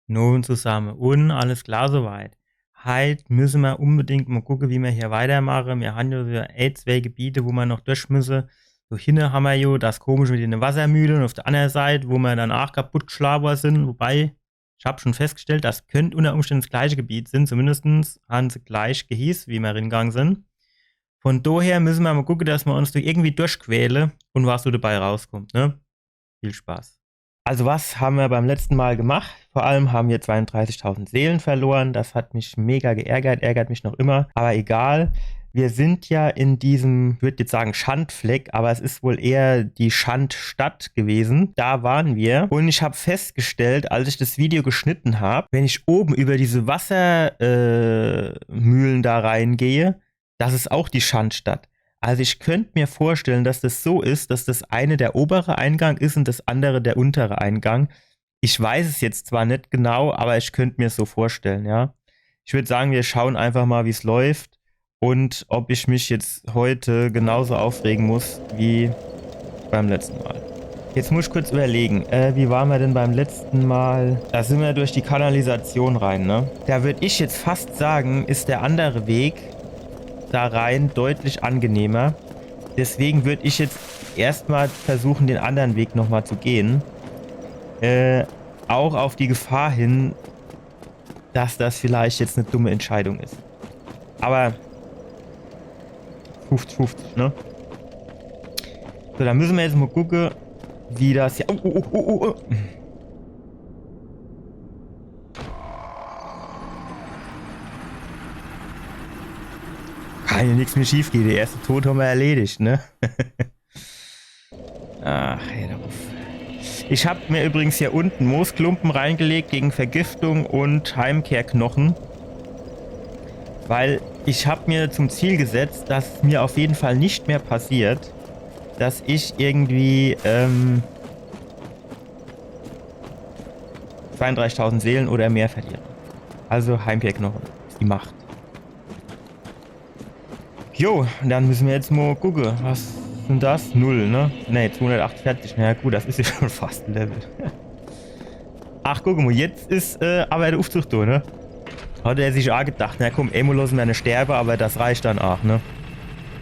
Nun zusammen. Und alles klar soweit. Halt müssen wir unbedingt mal gucken, wie wir hier weitermachen. Wir haben ja so zwei Gebiete, wo wir noch durch müssen. So hinten haben wir ja das komische mit den Wassermühlen und auf der anderen Seite, wo wir danach kaputt geschlagen sind. Wobei, ich habe schon festgestellt, das könnte unter Umständen das gleiche Gebiet sein. Zumindest haben sie gleich gehieß, wie wir reingegangen sind. Von daher müssen wir mal gucken, dass wir uns da irgendwie durchquälen und was so dabei rauskommt. Ne? Viel Spaß. Also was haben wir beim letzten Mal gemacht? Vor allem haben wir 32.000 Seelen verloren. Das hat mich mega geärgert, ärgert mich noch immer. Aber egal. Wir sind ja in diesem, ich würde jetzt sagen Schandfleck, aber es ist wohl eher die Schandstadt gewesen. Da waren wir. Und ich habe festgestellt, als ich das Video geschnitten habe, wenn ich oben über diese Wassermühlen da reingehe, das ist auch die Schandstadt. Also ich könnte mir vorstellen, dass das so ist, dass das eine der obere Eingang ist und das andere der untere Eingang. Ich weiß es jetzt zwar nicht genau, aber ich könnte mir es so vorstellen, ja. Ich würde sagen, wir schauen einfach mal, wie es läuft und ob ich mich jetzt heute genauso aufregen muss wie beim letzten Mal. Jetzt muss ich kurz überlegen, wie waren wir denn beim letzten Mal? Da sind wir durch die Kanalisation rein, ne? Da würde ich jetzt fast sagen, ist der andere Weg da rein deutlich angenehmer. Deswegen würde ich jetzt erstmal versuchen, den anderen Weg nochmal zu gehen. Auch auf die Gefahr hin, dass das vielleicht jetzt eine dumme Entscheidung ist. Aber 50-50, ne? So, dann müssen wir jetzt mal gucken, wie das hier... Oh. Kann ja nichts mehr schief gehen. Der erste Tod haben wir erledigt, ne? Ach, hey, darauf. Ich habe mir übrigens hier unten Moosklumpen reingelegt gegen Vergiftung und Heimkehrknochen. Weil ich habe mir zum Ziel gesetzt, dass mir auf jeden Fall nicht mehr passiert, dass ich irgendwie 32.000 Seelen oder mehr verliere. Also Heimkehrknochen. Die Macht. Jo, dann müssen wir jetzt mal gucken. Was sind das? 0, ne? Ne, 248. Na ja, gut, das ist ja schon fast ein Level. Ach, guck mal, jetzt ist aber der Aufzug da, ne? Hat er sich auch gedacht, na komm, einmal lassen wir eine sterbe, aber das reicht dann auch, ne?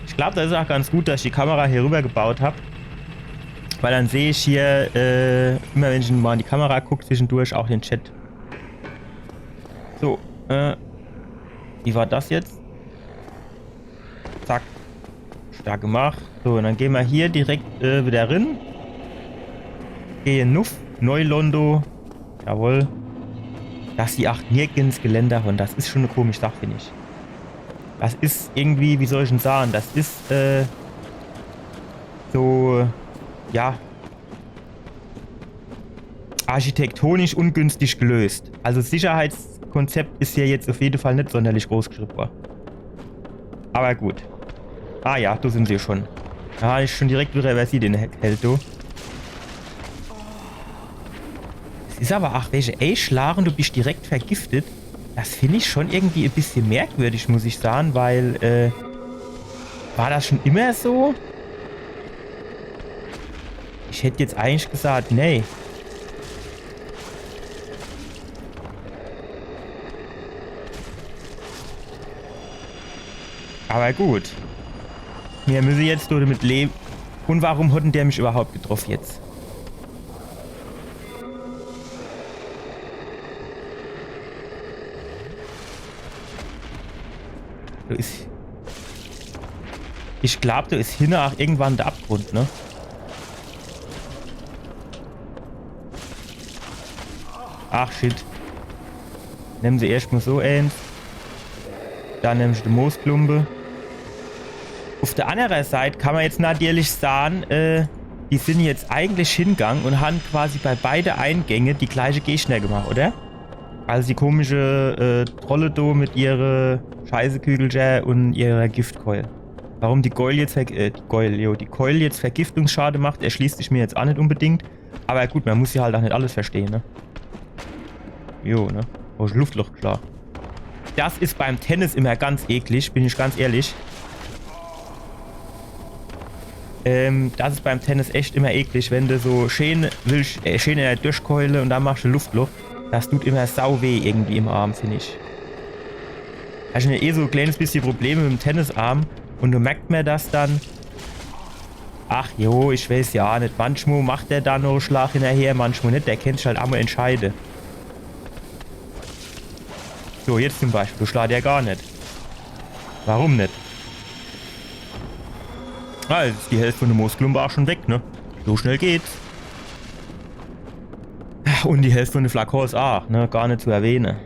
Ich glaube, das ist auch ganz gut, dass ich die Kamera hier rüber gebaut habe. Weil dann sehe ich hier, immer wenn ich mal in die Kamera gucke, zwischendurch auch den Chat. So, wie war das jetzt? Zack. Stark gemacht. So, und dann gehen wir hier direkt wieder rein. Gehe Nuff, Neulondo. Jawohl. Dass die 8 nirgends Geländer haben, das ist schon eine komische Sache, finde ich. Das ist irgendwie, wie soll ich denn sagen, das ist so, ja, architektonisch ungünstig gelöst. Also das Sicherheitskonzept ist hier jetzt auf jeden Fall nicht sonderlich groß geschrieben worden. Aber gut. Ah ja, da sind sie schon. Da habe ich schon direkt wieder reversiert den Held, du. Es ist aber auch welche Schlaren, du bist direkt vergiftet. Das finde ich schon irgendwie ein bisschen merkwürdig, muss ich sagen, weil, war das schon immer so? Ich hätte jetzt eigentlich gesagt, nee. Aber gut. Wir müssen jetzt nur damit leben. Und warum hat denn der mich überhaupt getroffen jetzt? Da ist... Ich glaube, da ist hinten auch irgendwann der Abgrund, ne? Ach, shit. Nehmen sie erstmal so eins. Dann nehmen sie die Moosklumpe. Auf der anderen Seite kann man jetzt natürlich sagen, die sind jetzt eigentlich hingegangen und haben quasi bei beiden Eingängen die gleiche Gegner gemacht, oder? Also die komische Trolle da mit ihrer Scheißekügelchen und ihrer Giftkeule. Warum die Keule jetzt, die Keule jetzt Vergiftungsschaden macht, erschließt sich mir jetzt auch nicht unbedingt. Aber gut, man muss ja halt auch nicht alles verstehen, ne? Jo, ne? Oh, Luftloch, klar. Das ist beim Tennis immer ganz eklig, bin ich ganz ehrlich. Das ist beim Tennis echt immer eklig, wenn du so schön willst, schön in der Durchkeule und dann machst du Luftloch. Das tut immer sau weh irgendwie im Arm, finde ich. Ich habe ja eh so ein kleines bisschen Probleme mit dem Tennisarm. Und du merkst mir das dann. Ach jo, ich weiß ja nicht. Manchmal macht der da noch einen Schlag hinterher, manchmal nicht. Der kennt sich halt einmal entscheiden. So, jetzt zum Beispiel. Du schlägst ja gar nicht. Warum nicht? Ah, jetzt ist die Hälfte von der Muskeln auch schon weg, ne? So schnell geht's. Und die Hälfte von der Flakos auch, ne? Gar nicht zu erwähnen.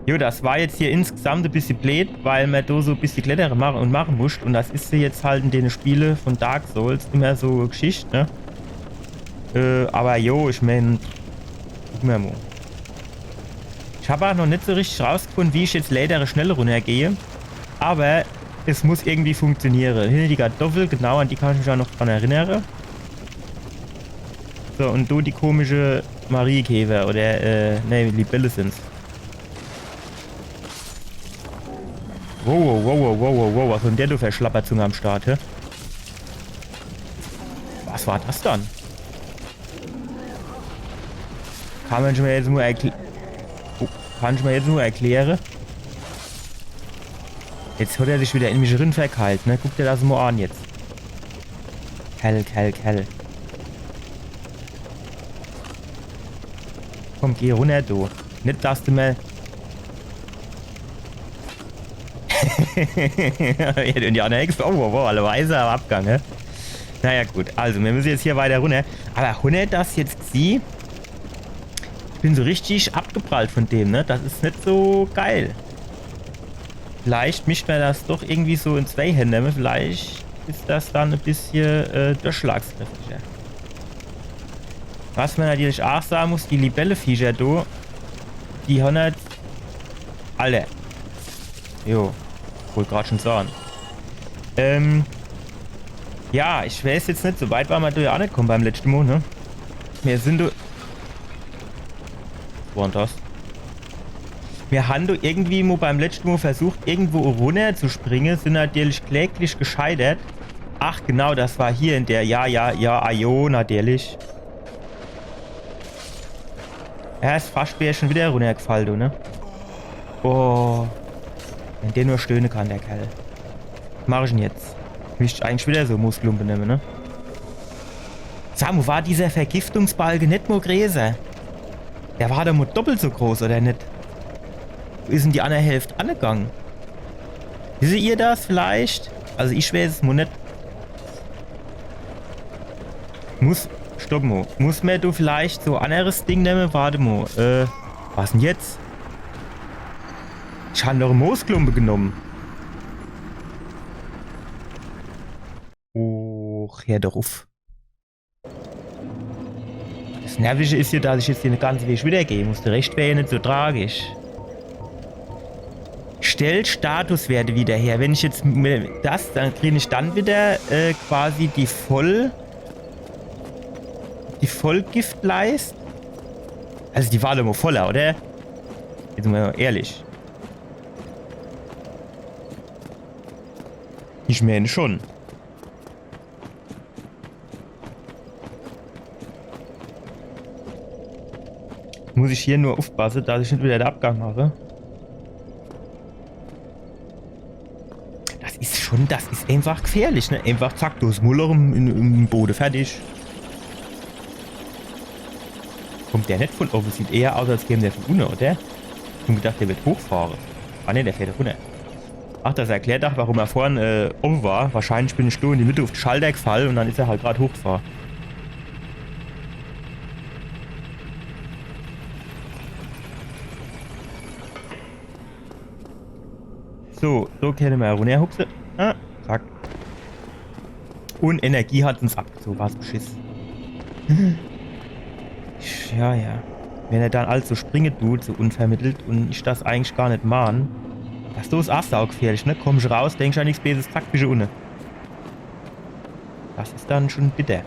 Jo, das war jetzt hier insgesamt ein bisschen blöd, weil man da so ein bisschen Kletterer machen muss. Und das ist ja jetzt halt in den Spielen von Dark Souls immer so eine Geschichte, ne? Aber jo, ich meine, gucken wir mal. Ich habe auch noch nicht so richtig rausgefunden, wie ich jetzt leider schneller runtergehe. Aber es muss irgendwie funktionieren. Hinter die Kartoffel, genau, an die kann ich mich auch noch dran erinnern. So, und du die komische Mariekäfer oder, ne, Libelle sind's. Wow, was von der du Verschlapperzunge am Start, hä? Was war das dann? Kann man mir jetzt nur erklären? Jetzt hat er sich wieder in mich drin verkeilt, ne? Guck dir das mal an jetzt. Kell. Komm, geh runter, du. Nicht, dass du mir... Und die anderen Hexe, alle Weise am Abgang, ne? Naja, gut. Also, wir müssen jetzt hier weiter runter. Aber Hunde, das jetzt sie. Ich bin so richtig abgeprallt von dem, ne? Das ist nicht so geil. Vielleicht mischt man das doch irgendwie so in zwei Hände. Vielleicht ist das dann ein bisschen durchschlagskräftiger. Was man natürlich auch sagen muss, die Libelle-Viecher, die haben halt alle. Jo. Wollte gerade schon sagen. Ja, ich weiß jetzt nicht, so weit war man da ja auch nicht gekommen beim letzten Mal, ne? Wir sind da... Was war denn das? Wir haben da irgendwie mal beim letzten Mal versucht, irgendwo runter zu springen, sind natürlich kläglich gescheitert. Ach genau, das war hier in der... Ja, Ajo, natürlich. Ja, ist fast wäre schon wieder runtergefallen, du, ne? Oh... Wenn der nur stöhnen kann, der Kerl. Was mache ich denn jetzt? Ich möchte eigentlich wieder so Muskeln nehmen, ne? Sag mal, war dieser Vergiftungsbalken nicht nur größer? Der war doch mal doppelt so groß, oder nicht? Wo ist denn die andere Hälfte angegangen? Wisst ihr das vielleicht? Also ich weiß es mal nicht. Stopp mal. Muss man da vielleicht so ein anderes Ding nehmen? Warte mal. Was denn jetzt? Ich habe doch eine Moosklumpe genommen. Och, hör doch auf. Das Nervige ist ja, dass ich jetzt den ganzen Weg wieder gehen musste. Recht wäre ja nicht so tragisch. Stellt Statuswerte wieder her. Wenn ich jetzt das, dann kriege ich dann wieder quasi die Vollgiftleist. Also die war doch mal voller, oder? Jetzt mal ehrlich. Ich meine schon. Muss ich hier nur aufpassen, dass ich nicht wieder den Abgang mache. Das ist einfach gefährlich, ne? Einfach zack, durchs Muller im Boden, fertig. Kommt der nicht von oben? Sieht eher aus, als käme der von unten, oder? Ich hab gedacht, der wird hochfahren. Ah ne, der fährt runter. Ach, das erklärt auch, warum er vorhin oben war. Wahrscheinlich bin ich nur in die Mitte auf den Schalter gefallen und dann ist er halt gerade hochgefahren. So können wir runterhuxen. Ah, zack. Und Energie hat uns abgezogen. Was Beschiss. Ja. Wenn er dann also springen tut, so unvermittelt, und ich das eigentlich gar nicht mahn. Das ist auch saugefährlich, ne? Komm ich raus, denkst an nichts Besseres, zack, bist du unten. Das ist dann schon bitter.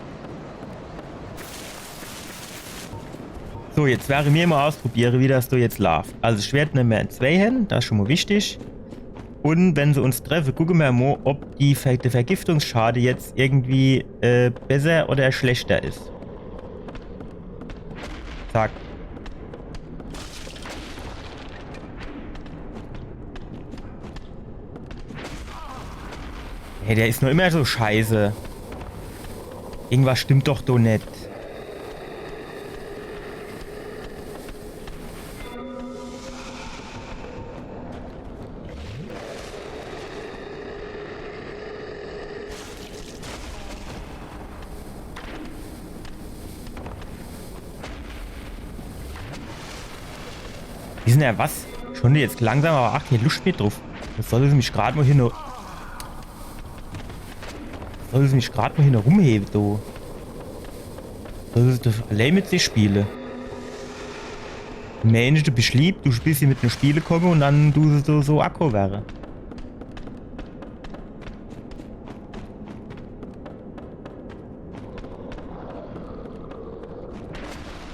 So, jetzt wäre mir mal ausprobieren, wie das so jetzt läuft. Also Schwert nicht mehr in zwei Händen, das ist schon mal wichtig. Und wenn sie uns treffen, gucken wir mal, ob der Vergiftungsschade jetzt irgendwie besser oder schlechter ist. Zack. Hey, der ist nur immer so scheiße. Irgendwas stimmt doch nicht. Wie ist denn der was? Schon jetzt langsam, aber ach, hier Lust mit drauf. Das soll es mich gerade mal hier noch. Soll es mich gerade mal hier noch rumheben, du. Soll es das allein mit sich spielen? Mensch, du bist lieb, du spielst hier mit einem Spiele kommen und dann du so Akku wäre.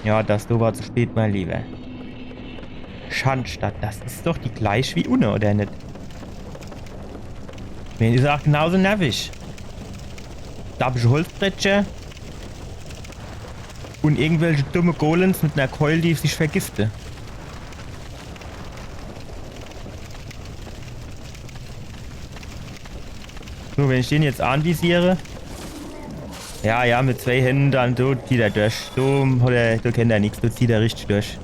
Ja, das du war zu spät, mein Lieber. Schandstadt, das ist doch die gleich wie Unne, oder nicht? Mir ist auch genauso nervig. Da habe ich Holzbrettchen und irgendwelche dumme Golems mit einer Keule, die sich vergiften. So, wenn ich den jetzt anvisiere. Ja, mit 2 Händen, dann so zieht er durch. So kennt er nichts, so zieht er richtig durch.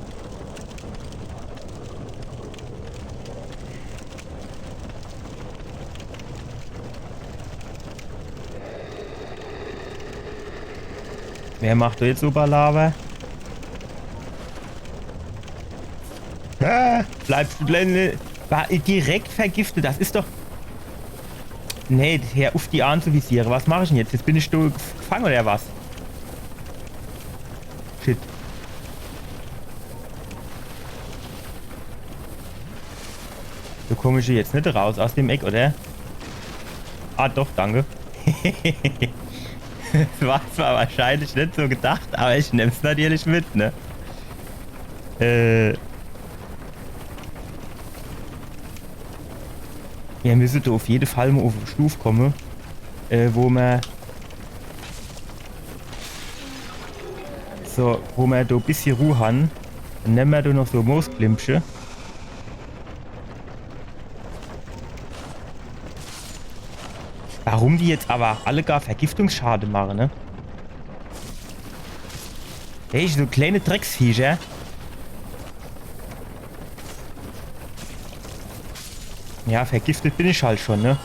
Wer macht da jetzt Superlava? Bleibst du war direkt vergiftet, das ist doch... Nee, Herr auf die anzuvisieren. Was mache ich denn jetzt? Jetzt bin ich gefangen oder was? Shit. So komme ich jetzt nicht raus aus dem Eck, oder? Ah, doch, danke. Das war zwar wahrscheinlich nicht so gedacht, aber ich nehme es natürlich mit, ne? Wir müssen da auf jeden Fall mal auf eine Stufe kommen, wo wir da ein bisschen Ruhe haben. Dann nehmen wir da noch so Moosklimpsche. Warum die jetzt aber alle gar Vergiftungsschaden machen, ne? Hey, so kleine Drecksviecher. Ja, vergiftet bin ich halt schon, ne?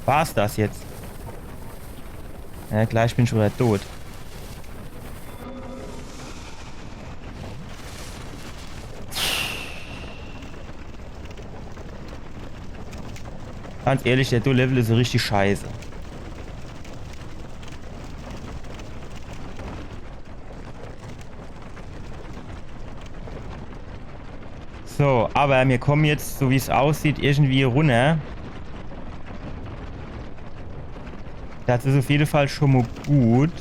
War's das jetzt? Ja, gleich bin ich schon wieder tot. Ganz ehrlich, der Do-Level ist so richtig scheiße. So, aber wir kommen jetzt, so wie es aussieht, irgendwie runter. Das ist auf jeden Fall schon mal gut.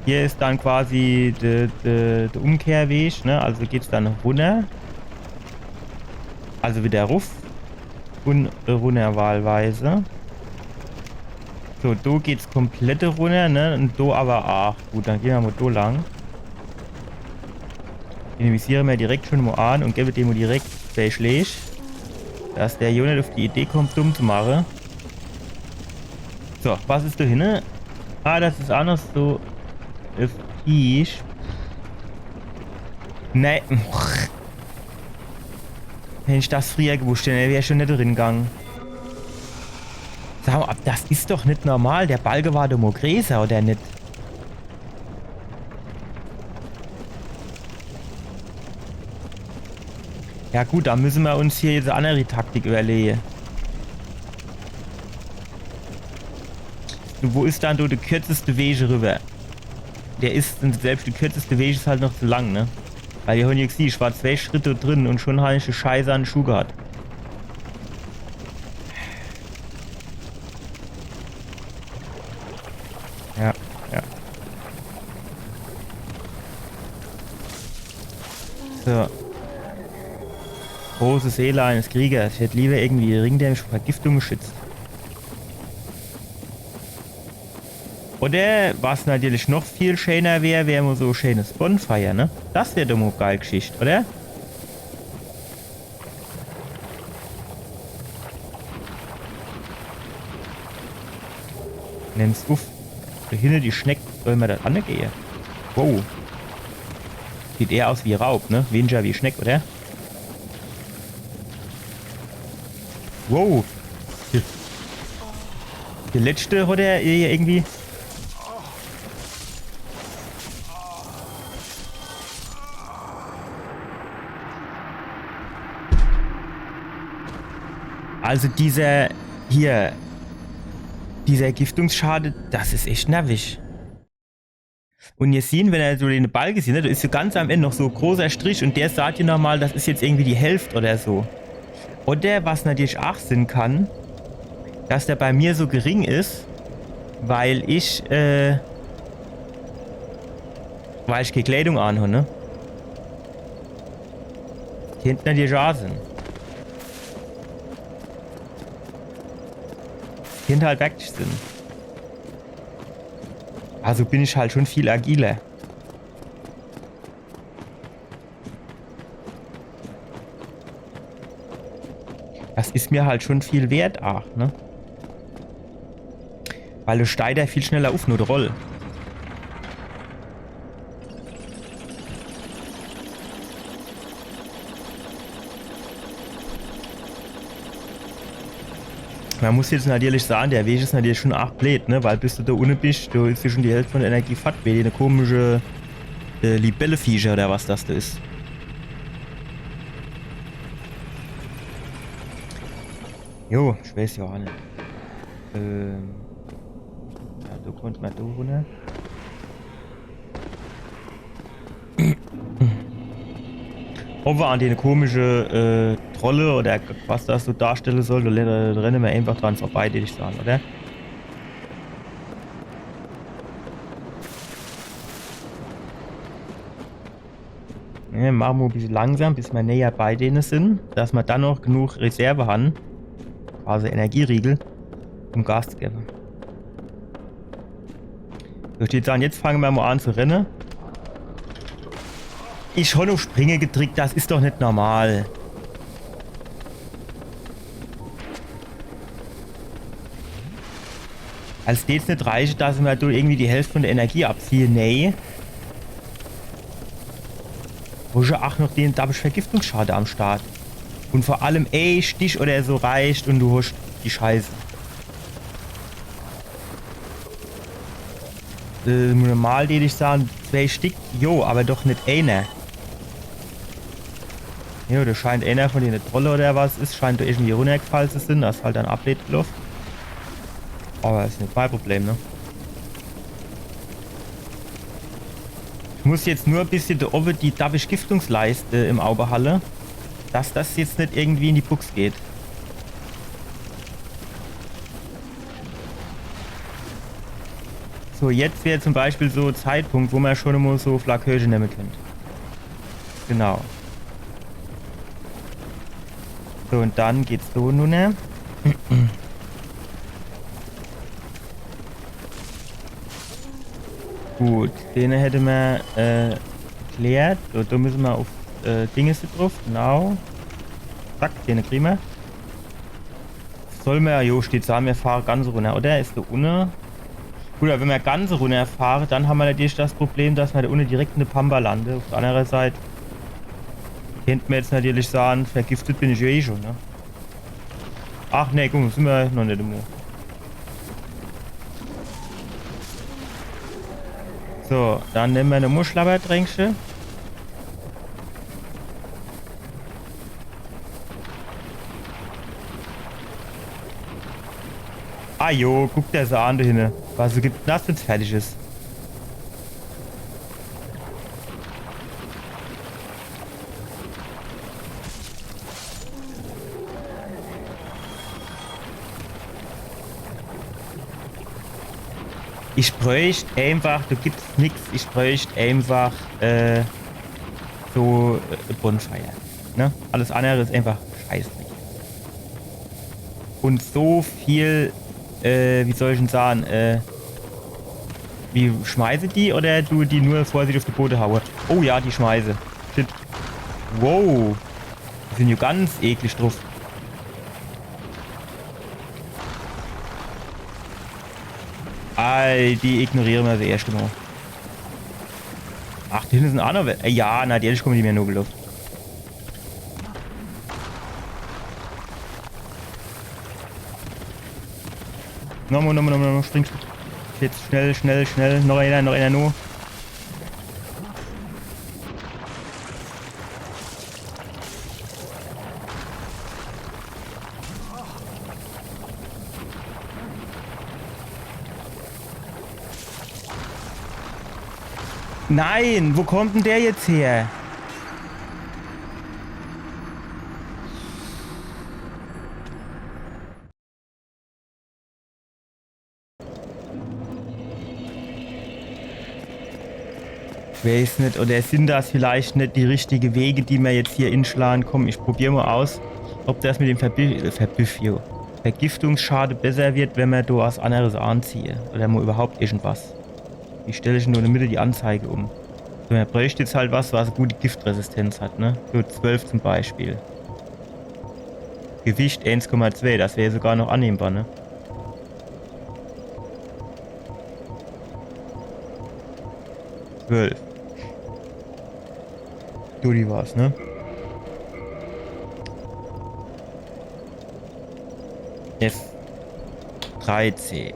Hier ist dann quasi der Umkehrweg, ne? Also geht es dann runter. Also wieder rauf. Und runter wahlweise. So, da geht's komplett runter, ne? Und da aber auch. Gut, dann gehen wir mal da lang. Investieren wir direkt schon mal an und gebe dem mal direkt zwei Schläge. Dass der Junge auf die Idee kommt, dumm zu machen. So, was ist da hinten? Ah, das ist anders so. Fisch. Nein. Wenn ich das früher gewusst hätte, wäre ich schon nicht drin gegangen. Sag mal, das ist doch nicht normal. Der Balge war doch mal größer, oder nicht? Ja gut, da müssen wir uns hier jetzt eine andere Taktik überlegen. Wo ist dann der kürzeste Weg rüber? Der ist, selbst der kürzeste Weg ist halt noch zu lang, ne? Weil ihr jetzt siehst, ich war 2 Schritte drin und schon habe ich eine Scheiße an den Schuh gehabt. Ja. So. Große Seele eines Kriegers. Ich hätte lieber irgendwie einen Ring, der mich vor Vergiftung schützt. Oder was natürlich noch viel schöner wäre, wäre mal so ein schönes Bonfire, ne? Das wäre doch mal geil Geschichte, oder? Nimm's auf. Da hinten die Schneck, soll man da angehen? Wow. Sieht eher aus wie Raub, ne? Weniger wie Schneck, oder? Wow. Der letzte hat er irgendwie... Also dieser Giftungsschade, das ist echt nervig. Und ihr seht, wenn er so den Ball gesehen hat, da ist so ganz am Ende noch so ein großer Strich und der sagt ihr nochmal, das ist jetzt irgendwie die Hälfte oder so. Oder was natürlich auch sein kann, dass der bei mir so gering ist, weil ich keine Kleidung anhabe, ne? Hinten natürlich auch sind. Hinter halt wirklich sind. Also bin ich halt schon viel agiler. Das ist mir halt schon viel wert auch, ne? Weil du steigst ja viel schneller auf, nur der Roll. Man muss jetzt natürlich sagen, der Weg ist natürlich schon arg blöd, ne? Weil bis du da unten bist, du ist ja schon die Hälfte von der Energie fett, wie eine komische Libelleviecher oder was das da ist. Jo, ich weiß ja auch nicht. Ja, da kommt man da runter. Ob wir an die komische Trolle oder was das so darstellen soll, da rennen wir einfach dran vorbei, würde ich sagen, oder? Ja, machen wir ein bisschen langsam, bis wir näher bei denen sind, dass wir dann noch genug Reserve haben, also Energieriegel, um Gas zu geben. So steht dann, jetzt fangen wir mal an zu rennen. Ich schon auf Springe gedrückt, das ist doch nicht normal. Als das nicht reicht, dass wir da irgendwie die Hälfte von der Energie abziehen. Nee. Wo ist ja auch noch den Double Vergiftungsschade am Start. Und vor allem, ey, Stich oder so reicht und du hast die Scheiße. Normal würde ich sagen, 2 Stück, jo, aber doch nicht einer. Ja, da scheint einer von den Trolle oder was ist, scheint da irgendwie runtergefallen zu sein, das ist halt ein Update-Luft. Aber ist nicht mein Problem, ne? Ich muss jetzt nur ein bisschen da oben die Double-Giftungsleiste im Auge halten, dass das jetzt nicht irgendwie in die Buchs geht. So, jetzt wäre zum Beispiel so ein Zeitpunkt, wo man schon mal so Flakhöhe nehmen könnte. Genau. So, und dann geht's so nun. Gut, den hätten wir geklärt. So, da müssen wir auf Dinge drauf. Genau. Zack, den kriegen wir. Soll man, jo, steht da, wir fahren ganz runter, oder? Ist da unten? Gut, aber wenn wir ganz runter fahren, dann haben wir natürlich das Problem, dass wir da unten direkt in der Pampa landen. Auf der anderen Seite könnte man jetzt natürlich sagen, vergiftet bin ich ja eh schon, ne? Ach ne, guck mal, sind wir noch nicht im Mo. So, dann nehmen wir eine Muschelaberdrängsche. Ah jo, guck der so an da hinten. Was gibt das, wenn es fertig ist? Ich bräuchte einfach, da gibt's nichts, ich bräuchte einfach so Bonfire. Ne? Alles andere ist einfach scheißdreck. Und so viel, wie soll ich denn sagen, wie schmeiße die oder du die nur vorsichtig auf die Boote haue? Oh ja, die schmeiße. Shit. Wow. Die sind ja ganz eklig drauf. Die ignorieren wir sie erst mal. Ach, die hinten sind auch noch... Ja, na, die hätte ich kommen, die mir nur gelaufen. Nochmal, spring. Jetzt schnell. Noch einer, nur. Nein, wo kommt denn der jetzt her? Ich weiß nicht, oder sind das vielleicht nicht die richtigen Wege, die wir jetzt hier inschlagen? Komm, ich probiere mal aus, ob das mit dem Vergiftungsschade besser wird, wenn man da was anderes anziehe. Oder mal überhaupt irgendwas. Wie stelle ich nur in der Mitte die Anzeige um? So, man bräuchte jetzt halt was eine gute Giftresistenz hat, ne? So 12 zum Beispiel. Gewicht 1,2, das wäre sogar noch annehmbar, ne? Zwölf. Du, die war's, ne? F13.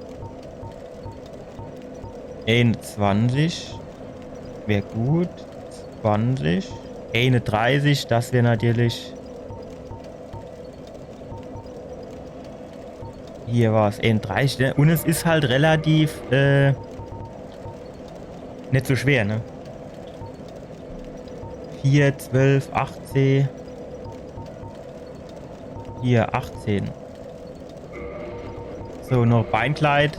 21 wäre gut. 20. 31, das wäre natürlich. Hier war es 31, ne? Und es ist halt relativ nicht so schwer, ne? 4, 12, 18. Hier 18. So, noch Beinkleid.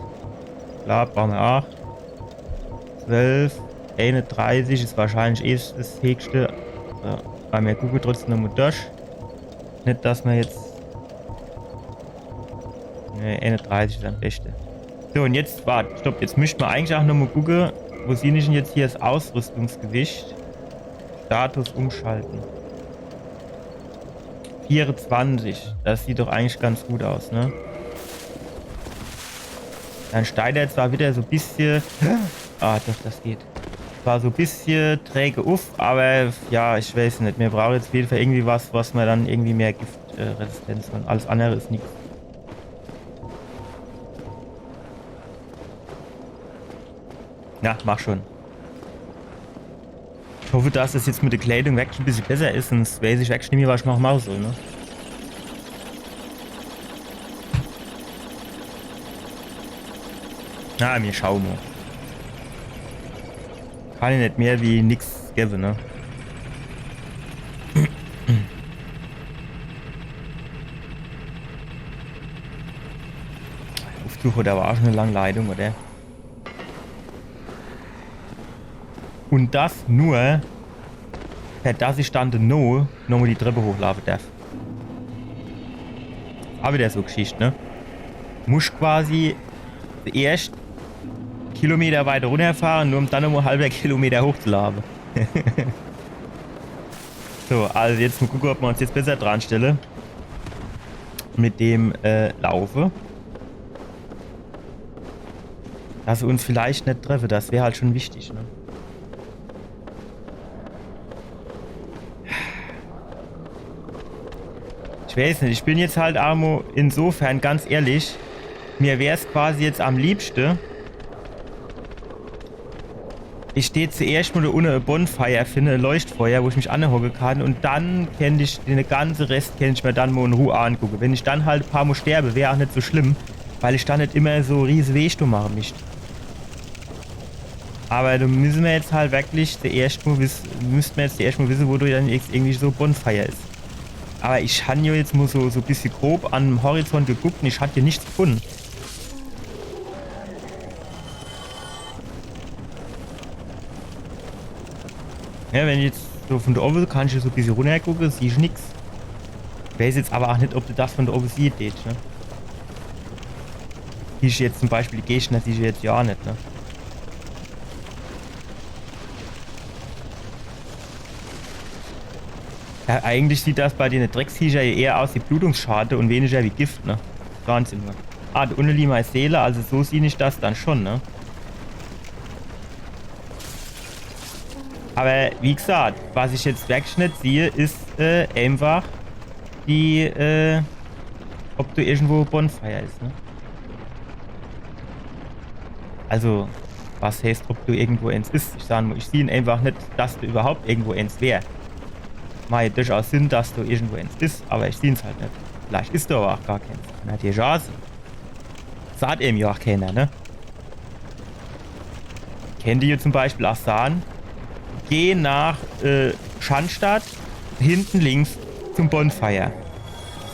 Klar, brauchen wir 8. 12, 31 ist wahrscheinlich das höchste. So, weil wir gucken trotzdem nochmal durch. Nicht, dass wir jetzt. Ne, 31 ist am besten. So, und jetzt, warte, stopp. Jetzt müssten wir eigentlich auch nochmal gucken, wo sind denn jetzt hier das Ausrüstungsgewicht? Status umschalten. 24. Das sieht doch eigentlich ganz gut aus, ne? Dann steigt er zwar wieder so ein bisschen. Ah, doch, das geht. War so ein bisschen träge auf, aber ja, ich weiß nicht. Wir brauchen jetzt auf jeden Fall irgendwie was man dann irgendwie mehr Giftresistenz hat. Alles andere ist nichts. Na, mach schon. Ich hoffe, dass das jetzt mit der Kleidung wirklich ein bisschen besser ist, sonst weiß ich wirklich nicht mehr, was ich machen soll, ne? Na, wir schauen mal. Kann ich nicht mehr wie nix geben, ne? Aufsuche, da war schon eine lange Leitung, oder? Und das nur, dass ich dann nochmal die Treppe hochlaufen darf. Aber der so Geschichte, ne? Muss quasi erst Kilometer weiter runterfahren, nur um dann nochmal halber Kilometer hochzulaufen. So, also jetzt mal gucken, ob wir uns jetzt besser dran stellen. Mit dem Laufe. Dass wir uns vielleicht nicht treffen, das wäre halt schon wichtig, ne? Ich weiß nicht, ich bin jetzt halt Amo insofern ganz ehrlich, mir wäre es quasi jetzt am liebsten, ich stehe zuerst mal ohne eine Bonfire, finde ein Leuchtfeuer, wo ich mich anhocken kann und dann kenne ich den ganzen Rest, kann ich mir dann mal in Ruhe angucken. Wenn ich dann halt ein paar Mal sterbe, wäre auch nicht so schlimm, weil ich dann nicht immer so riesige Wehstum machen möchte. Aber da müssen wir jetzt halt wirklich müssten wir jetzt zuerst mal wissen, wo du dann irgendwie so Bonfire ist. Aber ich habe ja jetzt mal so ein bisschen grob an dem Horizont geguckt und ich hatte hier nichts gefunden. Ja, wenn ich jetzt so von der oben kann ich so ein bisschen runter gucken, sehe ich nichts. Ich weiß jetzt aber auch nicht, ob du das von der oben siehst, ne? Siehst ich jetzt zum Beispiel die Gegner, siehst ich jetzt ja nicht, ne? Ja, eigentlich sieht das bei den Drecksviecher eher aus wie Blutungsschade und weniger wie Gift, ne? Wahnsinn, ne? Ah, da unten liegt meine Seele, also so sehe ich das dann schon, ne? Aber wie gesagt, was ich jetzt wirklich nicht sehe, ist einfach die, ob du irgendwo Bonfire ist, ne? Also, was heißt, ob du irgendwo eins ist? Ich sage nur, ich sehe einfach nicht, dass du überhaupt irgendwo eins wär. Macht durchaus Sinn, dass du irgendwo eins ist, aber ich sehe es halt nicht. Vielleicht ist da aber auch gar keins. Na, die Chance. Sagt eben ja auch keiner, ne? Kennt ihr zum Beispiel auch sagen, geh nach Schandstadt, hinten links zum Bonfire.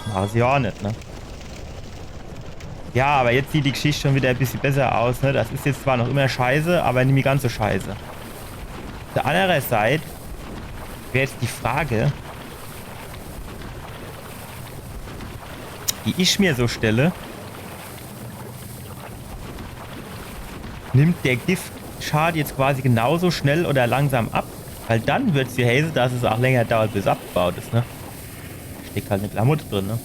Das machen sie ja auch nicht, ne? Ja, aber jetzt sieht die Geschichte schon wieder ein bisschen besser aus, ne? Das ist jetzt zwar noch immer scheiße, aber nicht mehr ganz so scheiße. Auf der anderen Seite wäre jetzt die Frage, die ich mir so stelle, nimmt der Giftschad jetzt quasi genauso schnell oder langsam ab? Weil dann wird es ja heißen, dass es auch länger dauert, bis es abgebaut ist, ne? Steckt halt eine Klamotte drin, ne?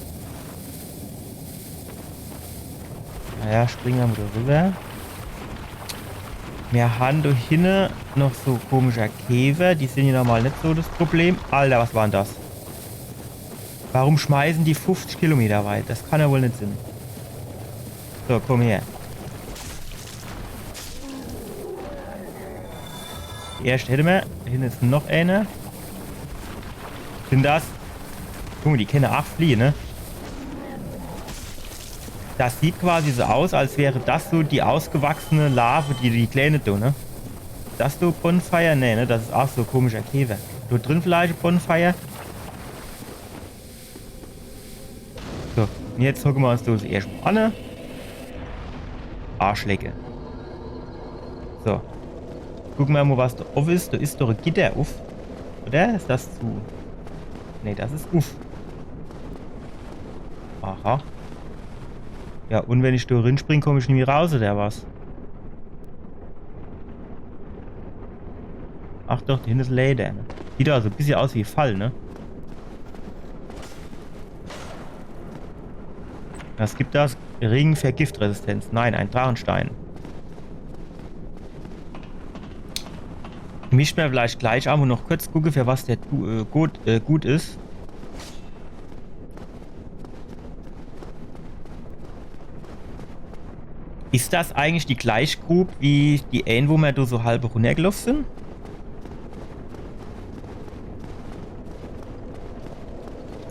Naja, springen wir wieder rüber. Wir haben da hinten noch so komischer Käfer. Die sind ja normal nicht so das Problem. Alter, was war denn das? Warum schmeißen die 50 Kilometer weit? Das kann ja wohl nicht sein. So, komm her. Die erste hätten wir. Da hinten ist noch eine. Sind das? Guck mal, die können auch fliehen, ne? Das sieht quasi so aus, als wäre das so die ausgewachsene Larve, die Kleine da, ne? Das du Bonfire? Nee, ne? Das ist auch so ein komischer Käfer. Du drin vielleicht Bonfire? So, und jetzt gucken wir uns das erstmal an. Arschlecke. So. Gucken wir mal, was da auf ist. Da ist doch ein Gitter auf. Oder ist das zu? Ne, das ist auf. Aha. Ja, und wenn ich da drin springe, komme ich nicht mehr raus, oder was? Ach doch, da hinten ist Leder. Sieht also ein bisschen aus wie Fall, ne? Was gibt das? Ring für Giftresistenz. Nein, ein Drachenstein. Mischt mir vielleicht gleich an und noch kurz gucke, für was der gut ist. Ist das eigentlich die gleiche Group wie die einen, wo wir da so halb runtergelaufen sind?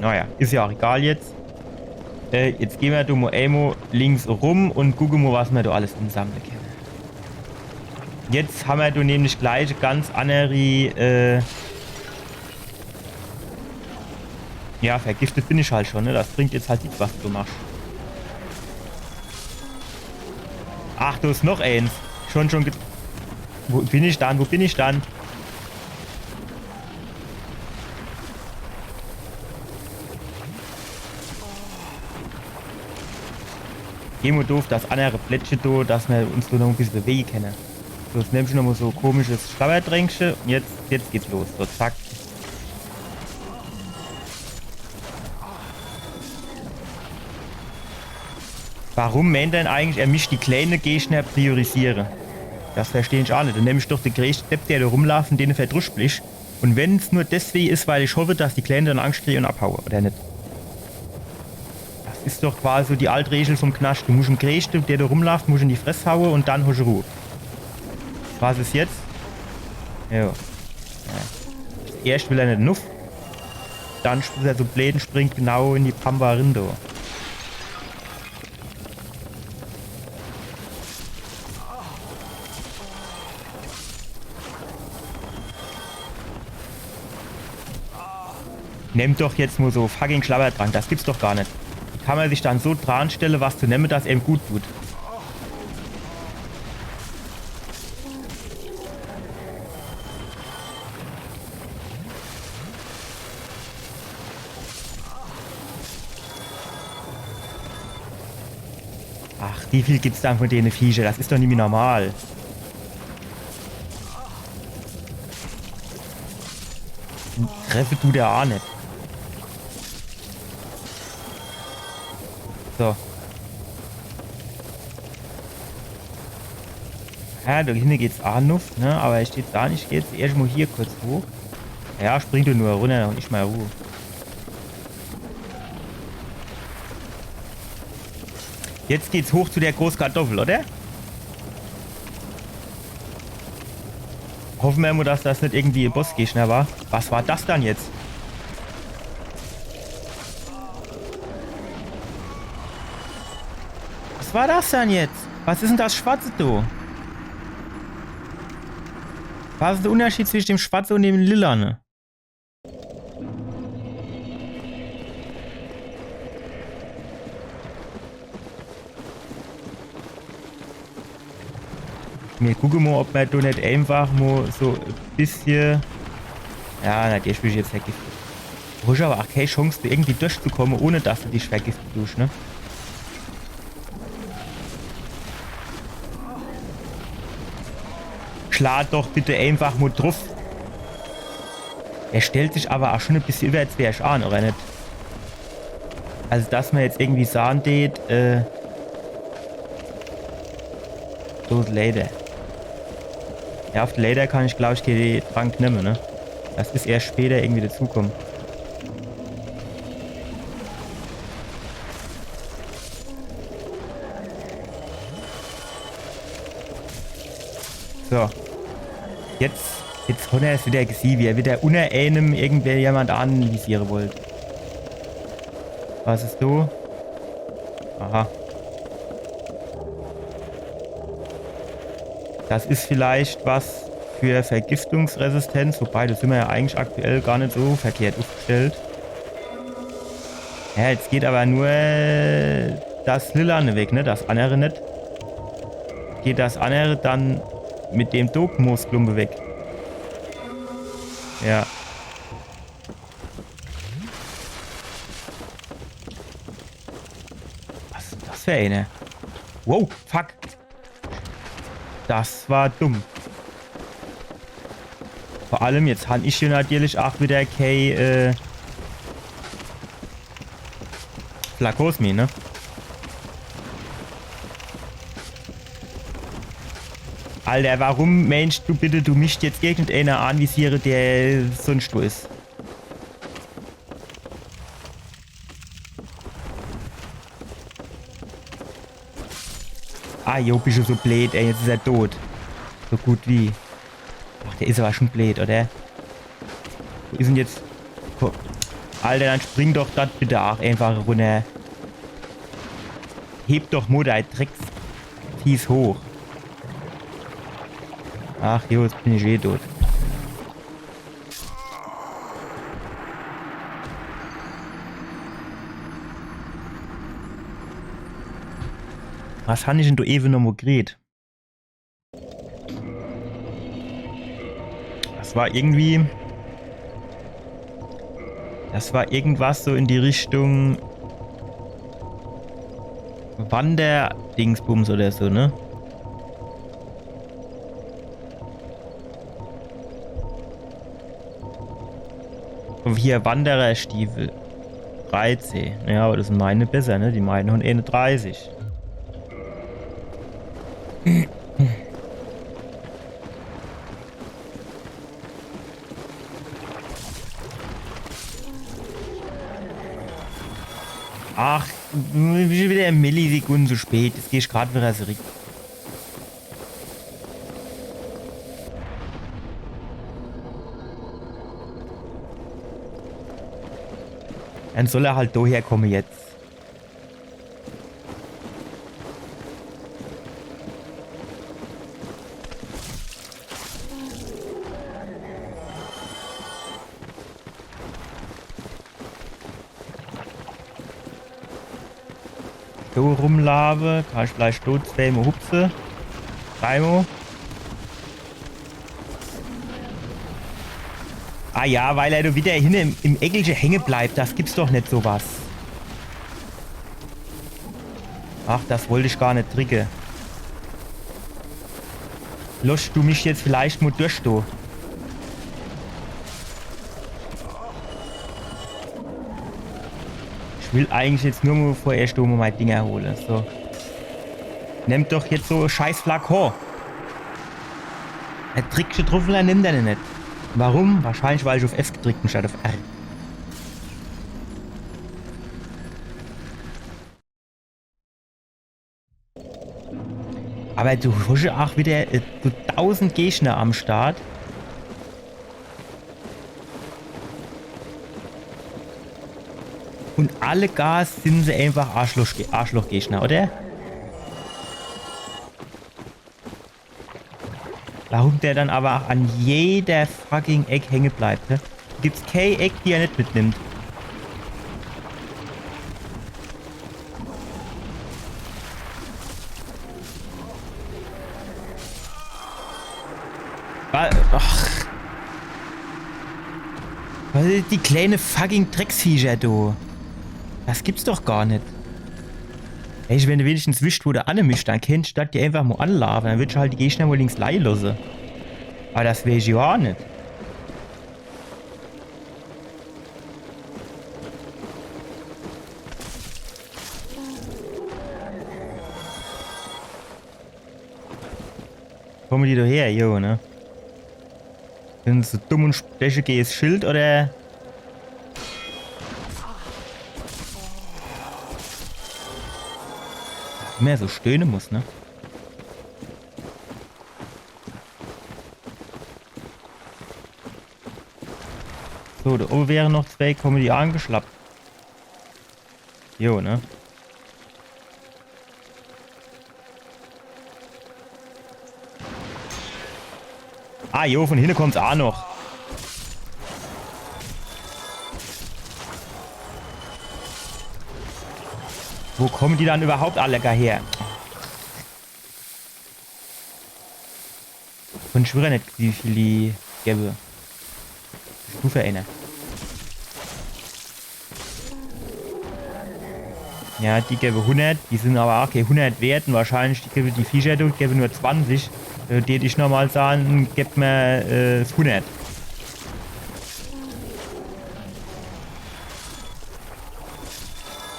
Naja, ist ja auch egal jetzt. Jetzt gehen wir da mal einmal links rum und gucken mal, was wir da alles sammeln können. Jetzt haben wir da nämlich gleich ganz andere, ja, vergiftet bin ich halt schon, ne? Das bringt jetzt halt nichts, was du machst. Ach, da ist noch eins. Schon. Wo bin ich dann? Wo bin ich dann? Geh mal doof, das andere Plättchen da, dass wir uns da noch ein bisschen bewegen können. So, jetzt nehme ich nochmal so komisches Schlabbertränkchen und jetzt geht's los. So, zack. Warum meint denn eigentlich, er mischt die kleinen Gegner priorisieren? Das verstehe ich auch nicht. Dann nehme ich doch den größten Depp, der da rumlaufen, den verdruscht mich. Und wenn es nur deswegen ist, weil ich hoffe, dass die Kleinen dann Angst kriegen und abhauen, oder nicht? Das ist doch quasi so die Altregel vom Knast. Du musst dem größten, der da rumläuft, musst in die Fresse hauen und dann hast du Ruhe. Was ist jetzt? Ja. Erst will er nicht nuff. Dann ist er so blöd und springt genau in die Pampa rein da. Nehmt doch jetzt nur so fucking Schlabbertrank, das gibt's doch gar nicht. Wie kann man sich dann so dran stellen, was zu nehmen, das eben gut tut? Ach, wie viel gibt's dann von denen Viecher? Das ist doch nicht mehr normal. Treffe tut er auch nicht. So. Ja, da hinten geht's auch Luft, ne? Aber ich steht da nicht, ich geh jetzt erstmal hier kurz hoch. Ja, spring du nur runter und ich mal Ruhe. Jetzt geht's hoch zu der Großkartoffel, oder? Hoffen wir mal, dass das nicht irgendwie ein Bossgegner war. Was war das dann jetzt? Was war das dann jetzt? Was ist denn das Schwarze da? Was ist der Unterschied zwischen dem Schwarzen und dem Lilane? Wir gucken mal, ob wir da nicht einfach mal so ein bisschen... Ja, na, der spielt jetzt vergiftet. Du hast aber auch keine Chance, da irgendwie durchzukommen, ohne dass du dich vergiftet tust, ne? Schlag doch bitte einfach mal drauf. Er stellt sich aber auch schon ein bisschen über, als wäre ich an, oder nicht? Also, dass man jetzt irgendwie sagen tät, so Later. Ja, auf Later kann ich, glaube ich, den Trank nehmen, ne? Das ist erst später irgendwie dazukommen. So. Jetzt hat er es wieder gesehen, wie er wieder unter einem irgendwer jemand anvisieren wollte. Was ist du? Aha. Das ist vielleicht was für Vergiftungsresistenz, wobei das sind wir ja eigentlich aktuell gar nicht so verkehrt aufgestellt. Ja, jetzt geht aber nur das Lilane weg, ne? Das andere nicht. Geht das andere dann mit dem Dokmoosklumpe weg. Ja. Was ist das für eine? Wow, fuck. Das war dumm. Vor allem, jetzt habe ich hier natürlich auch wieder kein Flakos mehr, ne? Alter, warum, Mensch, du bitte, du mischt jetzt irgendeiner anvisiere, der sonst wo ist. Ah, jo, bist du so blöd, ey, jetzt ist er tot. So gut wie. Ach, der ist aber schon blöd, oder? Wo ist denn jetzt... Oh. Alter, dann spring doch das bitte auch einfach runter. Heb doch Mutter, ein Drecksfies hoch. Ach jo, jetzt bin ich eh tot. Was habe ich denn da eben noch mal geredet? Das war irgendwie... Das war irgendwas so in die Richtung... Wanderdingsbums oder so, ne? Und hier Wandererstiefel. 13. Ja, aber das sind meine besser, ne? Die meinen haben eh eine 30. Ach, wieder eine Millisekunde zu spät. Jetzt gehe ich gerade wieder zurück. Dann soll er halt daher kommen jetzt. So rumlaufen, kann ich vielleicht dort zweimal hupsen. Dreimal. Ah ja, weil er da wieder hinten im Eckelchen hängen bleibt. Das gibt's doch nicht sowas. Ach, das wollte ich gar nicht tricken. Löscht du mich jetzt vielleicht mal durch, du? Ich will eigentlich jetzt nur mal vorerst mal mein Ding erholen. So. Nehmt doch jetzt so scheiß Flakon. Der trickische Truffler nimmt er nicht. Warum? Wahrscheinlich, weil ich auf F gedrückt bin statt auf R. Aber du hast ja auch wieder so 1000 Gegner am Start. Und alle Gas sind sie einfach Arschlochgegner, oder? Warum der dann aber auch an jeder fucking Eck hängen bleibt, ne? Gibt's keine Eck, die er nicht mitnimmt. Ach. Was ist die kleine fucking Drecksviecher, du? Das gibt's doch gar nicht. Ey, wenn du wenigstens wischt, wo du anmischt, dann kennst du das die einfach mal anlaufen. Dann würdest du halt die Gegner mal links leihen lassen. Aber das will ich ja auch nicht. Kommen die da her, jo, ne? Sind sie so dumm und sprechen gegen das Schild, oder? Mehr so stöhnen muss, ne? So, da oben wären noch zwei, kommen die angeschlappt. Jo, ne? Ah, jo, von hinten kommt's auch noch. Wo kommen die dann überhaupt alle her? Und ich schwöre nicht, wie viel die gäbe. Stufe eine. Ja, die gäbe 100. Die sind aber auch keine 100 wert. Und wahrscheinlich die Viecher die gäbe nur 20. Die ich normal sagen, gibt mir 100.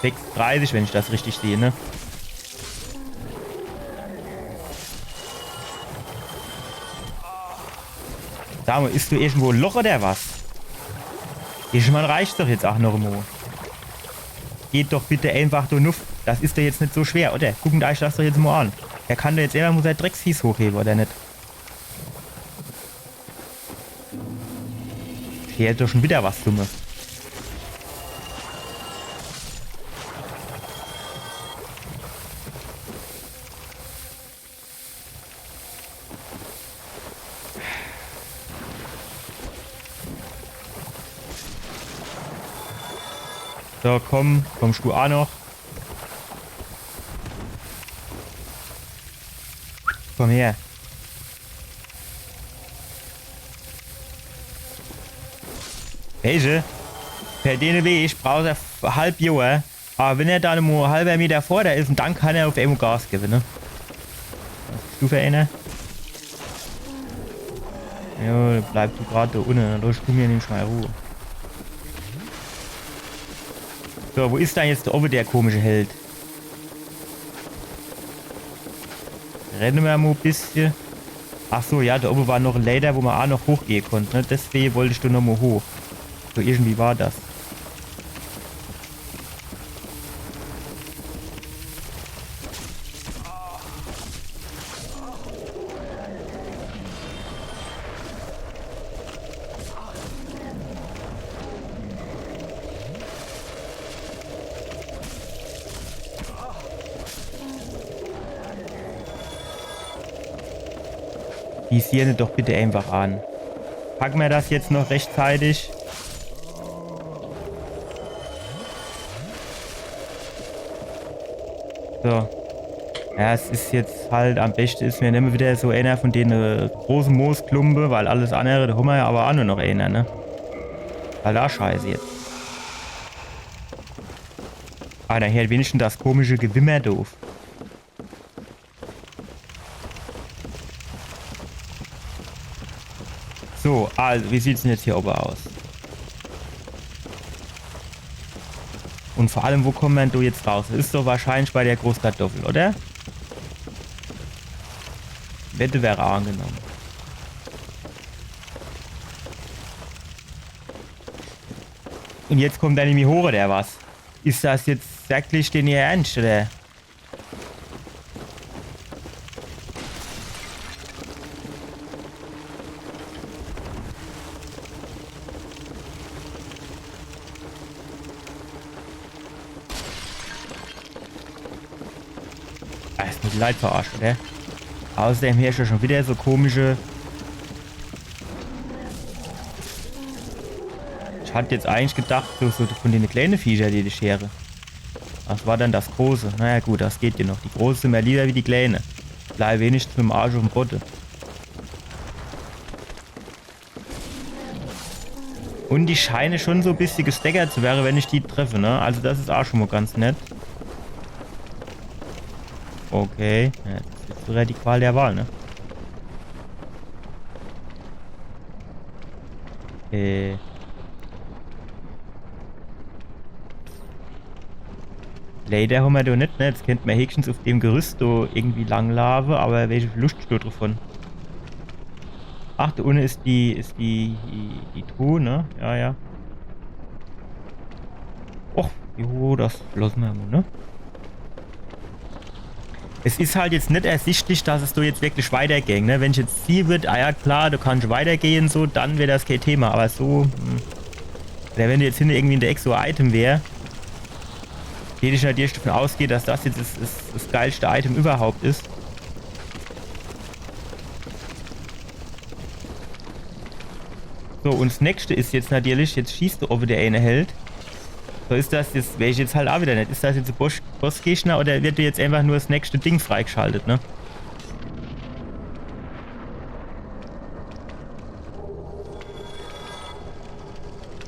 $6,30, wenn ich das richtig sehe, ne? Sag mal, ist du irgendwo ein Loch oder was? Irgendwann reicht doch jetzt auch noch mal. Geht doch bitte einfach durch Nuff. Das ist doch jetzt nicht so schwer, oder? Gucken euch das doch jetzt mal an. Er kann doch jetzt einfach mal sein Drecksvieh hochheben, oder nicht? Hier hat doch schon wieder was Dummes. So, kommst du auch noch? Komm her. Welche? Per den Weg braucht er halb Jahr. Aber wenn er dann nur halber Meter vor der ist, dann kann er auf einmal Gas geben, ne? Stufe 1. Ja, bleib du gerade da unten. Da komm mir nicht mal Ruhe. So, wo ist da jetzt oben der komische Held? Rennen wir mal ein bisschen. Ach so, ja, da oben war noch ein Lader, wo man auch noch hochgehen konnte. Ne? Deswegen wollte ich da noch mal hoch. So, irgendwie war das. Visieren doch bitte einfach an. Packen wir das jetzt noch rechtzeitig. So. Ja, es ist jetzt halt am besten ist mir nicht wieder so einer von den großen Moosklumpen, weil alles andere, da haben wir ja aber auch nur noch einer, ne? Weil da scheiße jetzt. Ah, dann hört wenigstens das komische Gewimmer doof. So, also, wie sieht es denn jetzt hier oben aus? Und vor allem, wo kommen wir denn jetzt raus? Das ist doch wahrscheinlich bei der Großkartoffel, oder? Wette wäre angenommen. Und jetzt kommt dann irgendwie hoch, oder was? Ist das jetzt wirklich denn ihr Ernst, oder? Das ist mir die Leute verarscht, oder? Außerdem herrscht ja schon wieder so komische... Ich hatte jetzt eigentlich gedacht, so von den kleinen Viecher, die Schere. Das war dann das Große. Naja gut, das geht ja noch. Die Große sind mir lieber wie die Kleine. Bleib wenigstens mit dem Arsch auf dem Boden. Und die scheine schon so ein bisschen gesteckert zu werden, wenn ich die treffe, ne? Also das ist auch schon mal ganz nett. Okay. Ja, das ist jetzt sogar die Qual der Wahl, ne? Leider haben wir da nicht, ne? Jetzt könnte man höchstens auf dem Gerüst da irgendwie langlaufen, aber welche Lust steht davon? Ach, da unten ist die Truhe, ne? Ja, ja. Och, jo, das lassen wir mal, ne? Es ist halt jetzt nicht ersichtlich, dass es da jetzt wirklich weitergeht, ne? Wenn ich jetzt ziehen würde, ah ja klar, du kannst weitergehen, so, dann wäre das kein Thema, aber so, oder wenn du jetzt hinten irgendwie in der Ecke so ein Item wäre, gehe ich natürlich davon ausgehe, dass das jetzt das geilste Item überhaupt ist. So, und das nächste ist jetzt natürlich, jetzt schießt du, ob der eine hält. So ist das jetzt, wäre ich jetzt halt auch wieder nicht. Ist das jetzt ein Bossgegner oder wird dir jetzt einfach nur das nächste Ding freigeschaltet, ne?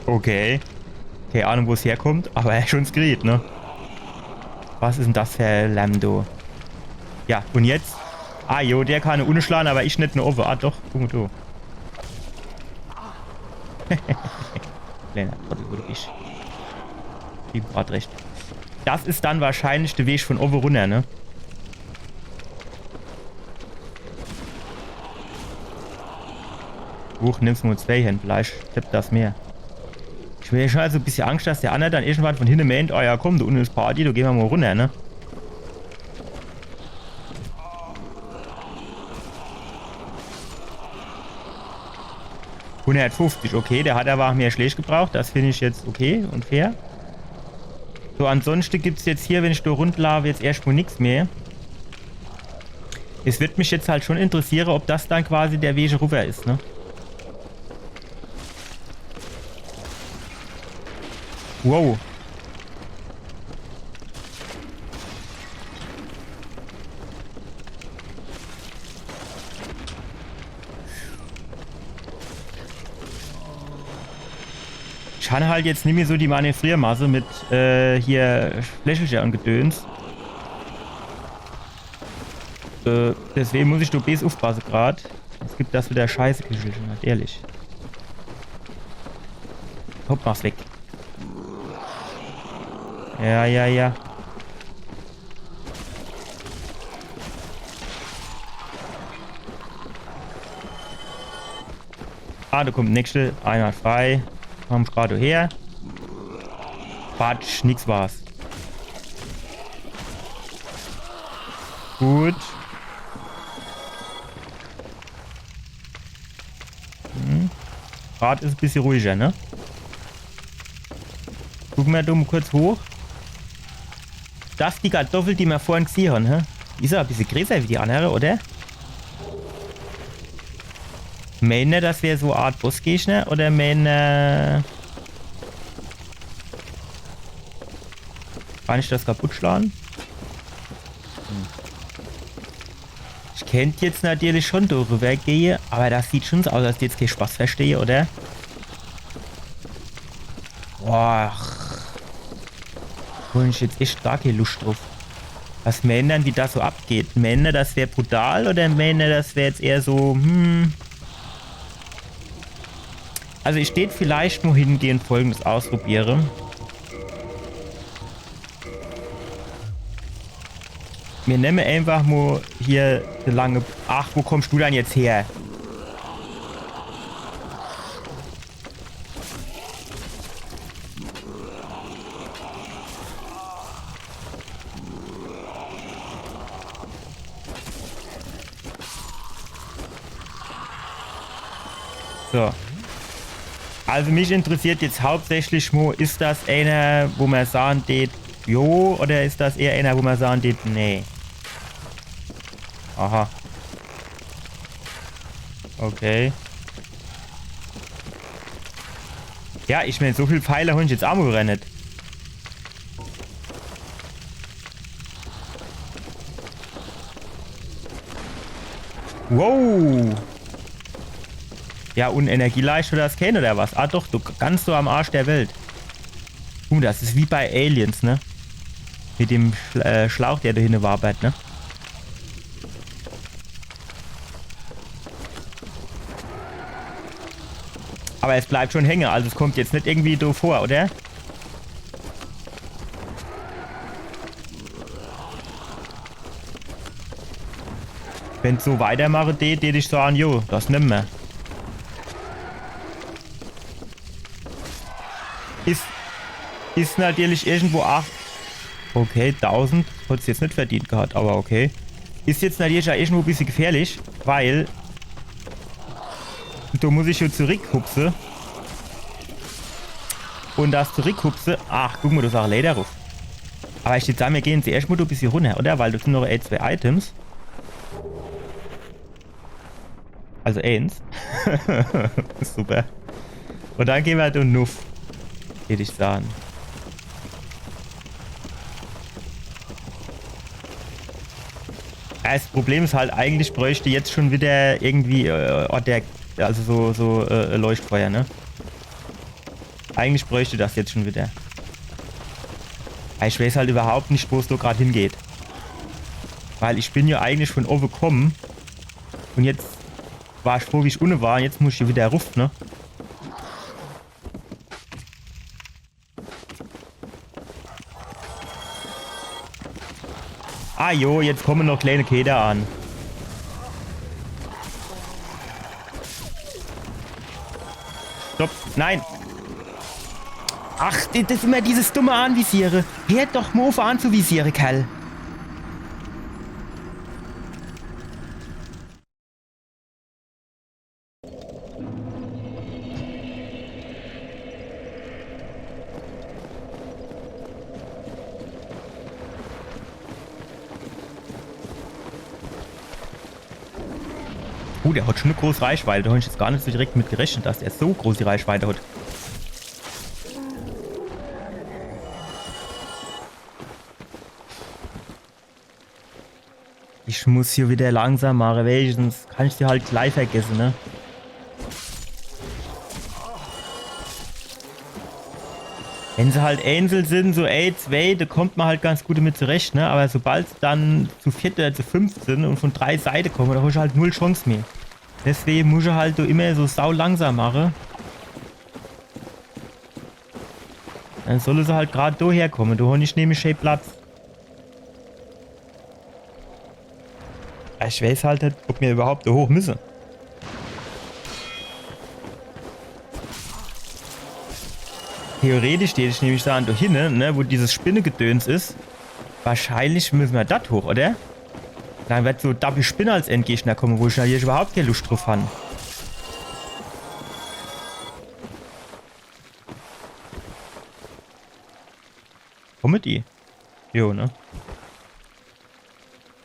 Okay. Keine Ahnung, wo es herkommt, aber er schon Skrit, ne? Was ist denn das für ein Lando? Ja, und jetzt? Ah, jo, der kann eine Unne schlagen, aber ich nicht eine Offen. Ah, doch, guck mal du. Kleiner Trottel, wo du bist. Ich hab grad recht. Das ist dann wahrscheinlich der Weg von oben runter, ne? Huch, nimmst du nur 2 Hände, vielleicht tippt das mehr. Ich will ja schon also ein bisschen Angst, dass der andere dann irgendwann von hinten meint, oh ja komm, da unten ist Party, da gehen wir mal runter, ne? $150, okay, der hat aber mehr schlecht gebraucht, das finde ich jetzt okay und fair. So, ansonsten gibt es jetzt hier, wenn ich da rundlaufe, jetzt erstmal nichts mehr. Es wird mich jetzt halt schon interessieren, ob das dann quasi der Weg rüber ist, ne? Wow. Ich habe halt jetzt nicht mehr so die Manövriermasse mit hier Flächelchen und Gedöns. Deswegen muss ich da bis aufpassen gerade. Es gibt das wieder scheiße Küchelchen, ehrlich. Hopp, mach's weg. Ja, ja, ja. Ah, da kommt der nächste. Einmal frei. Komm gerade her. Quatsch, nix war's. Gut. Gerade ist ein bisschen ruhiger, ne? Gucken wir da mal kurz hoch. Das ist die Kartoffel, die wir vorhin gesehen haben, hä? Die ist ja ein bisschen größer wie die andere, oder? Meinen das wäre so eine Art Bossgegner oder meinen kann ich das kaputt schlagen? Ich könnte jetzt natürlich schon darüber gehen, aber das sieht schon so aus, als ich jetzt keinen Spaß verstehe, oder? Boah. Da habe ich jetzt echt gar keine Lust drauf. Was meinen dann, wie das so abgeht? Meinen das wäre brutal oder meinen das wäre jetzt eher so, Also ich steht vielleicht mal hingehen, Folgendes ausprobiere. Wir nehmen einfach mal hier eine lange... Ach, wo kommst du dann jetzt her? So. Also mich interessiert jetzt hauptsächlich, Mo, ist das einer, wo man sagen tät, jo, oder ist das eher einer, wo man sagen tät, nee. Aha. Okay. Ja, ich meine, so viel Pfeile habe ich jetzt auch mal gerannt. Wow. Ja, und Energieleichter das kennen oder was? Ah doch, du ganz so am Arsch der Welt. Das ist wie bei Aliens, ne? Mit dem Schlauch, der da hinten wabert, ne? Aber es bleibt schon hängen, also es kommt jetzt nicht irgendwie so vor, oder? Wenn es so weitermache, die ich sagen, jo, das nimm wir. Ist natürlich irgendwo 8. Okay, 1000. Hat es jetzt nicht verdient gehabt, aber okay. Ist jetzt natürlich auch irgendwo ein bisschen gefährlich, weil da muss ich schon zurückhupsen. Und das zurückhupsen, ach, guck mal, das ist auch Leder drauf. Aber ich würde sagen, wir gehen zuerst mal ein bisschen runter, oder? Weil das sind noch 2 Items. Also 1. Super. Und dann gehen wir halt um Nuff. Würde ich sagen. Das Problem ist halt, eigentlich bräuchte jetzt schon wieder irgendwie Leuchtfeuer, ne? Eigentlich bräuchte das jetzt schon wieder. Ich weiß halt überhaupt nicht, wo es so gerade hingeht. Weil ich bin ja eigentlich von oben gekommen. Und jetzt war ich froh, wie ich unten war. Und jetzt muss ich wieder rauf, ne? Ah jo, jetzt kommen noch kleine Käder an. Stopp, nein. Ach, das ist immer dieses dumme Anvisiere. Hört doch mal auf anzuvisieren, Kerl. Der hat schon eine große Reichweite. Da habe ich jetzt gar nicht so direkt mit gerechnet, dass er so große Reichweite hat. Ich muss hier wieder langsam machen, weil sonst kann ich sie halt gleich vergessen, ne? Wenn sie halt Einzel sind, so 2, da kommt man halt ganz gut damit zurecht, ne? Aber sobald sie dann zu 4 oder zu 5 sind und von 3 Seiten kommen, da habe ich halt 0 Chance mehr. Deswegen muss ich halt so immer so sau langsam machen. Dann soll sie halt gerade da herkommen. Da habe ich nämlich schön Platz. Ich weiß halt nicht, ob wir überhaupt da hoch müssen. Theoretisch stehe ich nämlich da hinten, ne, wo dieses Spinnegedöns ist. Wahrscheinlich müssen wir das hoch, oder? Dann wird so Double Spinner als Endgegner kommen, wo ich ja hier überhaupt keine Lust drauf habe. Kommen die? Jo, ne?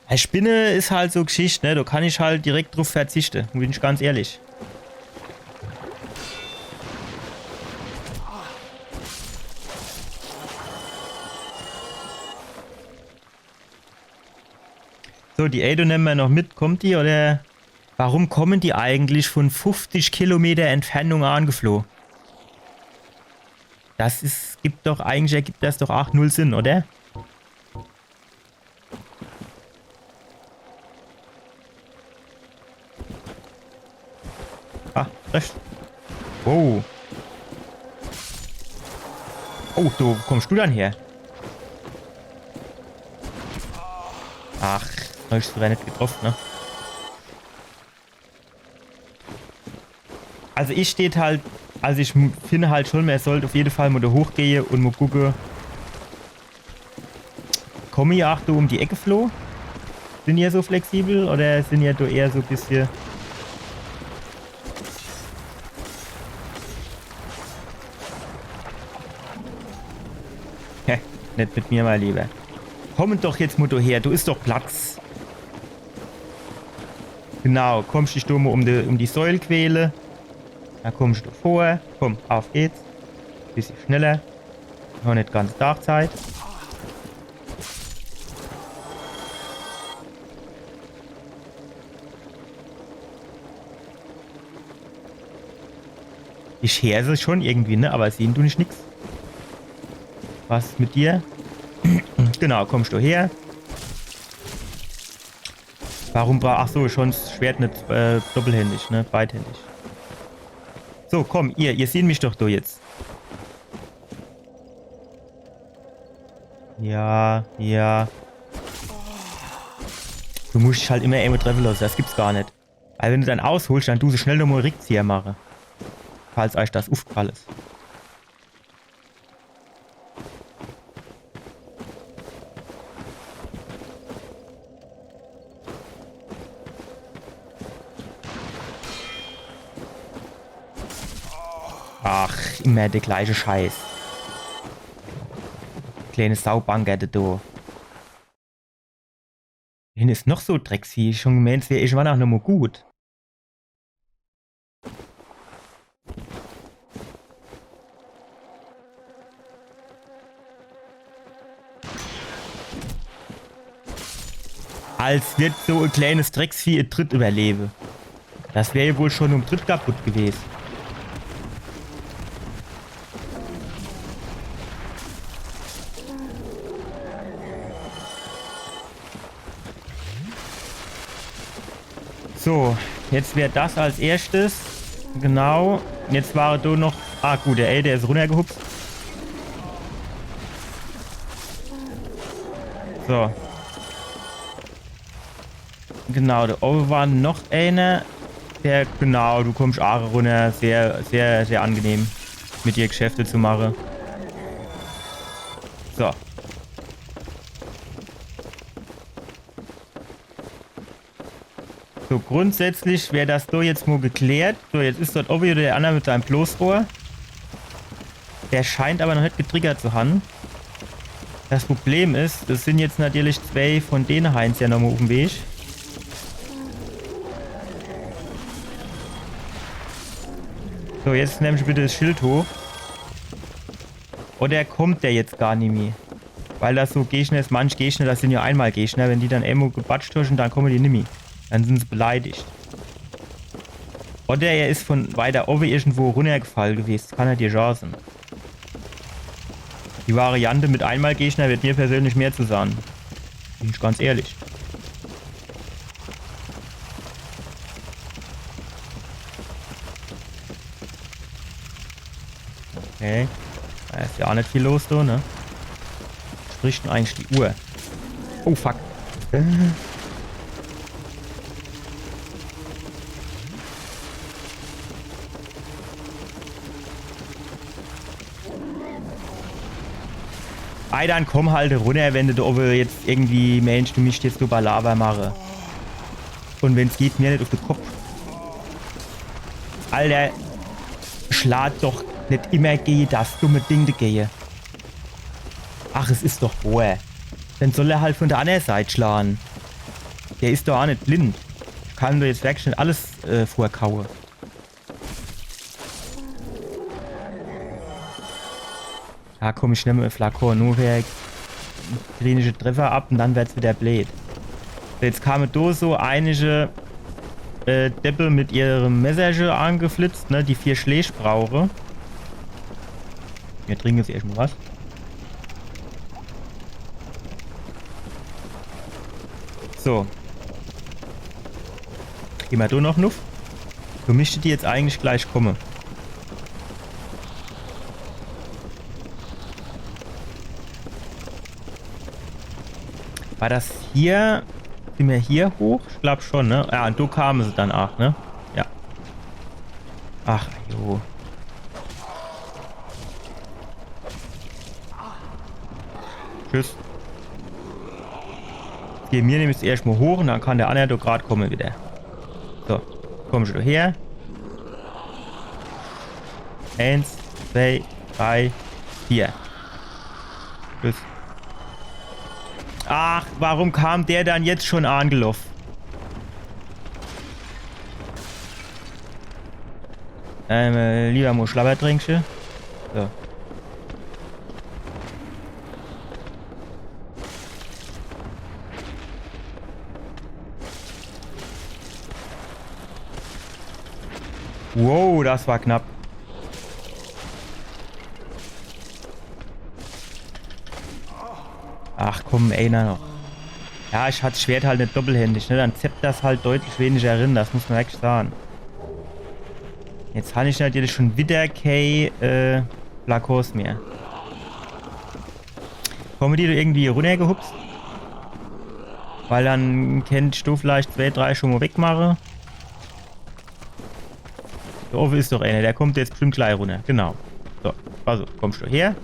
Eine Spinne ist halt so Geschichte, ne? Da kann ich halt direkt drauf verzichten. Bin ich ganz ehrlich. So, die Ado nehmen wir noch mit. Kommt die oder? Warum kommen die eigentlich von 50 Kilometer Entfernung angeflogen? Das ist, ergibt das doch auch null Sinn, oder? Ah, recht. Wow. Oh, wo kommst du dann her? Ach, hab ich sogar nicht getroffen, ne? Also ich finde halt schon, man sollte auf jeden Fall mal da hochgehen und mal gucken. Komme ich auch da um die Ecke floh? Sind ihr so flexibel oder sind ihr da eher so ein bisschen... Nicht mit mir, mein Lieber. Komm doch jetzt, Mutter, her. Du ist doch Platz. Genau, kommst dich du mal um die Säule quälen. Dann kommst du vor. Komm, auf geht's. Bisschen schneller. Noch nicht ganz Tagzeit. Ich höre sie schon irgendwie, ne? Aber sehen du nicht nix. Was ist mit dir? Genau, kommst du her. Warum war... Ach so, schon das Schwert nicht doppelhändig, ne? Beidhändig. So, komm, ihr seht mich doch da jetzt. Ja, ja. Du musst dich halt immer irgendwo treffen lassen, das gibt's gar nicht. Weil wenn du dann ausholst, dann du so schnell nochmal Rückzieher machen. Falls euch das aufgefallen ist. Ach, immer der gleiche Scheiß. Kleine Saubanker da. Hin ist noch so Drecksvieh. Schon gemeint, es wäre irgendwann auch noch mal gut. Als wird so ein kleines Drecksvieh ein Tritt überleben. Das wäre ja wohl schon um Tritt kaputt gewesen. So, jetzt wäre das als erstes. Genau. Jetzt war da noch... Ah gut, der der ist runtergehupst. So. Genau, da oben war noch einer. Der, genau, du kommst auch runter. Sehr, sehr, sehr angenehm, mit dir Geschäfte zu machen. So. So, grundsätzlich wäre das da jetzt mal geklärt. So, jetzt ist dort oben wieder der andere mit seinem Bloßrohr. Der scheint aber noch nicht getriggert zu haben. Das Problem ist, das sind jetzt natürlich zwei von denen Heinz ja nochmal auf dem Weg. So, jetzt nimm ich bitte das Schild hoch. Oder kommt der jetzt gar nicht mehr? Weil das so Gegner ist, manche Gegner, das sind ja einmal Gegner. Wenn die dann irgendwo gebatscht haben, dann kommen die nicht mehr. Dann sind sie beleidigt. Oder er ist von weiter oben irgendwo runtergefallen gewesen. Kann er dir Chancen. Die Variante mit einmal Gegner wird mir persönlich mehr zu sagen. Bin ich ganz ehrlich. Okay. Da ist ja auch nicht viel los, da, ne? Spricht denn eigentlich die Uhr? Oh, fuck. Ei, dann komm halt runter, wenn du da oben jetzt irgendwie, Mensch, du mich jetzt über Lava mache. Und wenn es geht, mir nicht auf den Kopf. Alter, schlag doch nicht immer gehe, das dumme Ding da gehe. Ach, es ist doch boah. Dann soll er halt von der anderen Seite schlagen. Der ist doch auch nicht blind. Ich kann doch jetzt wirklich nicht alles vorkauen. Ja, komm, ich nehme ein Flakon, nur wer klinische Treffer ab und dann wird's wieder blöd. Jetzt kamen da so einige Deppe mit ihrem Messerchen angeflitzt, ne, die 4 Schläge brauche. Wir trinken jetzt erstmal was. So. Gehen wir da noch Nuff. So müsste die jetzt eigentlich gleich kommen. War das hier? Sind wir hier hoch? Ich glaube schon, ne? Ja, und da kamen sie dann auch, ne? Ja. Ach, jo. Tschüss. Hier, mir nehme ich es erstmal hoch und dann kann der andere da gerade kommen wieder. So, komm schon her. 1, 2, 3, 4. Tschüss. Ach, warum kam der dann jetzt schon angelaufen? Lieber mal Schlabbertrinkchen. So. Wow, das war knapp. Ach komm, einer noch. Ja, ich hatte das Schwert halt nicht doppelhändig, ne? Dann zeppt das halt deutlich weniger rein, das muss man wirklich sagen. Jetzt habe ich natürlich schon wieder kein Flakos mehr. Kommen die da irgendwie runtergehupst? Weil dann kennt du vielleicht 2, 3 schon mal wegmachen. Da oben ist doch einer, der kommt jetzt bestimmt gleich runter. Genau. So, also, kommst du her?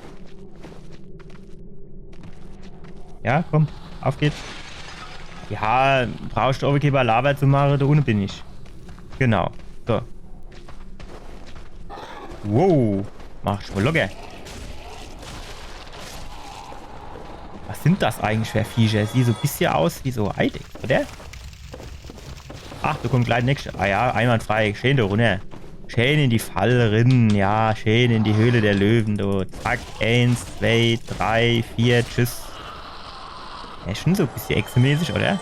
Ja, komm, auf geht's. Ja, brauchst du auch keine Lava zu machen, da unten bin ich. Genau. So. Wow, machst du mal locker. Was sind das eigentlich für Viecher? Sieht so ein bisschen aus wie so Eidechs, oder? Ach, da kommt gleich nächste. Ah ja, einwandfrei. Schön da runter. Schön in die Falle rein. Ja, schön in die Höhle der Löwen. Da. Zack, 1, 2, 3, 4, tschüss. Ja, schon so ein bisschen echsenmäßig, oder?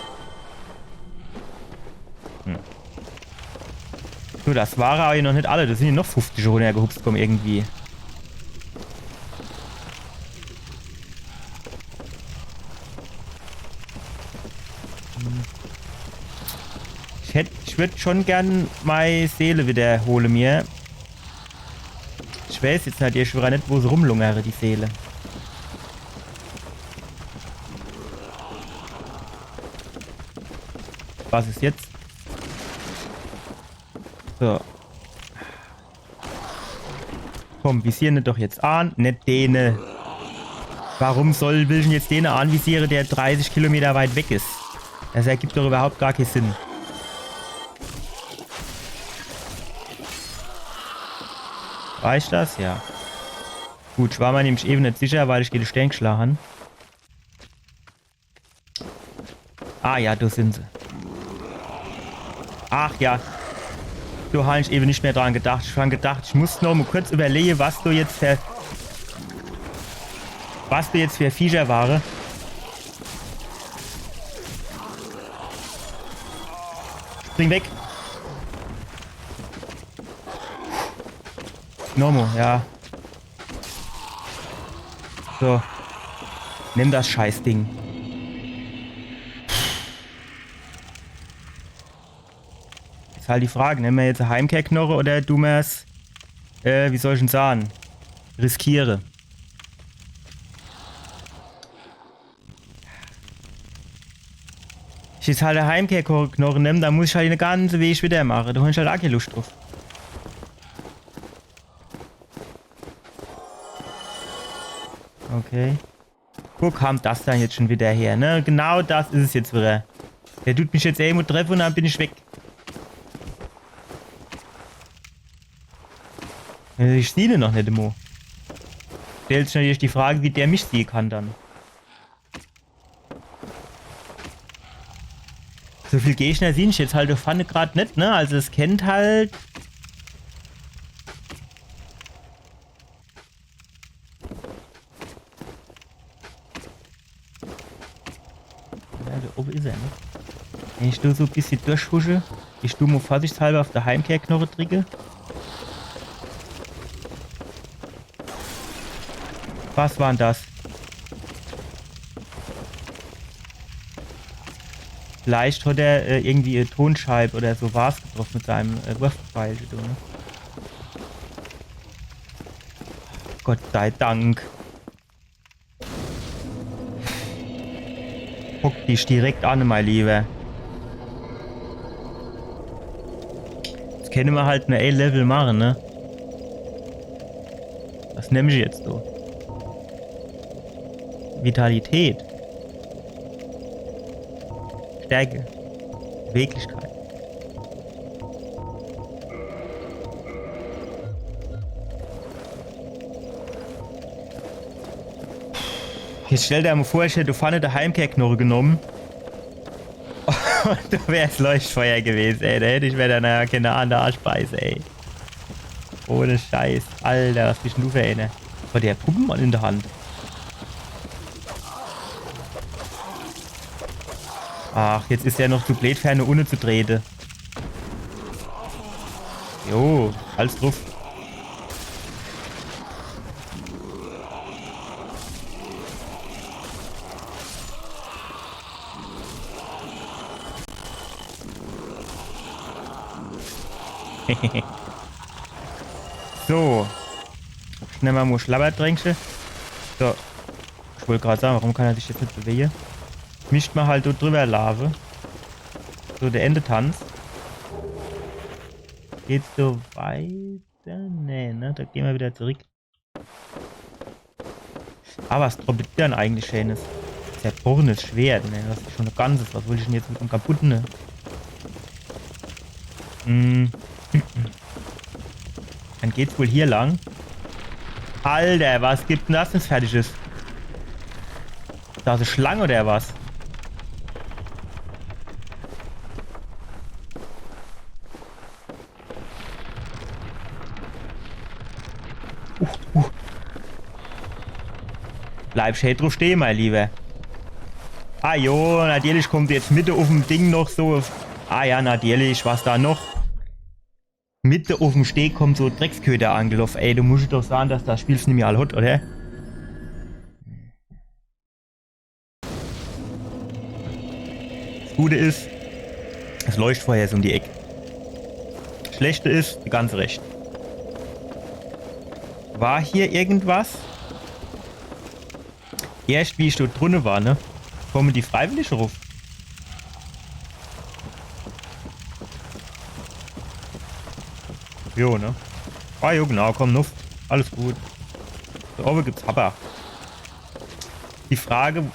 Nur das waren aber noch nicht alle. Da sind ja noch 50 runtergehupst kommen irgendwie. Ich würde schon gern meine Seele wiederholen mir. Ich weiß jetzt halt ich nicht, wo sie rumlungere, die Seele. Was ist jetzt? So. Komm, visieren doch jetzt an. Nicht dene. Warum will ich jetzt dene anvisieren, der 30 Kilometer weit weg ist? Das ergibt doch überhaupt gar keinen Sinn. War ich das? Ja. Gut, ich war mir nämlich eben nicht sicher, weil ich die Stellen geschlagen. Ah ja, da sind sie. Ach ja. Da habe ich eben nicht mehr dran gedacht. Ich habe gedacht, ich muss noch mal kurz überlegen, was du jetzt für Viecher waren. Spring weg. Nomo, ja. So. Nimm das Scheißding. Ist halt die Frage, nehmen wir jetzt eine Heimkehrknoche oder du mir's, wie soll ich denn sagen, riskiere. Ich jetzt halt eine Heimkehrknoche nehme, dann muss ich halt den ganzen Weg wieder machen. Da habe ich halt auch keine Lust drauf. Okay. Wo kam das dann jetzt schon wieder her, ne? Genau das ist es jetzt wieder. Der tut mich jetzt irgendwo treffen und dann bin ich weg. Ich sehe ihn noch nicht immer. Stellt sich natürlich die Frage, wie der mich sehen kann dann. So viel Gegner sehe ich jetzt halt auf Pfanne gerade nicht, ne? Also es kennt halt... Ja, da oben ist er, ne? Wenn ich da so ein bisschen durchhusche, ich tu mal vorsichtshalber auf der Heimkehrknoche drücke. Was war denn das? Vielleicht hat er irgendwie eine Tonscheibe oder so was getroffen mit seinem Wurfpfeil. Ne? Gott sei Dank. Guck dich direkt an, mein Lieber. Jetzt können wir halt eine A-Level machen, ne? Was nehme ich jetzt so? Vitalität. Stärke. Beweglichkeit. Jetzt stell dir mal vor, ich hätte vorne der Heimkehrknurre genommen. Und da wäre es Leuchtfeuer gewesen, ey. Da hätte ich mir dann keine andere Arschbeiße, ey. Ohne Scheiß. Alter, was bist denn du für eine? Oh, der Puppenmann in der Hand. Ach, jetzt ist er noch zu blöd für eine ohne zu treten. Jo, alles drauf. So. Schnell mal Schlabbertränkchen. So. Ich wollte gerade sagen, warum kann er sich jetzt nicht bewegen? Mischt man halt dort drüber Lave. So, der Endetanz. Geht so weiter? Nee, ne? Da gehen wir wieder zurück. Aber was droppt dann eigentlich Schönes? Zerbrochenes Schwert, ne? Das ist schon ein ganzes. Was wollte ich denn jetzt mit dem kaputten, ne? Dann geht's wohl hier lang. Alter, was gibt denn das, wenn es fertig ist? Da ist eine Schlange oder was? Bleib schön drauf stehen, mein Lieber. Ah jo, natürlich kommt jetzt Mitte auf dem Ding noch so. Ah ja, natürlich, was da noch? Mitte auf dem Steg kommt so Drecksköder angelaufen. Ey, du musst doch sagen, dass das Spiel nicht mehr all hat, oder? Das Gute ist, es Leuchtfeuer ist um die Ecke. Das Schlechte ist, die ganze Recht. War hier irgendwas? Erst wie ich dort drinnen war, ne? Kommen die freiwillig ruf. Jo, ne? Ah, jo, genau, komm, nuff. Alles gut. Da oben gibt's Happer. Die Frage,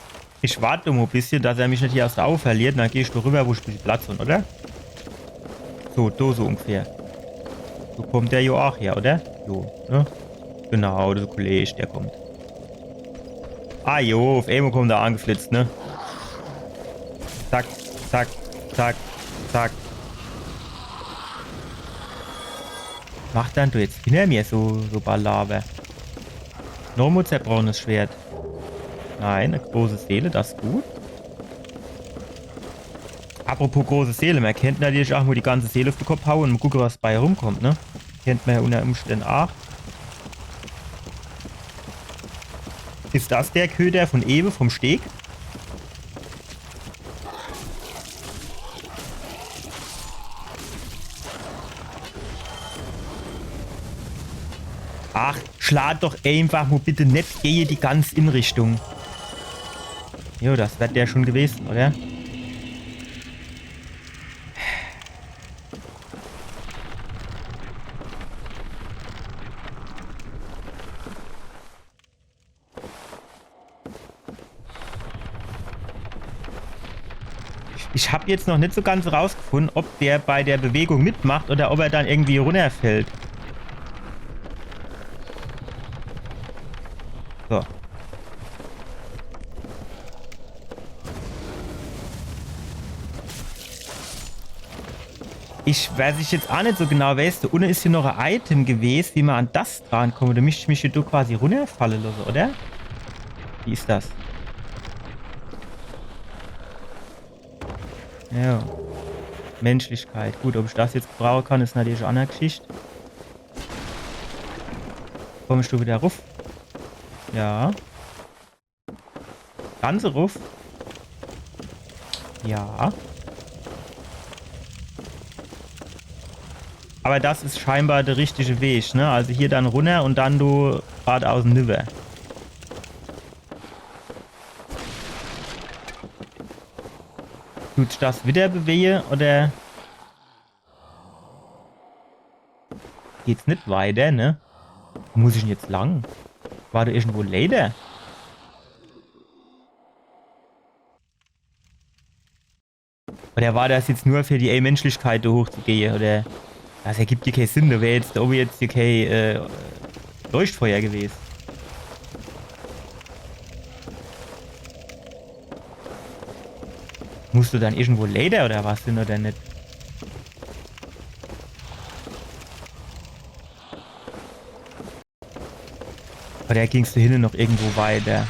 ich warte mal ein bisschen, dass er mich nicht hier aus der Augen verliert, dann gehe ich da rüber, wo ich ein Platz habe, oder? So, da so ungefähr. So kommt der jo auch her, oder? Jo, ne? Genau, der Kollege, der kommt. Ah jo, auf einmal kommt er angeflitzt, ne? Zack, zack, zack, zack. Mach dann du jetzt hinter mir so Ballaber. Nochmal zerbrochenes Schwert. Nein, eine große Seele, das ist gut. Apropos große Seele, man kennt natürlich auch mal die ganze Seele auf den Kopf hauen und mal gucken, was bei rumkommt, ne? Kennt man ja unter Umständen auch. Ist das der Köder von Ewe vom Steg? Ach, schlag doch einfach mal bitte nicht, gehe die ganz in Richtung. Jo, das wird der schon gewesen, oder? Ich habe jetzt noch nicht so ganz rausgefunden, ob der bei der Bewegung mitmacht oder ob er dann irgendwie runterfällt. So. Weiß ich jetzt auch nicht so genau weiß, da unten ist hier noch ein Item gewesen, wie man an das drankommt. Da müsste ich mich hier quasi runterfallen lassen, oder? Wie ist das? Ja. Menschlichkeit. Gut, ob ich das jetzt brauchen kann, ist natürlich eine andere Geschichte. Kommst du wieder ruf? Ja. Ganze ruf? Ja. Aber das ist scheinbar der richtige Weg, ne? Also hier dann runter und dann du geradeaus rüber. Tut das wieder bewegen oder geht's nicht weiter, ne? Wo muss ich denn jetzt lang? War da irgendwo Leder? Oder war das jetzt nur für die Menschlichkeit da hochzugehen? Oder das ergibt dir keinen Sinn, da wäre jetzt da oben jetzt kein Leuchtfeuer gewesen. Musst du dann irgendwo Leder oder was hin oder nicht? Oder gingst du hinten noch irgendwo weiter?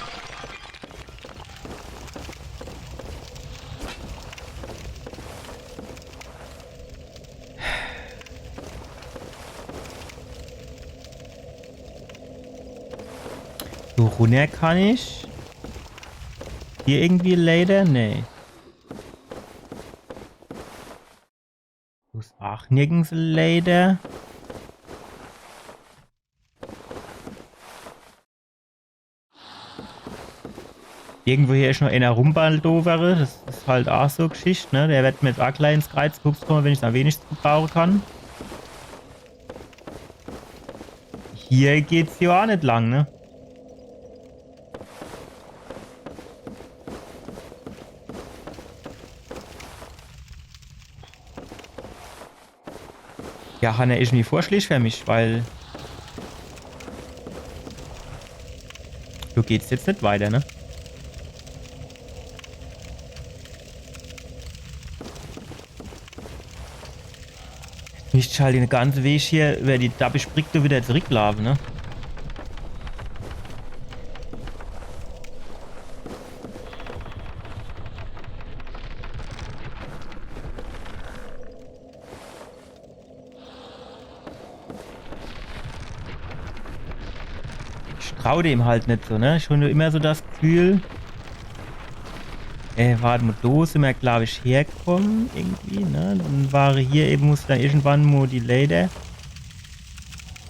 So runter kann ich. Hier irgendwie Leder? Nee. Wo ist auch nirgends Leder? Irgendwo hier ist noch einer rumbaldovere. Das ist halt auch so Geschichte, ne? Der wird mir jetzt auch gleich ins Kreuz kommen, wenn ich es am wenigsten gebrauchen kann. Hier geht's ja auch nicht lang, ne? Ja, Hanna ist mir Vorschlag für mich, weil so geht's jetzt nicht weiter, ne? Nicht halt den ganzen Weg hier über die Dabbersprickte wieder zurücklaufen, ne? Ich trau dem halt nicht so, ne? Ich habe nur immer so das Gefühl. Warte mal, da sind wir, glaube ich, hergekommen, irgendwie, ne? Dann war hier eben, muss dann irgendwann mal die Leder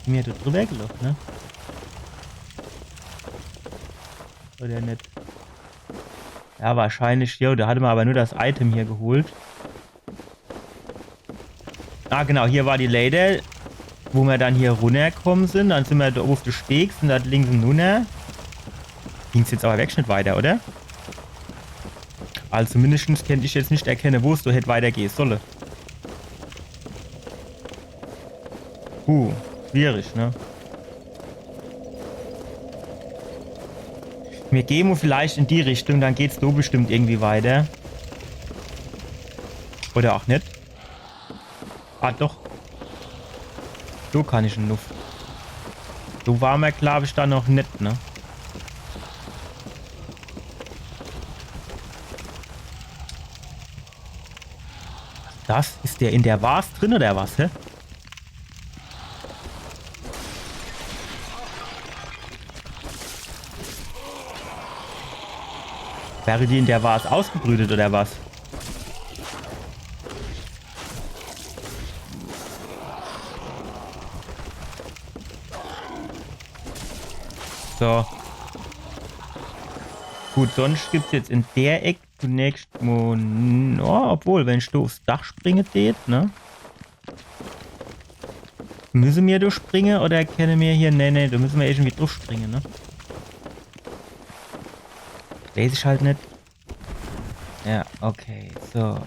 mir da drüber gelaufen, ne? Oder nicht? Ja, wahrscheinlich, jo, da hatte man aber nur das Item hier geholt. Ah, genau, hier war die Leder, wo wir dann hier runtergekommen sind. Dann sind wir da auf den Steg, sind da links und runter. Ging es jetzt aber weg nicht weiter, oder? Also mindestens könnte ich jetzt nicht erkennen, wo es so hätte weitergehen sollen. Schwierig, ne? Wir gehen vielleicht in die Richtung, dann geht's so bestimmt irgendwie weiter. Oder auch nicht. Ah, doch. So kann ich in Luft. So war mir, glaube ich, da noch nicht, ne? Das? Ist der in der Vase drin oder was, hä? Wäre die in der Vase ausgebrütet oder was? So. Gut, sonst gibt es jetzt in der Ecke zunächst mal... Oh, obwohl, wenn ich da aufs Dach springe, geht, ne? Müssen wir da springen oder können wir hier... Nee, da müssen wir irgendwie drauf springen, ne? Weiß ich halt nicht. Ja, okay, so.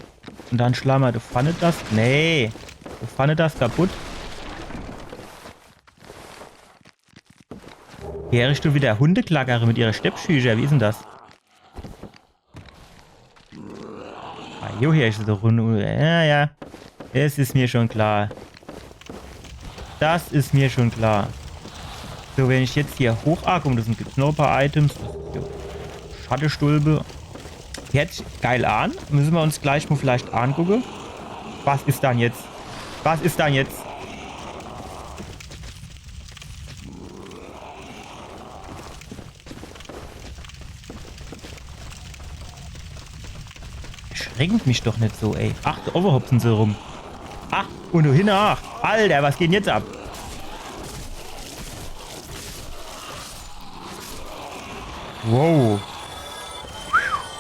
Und dann Schlammer, du fandet das? Nee, du fandet das kaputt. Hier riechst du wieder Hundeklackere mit ihrer Steppschücher. Wie ist denn das? Ah, jo, hier ist so Runde. Ja. Es ist mir schon klar. Das ist mir schon klar. So, wenn ich jetzt hier hocharge, das sind noch ein paar Items. Schattestulpe. Jetzt geil an. Müssen wir uns gleich mal vielleicht angucken. Was ist dann jetzt? Was ist dann jetzt? Schränkt mich doch nicht so, ey. Ach, da overhopsen sie rum. Ach, und du hin, ach. Alter, was geht denn jetzt ab? Wow.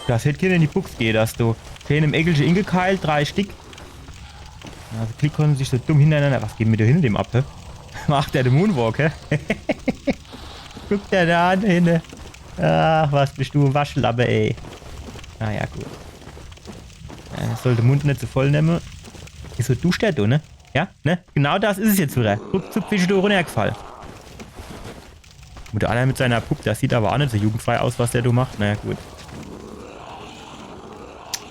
Das hätte keiner in die Buchs gehen, dass du. Schön im Eckelchen ingekeilt, 3 Stück. Also Klick konnten sich so dumm hintereinander. Was geht mit dir hin dem ab, hä? Macht der den Moonwalk, hä? Guckt der da an, hinne. Ach, was bist du, Waschlappe, ey. Naja, gut. Soll den Mund nicht zu voll nehmen. Wieso duscht der, du, ne? Ja, ne? Genau das ist es jetzt wieder. Ruckzuck bist du runtergefallen. Und der andere mit seiner Puppe, das sieht aber auch nicht so jugendfrei aus, was der du macht. Naja, gut.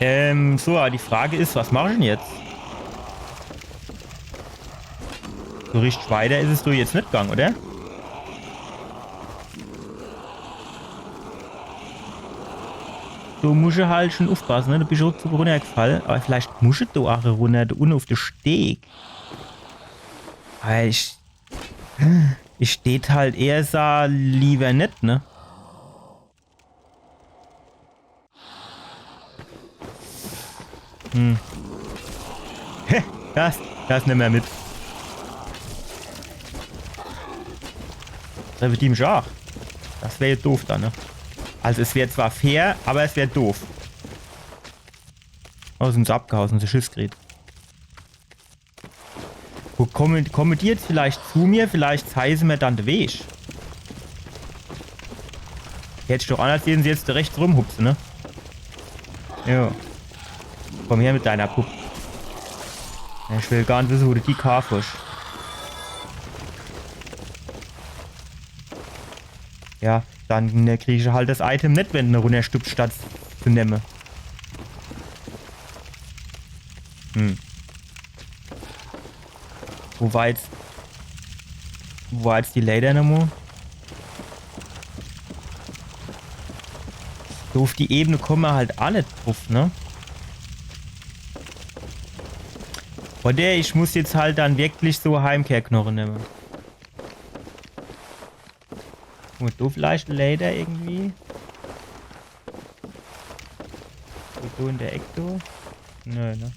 So, aber die Frage ist, was mache ich denn jetzt? So richtig weiter ist es doch jetzt nicht gegangen, oder? Du musst halt schon aufpassen, ne? Du bist ruckzuck runtergefallen. Aber vielleicht musst du da auch runter, da unten auf den Steg. Aber ich steht halt eher so lieber nicht, ne? Hä? Das nimm mehr mit. Da wird die mich auch. Das wäre jetzt doof dann, ne? Also es wäre zwar fair, aber es wäre doof. Oh, sind sie abgehauen, sind sie Schiss gerät. Wo kommen die jetzt vielleicht zu mir? Vielleicht zeigen sie mir dann den Weg. Hätte ich doch anders sehen sie jetzt rechts rumhupsen, ne? Jo. Komm her mit deiner Puppe. Ich will gar nicht wissen, wo du die Karfusch. Ja, dann kriege ich halt das Item nicht, wenn du eine runterstüpft, statt zu nehmen. Wo war jetzt die Leder nochmal? So auf die Ebene kommen wir halt alle drauf, ne? Oder ich muss jetzt halt dann wirklich so Heimkehrknochen nehmen. Und du vielleicht Leder irgendwie? So in der Ecke? Nö, ne?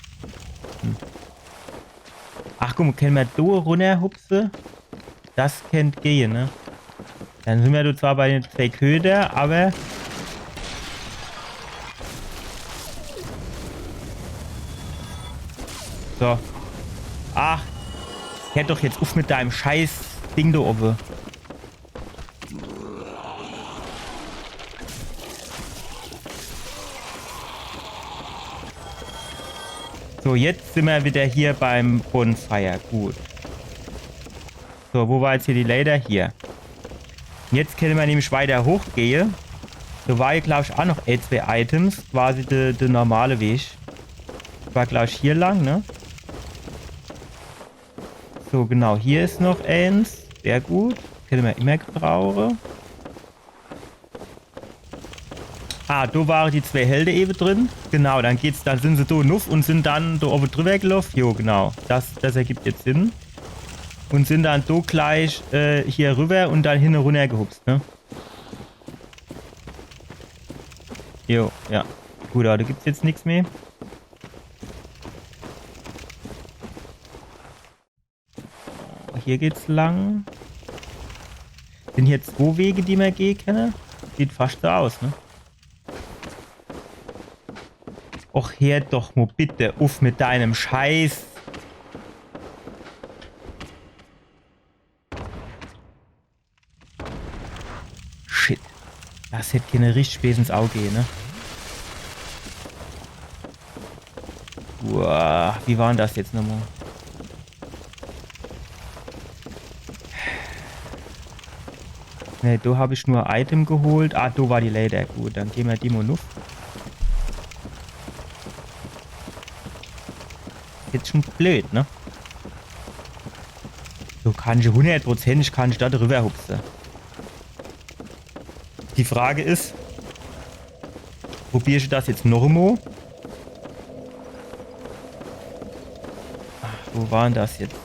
Ach guck mal, können wir da runterhupsen? Das kennt gehen, ne? Dann sind wir zwar bei den 2 Köder, aber... So. Ach. Hör doch jetzt auf mit deinem scheiß Ding da oben. So, jetzt sind wir wieder hier beim Bonfire. Gut. So, wo war jetzt hier die Leder? Hier. Jetzt können wir nämlich weiter hochgehen. Da war hier, glaube ich, auch noch 2 Items. Quasi der normale Weg. War, glaube ich, hier lang, ne? So, genau. Hier ist noch eins. Sehr gut. Können wir immer gebrauchen. Ah, da waren die 2 Helden eben drin. Genau, dann sind sie da nuff und sind dann da oben drüber gelaufen. Jo, genau. Das ergibt jetzt Sinn. Und sind dann da gleich hier rüber und dann hin und runter gehupst, ne? Jo, ja. Gut, aber da gibt es jetzt nichts mehr. Hier geht's lang. Sind hier 2 Wege, die wir gehen können? Sieht fast so aus, ne? Och, her doch mal bitte auf mit deinem Scheiß. Shit. Das hätte keine richtig ins Auge gehen, ne? Uah, wie war denn das jetzt nochmal? Ne, da habe ich nur Item geholt. Ah, da war die Leder. Gut, dann gehen wir die mal nuff. Jetzt schon blöd, ne? So kann ich 100% kann ich da drüber hupsen. Die Frage ist, probiere ich das jetzt noch einmal? Ach, wo war denn das jetzt?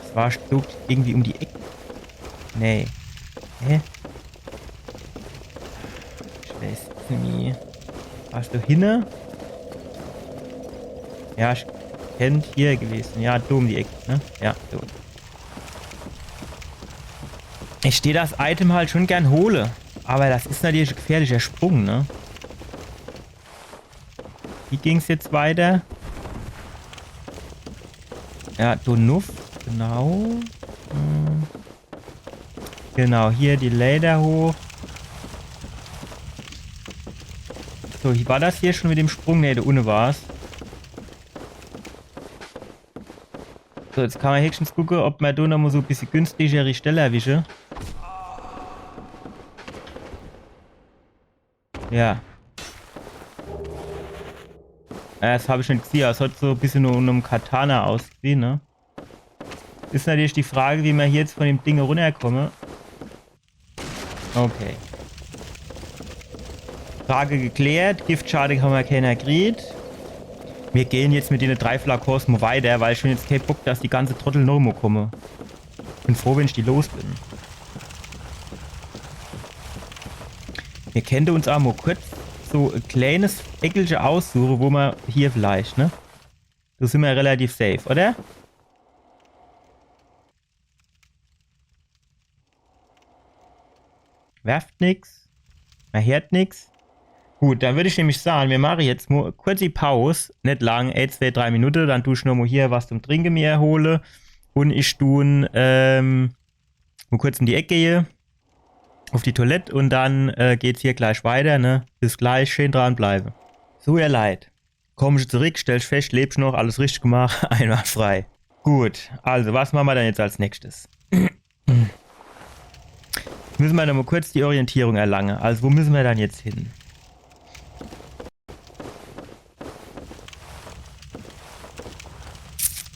Das war irgendwie um die Ecke. Nee. Hä? Ich weiß nicht. Warst du hinne? Ja, ich kennt hier gewesen. Ja, du um die Ecke, ne? Ja, so. Ich stehe das Item halt schon gern hole. Aber das ist natürlich ein gefährlicher Sprung, ne? Wie ging es jetzt weiter? Ja, Donuff, genau. Genau, hier die Leder hoch. So, war das hier schon mit dem Sprung? Ne, da unten war es. So, jetzt kann man höchstens gucken, ob man da noch mal so ein bisschen günstigere Stelle erwische. Ja. Das habe ich nicht gesehen. Es hat so ein bisschen nur einem Katana ausgesehen, ne? Ist natürlich die Frage, wie wir hier jetzt von dem Ding runterkommen. Okay. Frage geklärt. Giftschade haben wir keiner gekriegt. Wir gehen jetzt mit den 3 Flakons mal weiter, weil ich schon jetzt keinen Bock, dass die ganze Trottel noch mal kommen. Bin froh, wenn ich die los bin. Wir kennen uns auch mal kurz so ein kleines Eckelchen aussuchen, wo wir hier vielleicht, ne? Da sind wir relativ safe, oder? Werft nix. Man hört nix. Gut, dann würde ich nämlich sagen, wir machen jetzt nur kurz die Pause. Nicht lang, 1, 2, 3 Minuten. Dann tue ich noch mal hier was zum Trinken mir erhole. Und ich tue mal kurz in die Ecke gehe. Auf die Toilette. Und dann geht's hier gleich weiter, ne? Bis gleich, schön dranbleiben. So, ihr Leid. Komm ich zurück, stell ich fest, lebst noch, alles richtig gemacht, einwandfrei. Gut, also was machen wir dann jetzt als nächstes? Müssen wir dann mal kurz die Orientierung erlangen. Also wo müssen wir dann jetzt hin?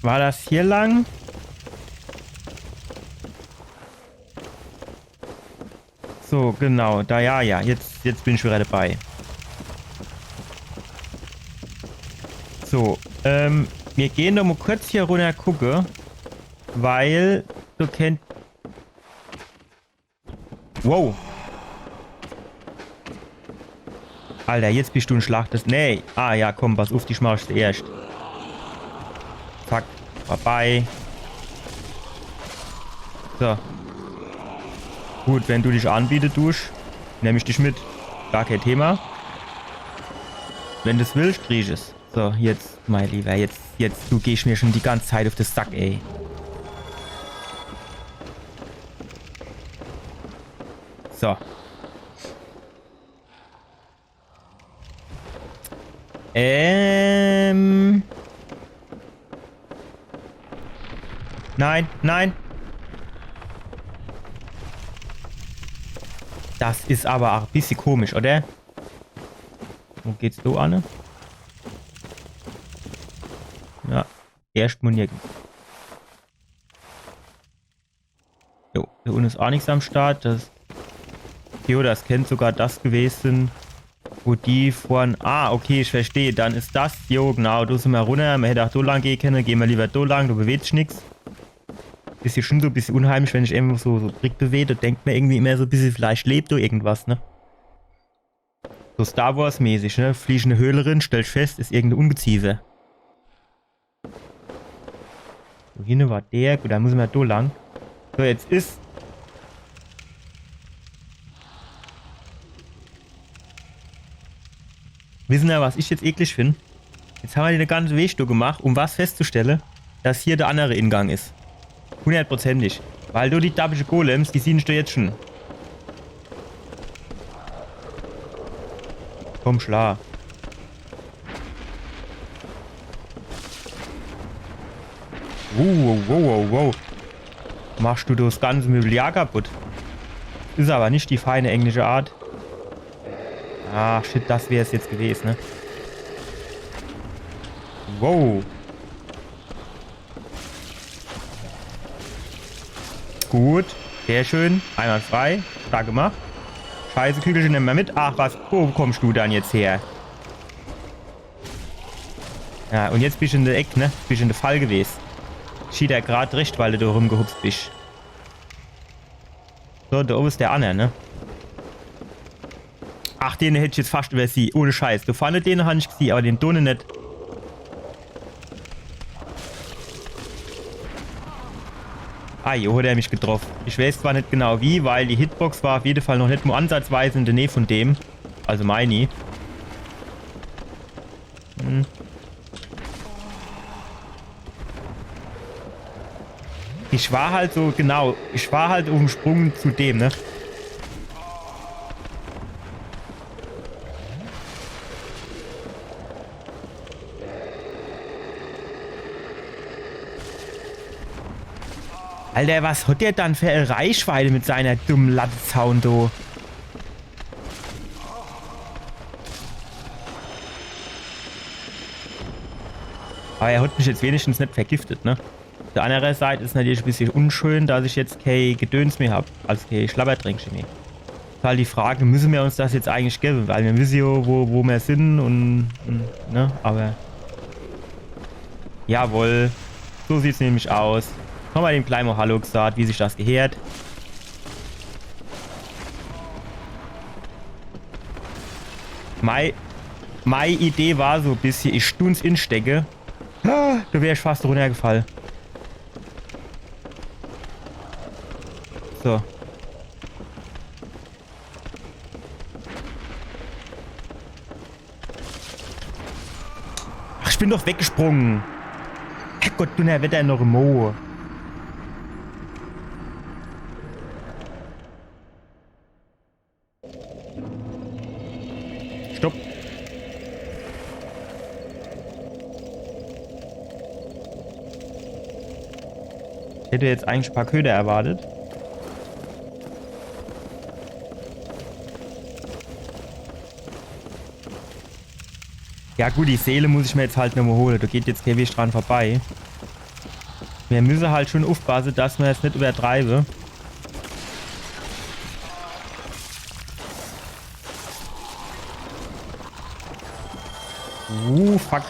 War das hier lang? So, genau. Da, ja. Jetzt bin ich wieder dabei. So, wir gehen doch mal kurz hier runter gucken. Weil du kennst... Wow. Alter, jetzt bist du ein Schlachtest. Nee. Ah ja, komm, pass auf, dich machst du erst. Zack, vorbei. So. Gut, wenn du dich anbietest, nehme ich dich mit. Gar kein Thema. Wenn du es willst, krieg ich es. So, jetzt, mein Lieber, jetzt, du gehst mir schon die ganze Zeit auf das Sack, ey. So. Nein, nein. Das ist aber auch ein bisschen komisch, oder? Wo geht's so an? Ja, erst mal nirgends. Jo, hier unten ist auch nichts am Start. Das kennt sogar das gewesen, wo die vorhin... Ah, okay, ich verstehe. Dann ist das... Jo, genau, du sind wir runter. Man hätte auch so lang gehen können. Gehen wir lieber so lang, du bewegst dich nichts. Ist hier schon so ein bisschen unheimlich, wenn ich irgendwo so Trick bewege. Da denkt man irgendwie immer so ein bisschen, vielleicht lebt du irgendwas, ne? So Star Wars mäßig, ne? Fliege in eine Höhle rein, stell fest, ist irgendein Ungeziefer. So, hier war der. Gut, da müssen wir da lang. So, jetzt ist... Wissen wir, was ich jetzt eklig finde? Jetzt haben wir den ganzen Weg gemacht, um was festzustellen, dass hier der andere Ingang ist. 100%ig. Weil du die dabische Golems, die siehst du jetzt schon. Komm, schla. Wow. Machst du das ganze Mobiliar kaputt? Ist aber nicht die feine englische Art. Ah, shit, das wäre es jetzt gewesen, ne? Wow. Gut, sehr schön. Einwandfrei. Stark gemacht. Scheiße, Kügelchen nehmen wir mit. Ach, was? Wo kommst du dann jetzt her? Ja, und jetzt bist du in der Ecke, ne? Bist in der Fall gewesen. Schied er gerade recht, weil du da rumgehupst bist. So, da oben ist der andere, ne? Ach, den hätte ich jetzt fast über sie. Ohne Scheiß. Du fandest den habe ich gesehen, aber den Donne nicht. Ah, jo, hat er mich getroffen. Ich weiß zwar nicht genau wie, weil die Hitbox war auf jeden Fall noch nicht nur ansatzweise in der Nähe von dem. Also meine. Ich war halt so, genau. Ich war halt auf dem Sprung zu dem, ne? Alter, was hat der dann für eine Reichweite mit seiner dummen Lattenzaun, do? Aber er hat mich jetzt wenigstens nicht vergiftet, ne? Auf der anderen Seite ist natürlich ein bisschen unschön, dass ich jetzt kein Gedöns mehr habe, also kein Schlabbertränkchen mehr. Ist halt die Frage, müssen wir uns das jetzt eigentlich geben? Weil wir wissen ja, wo wir sind und ne? Aber jawohl, so sieht es nämlich aus. Haben wir dem Kleinen mal Hallo gesagt, wie sich das gehört. Meine Idee war so ein bisschen, ich stun's instecke. Da wäre ich fast runtergefallen. So. Ach, ich bin doch weggesprungen. Herrgott, du ne Wetter noch im Mo. Stopp. Ich hätte jetzt eigentlich ein paar Köder erwartet. Ja gut, die Seele muss ich mir jetzt halt nochmal holen. Da geht jetzt kein Weg dran vorbei. Wir müssen halt schon aufpassen, dass wir jetzt nicht übertreiben. Fuck.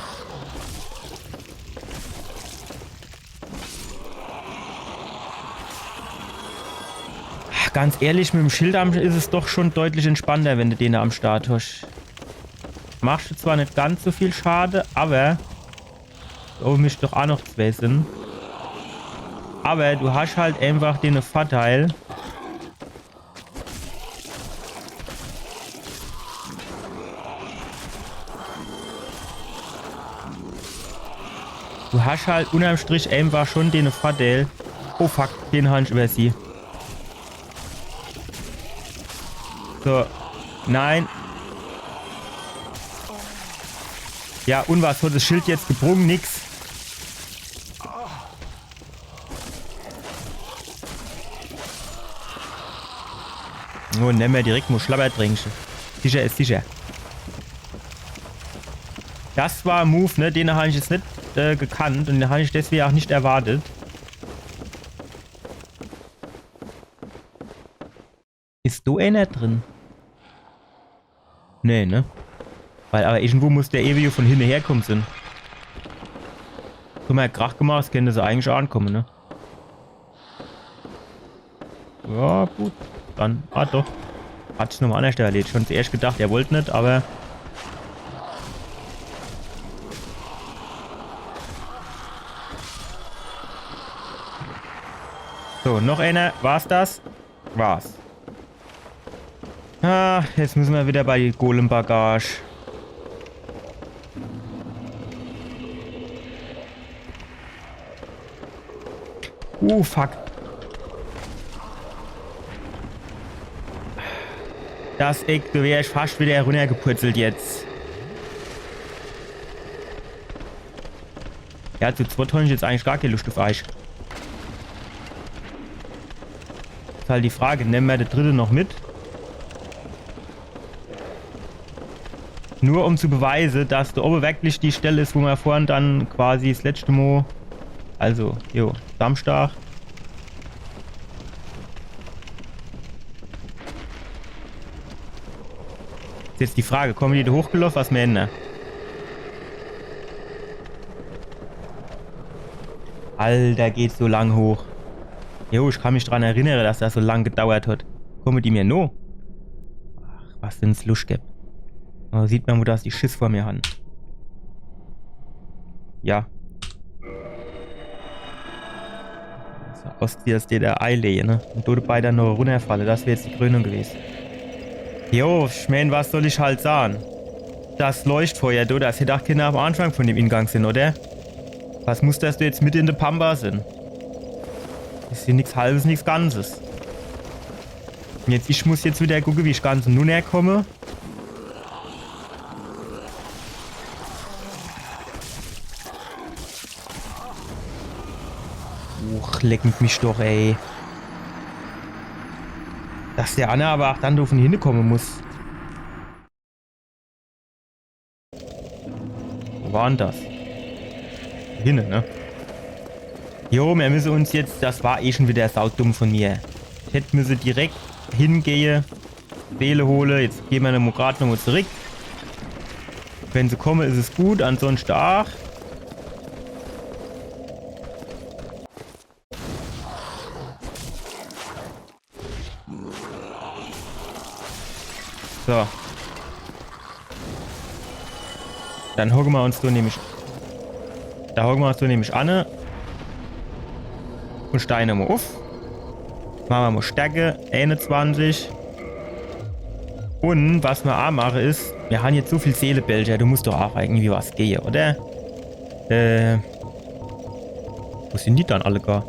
Ganz ehrlich, mit dem Schild ist es doch schon deutlich entspannter, wenn du den da am Start hast. Machst du zwar nicht ganz so viel Schade, aber oh, mich doch auch noch zwei sind. Aber du hast halt einfach den Vorteil. Du hast halt unterm Strich einfach schon den Vorteil. Oh fuck, den habe ich über sie. So, nein. Ja, und was hat das Schild jetzt gebrungen? Nix. Oh, nehmen wir direkt mal Schlabbertränkchen. Sicher ist sicher. Das war ein Move, ne? Den habe ich jetzt nicht gekannt und den habe ich deswegen auch nicht erwartet. Ist da einer drin? Nee, ne? Weil aber irgendwo muss der ewig von hinten herkommen sind. So mal Krach gemacht, das könnte sie eigentlich auch ankommen, ne? Ja, gut. Dann, doch. Hat sich nochmal an der Stelle erledigt. Schon zuerst gedacht, er wollte nicht, aber... So, noch einer. War's das? War's. Ah, jetzt müssen wir wieder bei Golem-Bagage. Fuck. Das Eck, da wäre ich fast wieder runtergepurzelt jetzt. Ja, zu zweit habe ich jetzt eigentlich gar keine Lust auf Eich. Ist halt die Frage, nehmen wir den dritte noch mit? Nur um zu beweisen, dass da oben wirklich die Stelle ist, wo wir vorhin dann quasi das letzte Mal... Also, jo, Samstag. Ist jetzt die Frage, kommen die da hochgelaufen, was wir ändern? Alter, geht so lang hoch. Jo, ich kann mich daran erinnern, dass das so lang gedauert hat. Kommen die mir no? Ach, was sind's Luschgeb. Da sieht man, wo das die Schiss vor mir haben. Ja. Ostsee ist der Eilee, ne? Und du beide noch runterfallen, das wäre jetzt die Krönung gewesen. Jo, ich mein, was soll ich halt sagen? Das Leuchtfeuer, du, das hätte auch Kinder am Anfang von dem Ingang sind, oder? Was muss das du jetzt mit in der Pampa sind? Das ist hier nichts Halbes, nichts Ganzes. Und jetzt, ich muss jetzt wieder gucken, wie ich ganz nun herkomme. Leckend mich doch, ey. Dass der Anna aber auch dann doof hinkommen muss. Wo war denn das? hin, ne? Jo, wir müssen uns jetzt, das war eh schon wieder saudumm von mir. Ich hätte müssen direkt hingehen, Seele hole, jetzt gehen wir gerade nochmal zurück. Wenn sie kommen, ist es gut, ansonsten auch. So. Dann hocken wir uns so nämlich. Da hocken wir uns so nämlich an. Und Steine mal auf. Machen wir mal Stärke, 21. Und was wir auch machen ist, wir haben jetzt so viel Seelebelcher, du musst doch auch irgendwie was gehen, oder? Wo sind die dann alle gar?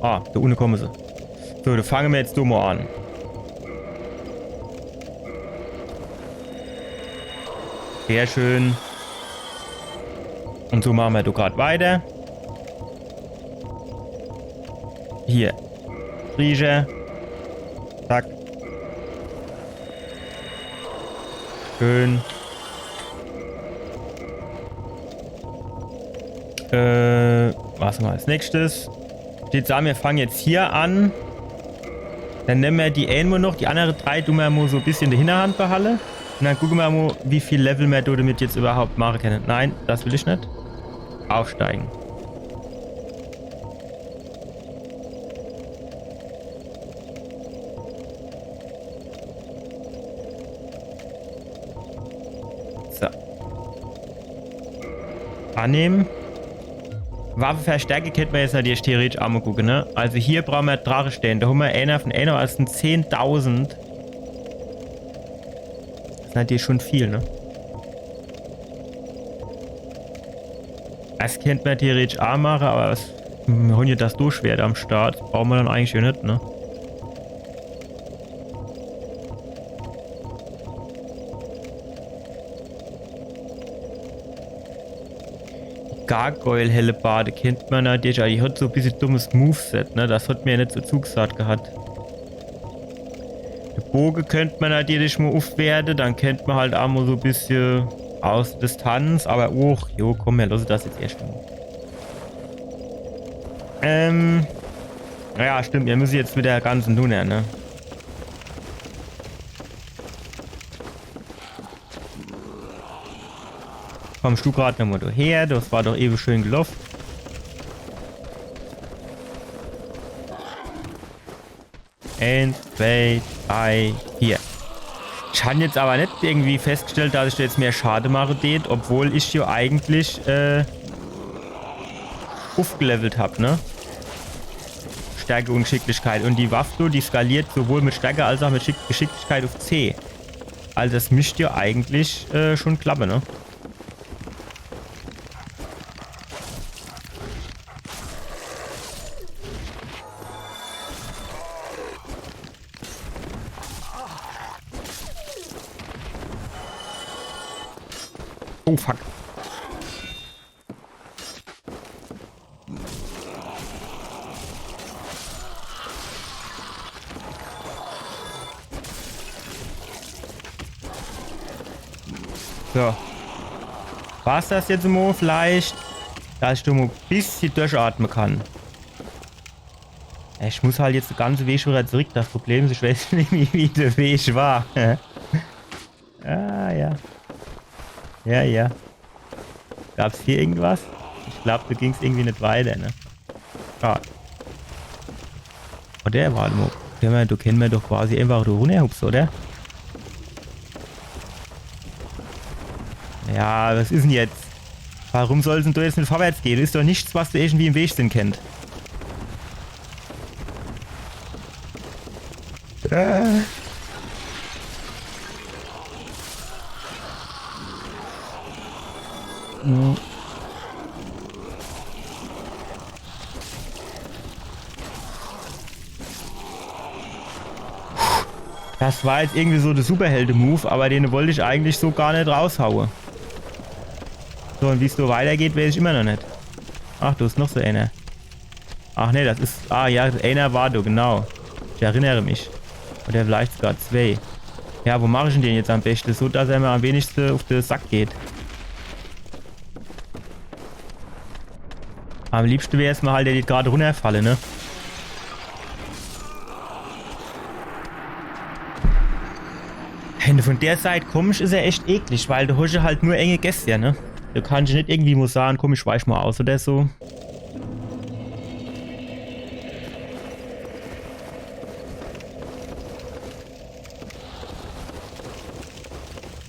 Ah, da unten kommen sie. So, da fangen wir jetzt so mal an. Sehr schön. Und so machen wir da gerade weiter. Hier. Rieche. Zack. Schön. Was machen wir als nächstes? Steht da, wir fangen jetzt hier an. Dann nehmen wir die einen noch, die anderen 3 tun wir mal so ein bisschen in der Hinterhand behalten. Und dann gucken wir mal, wie viel Level wir damit jetzt überhaupt machen können. Nein, das will ich nicht. Aufsteigen. So. Annehmen. Waffenverstärke könnte man jetzt natürlich theoretisch auch mal gucken, ne? Also hier brauchen wir Drache stehen. Da haben wir einer von einer, das sind 10.000. Das ist natürlich schon viel, ne? Das könnte man theoretisch auch machen, aber wir haben ja das Durchschwert am Start. Das brauchen wir dann eigentlich nicht, ne? Gargoyle-Hellebade kennt man natürlich, aber die hat so ein bisschen dummes Moveset, ne? Das hat mir ja nicht so zugesagt gehabt. Der Bogen könnte man natürlich mal aufwerten, dann kennt man halt auch mal so ein bisschen aus Distanz, aber jo, komm, wir lassen das jetzt erst mal. Ja, stimmt, wir müssen jetzt mit der ganzen Nunne, ne? Kommst du gerade nochmal her? Das war doch eben schön gelaufen. Eins, 2, 3, 4. Ich habe jetzt aber nicht irgendwie festgestellt, dass ich jetzt mehr Schade mache, obwohl ich hier eigentlich aufgelevelt habe, ne? Stärke und Geschicklichkeit. Und die Waffe, die skaliert sowohl mit Stärke als auch mit Geschicklichkeit auf C. Also das mischt ja eigentlich schon klappe, ne? Oh, fuck. So. War's das jetzt mal vielleicht? Dass ich mal ein bisschen durchatmen kann. Ich muss halt jetzt den ganzen Weg wieder zurück. Das Problem ist, ich weiß nicht, wie der Weg war. Ah, ja. Ja. Gab's hier irgendwas? Ich glaube, da ging es irgendwie nicht weiter, ne? Ah. Oder? Warte mal. Du kennen wir doch quasi einfach da runterhupst, oder? Ja, was ist denn jetzt? Warum soll es denn da jetzt nicht vorwärts gehen? Ist doch nichts, was du irgendwie im Weg sind kennt. Das war jetzt irgendwie so der Superhelden-Move, aber den wollte ich eigentlich so gar nicht raushauen. So, und wie es so weitergeht, weiß ich immer noch nicht. Ach, du hast noch so einer. Ach ne, das ist... Ah ja, einer war du, genau. Ich erinnere mich. Oder vielleicht sogar 2. Ja, wo mache ich denn den jetzt am besten? So, dass er mir am wenigsten auf den Sack geht. Am liebsten wäre es mal halt, der geht gerade runterfallen, ne? Wenn du von der Seite kommst, ist er echt eklig, weil du hast halt nur enge Gäste, ne? Du kannst nicht irgendwie muss sagen, komm, ich weich mal aus oder so.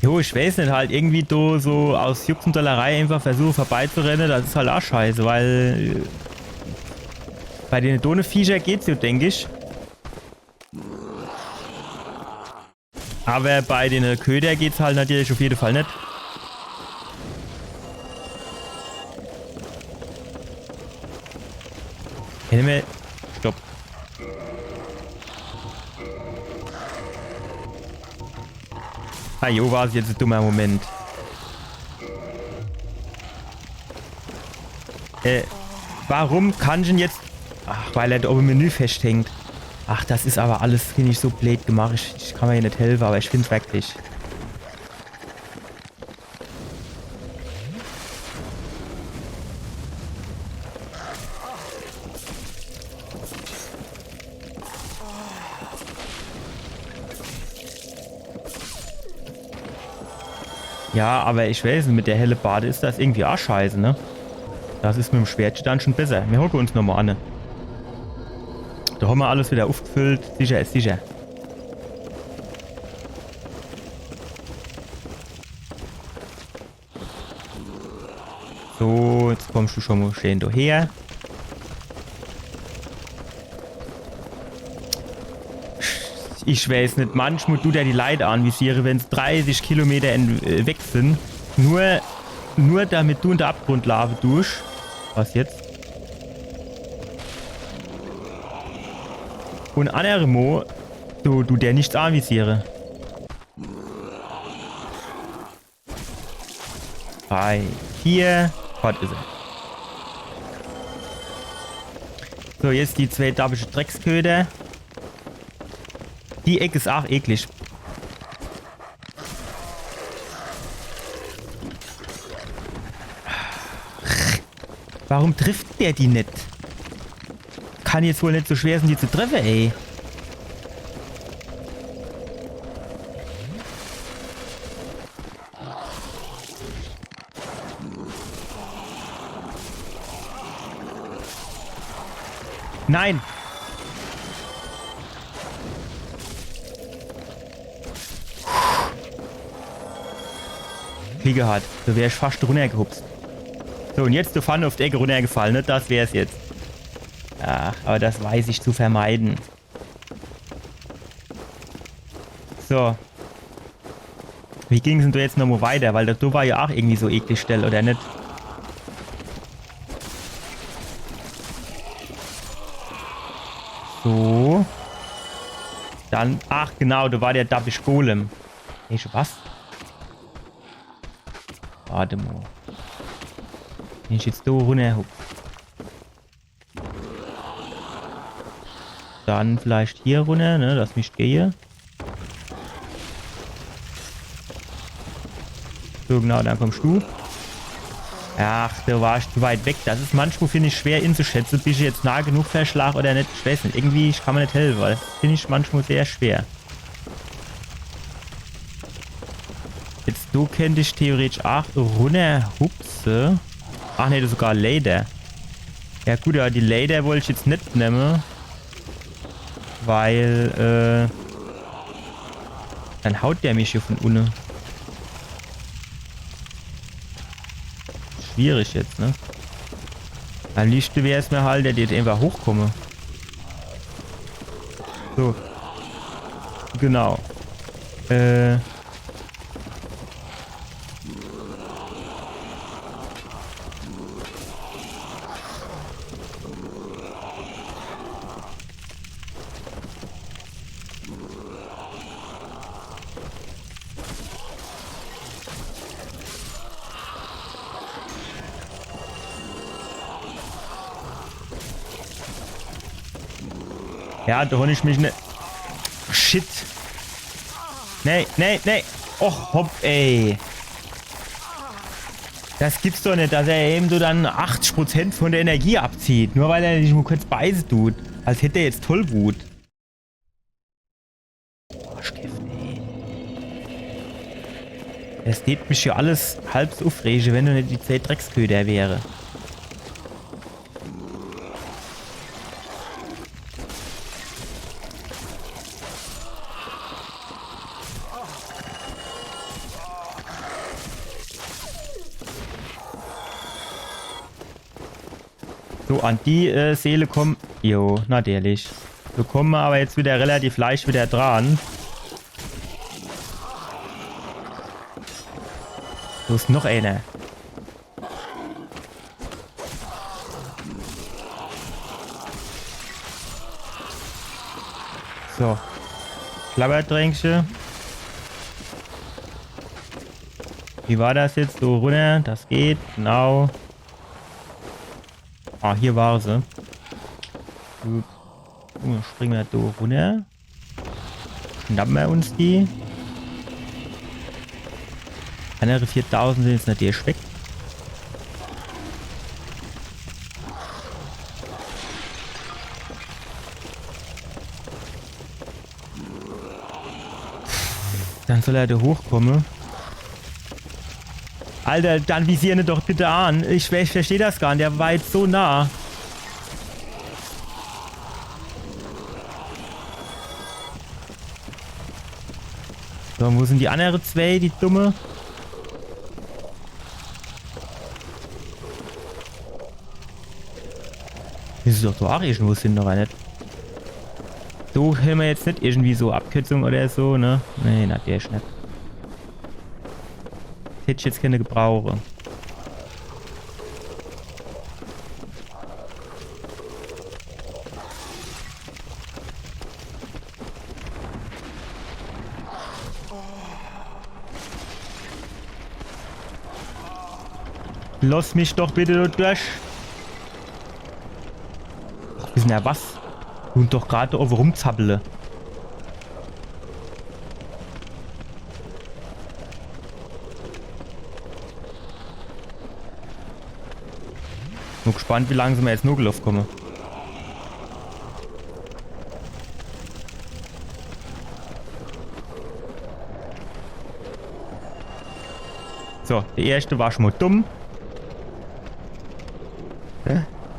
Jo, ich weiß nicht, halt irgendwie du so aus Jux und Dollerei einfach versuche vorbeizurennen, das ist halt auch scheiße, weil bei den Doneviecher geht's so, denke ich. Aber bei den Köder geht's halt natürlich auf jeden Fall nicht. Stopp. Ah jo, war es jetzt ein dummer Moment. Warum kann ich denn jetzt... Ach, weil er da oben im Menü festhängt. Ach, das ist aber alles, finde ich, so blöd gemacht. Ich kann mir hier nicht helfen, aber ich finde es wirklich. Ja, aber ich weiß nicht, mit der helle Bade ist das irgendwie auch scheiße, ne? Das ist mit dem Schwert dann schon besser. Wir hocken uns nochmal an. Da haben wir alles wieder aufgefüllt. Sicher ist sicher. So, jetzt kommst du schon mal schön daher. Ich weiß nicht, manchmal tut er die Leute anvisieren, wenn es 30 Kilometer weg sind. Nur damit du in der Abgrund laufen tust. Was jetzt? Und andere Mo, du der nichts anvisieren. Bei hier. Was ist er? So, jetzt die zwei dabische Drecksköder. Die Ecke ist auch eklig. Warum trifft der die nicht? Kann jetzt wohl nicht so schwer sein, die zu treffen, ey. Nein! Kliege hat. So wäre ich fast runtergehupst. So, und jetzt die Pfanne auf die Ecke runtergefallen, ne? Das wäre es jetzt. Ach, aber das weiß ich zu vermeiden. So. Wie ging es denn da jetzt nochmal weiter? Weil da war ja auch irgendwie so eklig Stelle, oder nicht? So. Dann, ach genau, da war der Dabbisch Golem. Hey, was? Warte mal. Wenn ich jetzt da runter hupf. Dann vielleicht hier runter, ne? Lass mich gehen. So genau, dann kommst du. Ach, da war ich zu weit weg. Das ist manchmal, finde ich, schwer einzuschätzen. Bin ich jetzt nah genug verschlagen oder nicht? Ich weiß nicht. Irgendwie, ich kann mir nicht helfen, weil das finde ich manchmal sehr schwer. Jetzt, du könnte ich theoretisch auch runterhupsen. Ach ne, sogar Lader. Ja gut, ja, die Lader wollte ich jetzt nicht nehmen. Weil, dann haut der mich hier von unten. Schwierig jetzt, ne? Am liebsten wäre es mir halt, der jetzt einfach hochkomme. So. Genau. Ja, da hol ich mich ne... Shit. Nee, nee, nee. Och, hopp, ey. Das gibt's doch nicht, dass er eben so dann 80% von der Energie abzieht. Nur weil er nicht nur kurz beißen tut. Als hätte er jetzt Tollwut. Oh, Stift, ey. Es geht mich ja alles halb so aufregen, wenn du nicht die 2 Drecksköder wäre. So, an die Seele kommen... Jo, natürlich. So kommen wir aber jetzt wieder relativ leicht wieder dran. So ist noch einer. So. Klapperdrängchen. Wie war das jetzt? So runter. Das geht. Genau. Ah, hier war sie. Gut. Springen wir da runter. Schnappen wir uns die. Andere 4000 sind jetzt natürlich weg. Dann soll er da hochkommen. Alter, dann visieren doch bitte an. Ich verstehe das gar nicht. Der war jetzt so nah. So, wo sind die anderen 2, die dumme? Das ist doch so auch irgendwo sind noch nicht. So haben wir jetzt nicht irgendwie so Abkürzung oder so, ne? Nee, natürlich nicht. Hätte ich jetzt keine gebrauche. Lass mich doch bitte durch. Ach, wissen ja was? Und doch gerade auf rumzappele. Nur gespannt, wie langsam wir jetzt nur gelaufen kommen. So, der erste war schon mal dumm.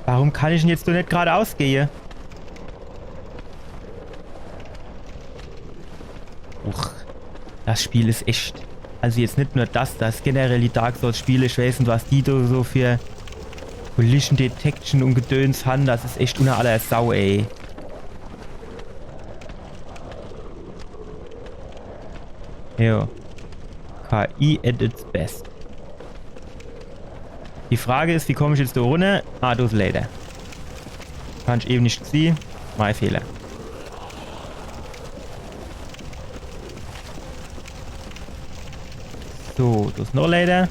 Warum kann ich denn jetzt doch nicht geradeaus gehen? Uch, das Spiel ist echt. Also jetzt nicht nur das generell die Dark Souls Spiele, ich weiß nicht, was die da so für Collision Detection und Gedöns haben, das ist echt unter aller Sau, ey. Jo. KI at its best. Die Frage ist, wie komme ich jetzt da runter? Ah, das leider. Kann ich eben nicht sehen. Mein Fehler. So, das ist noch leider.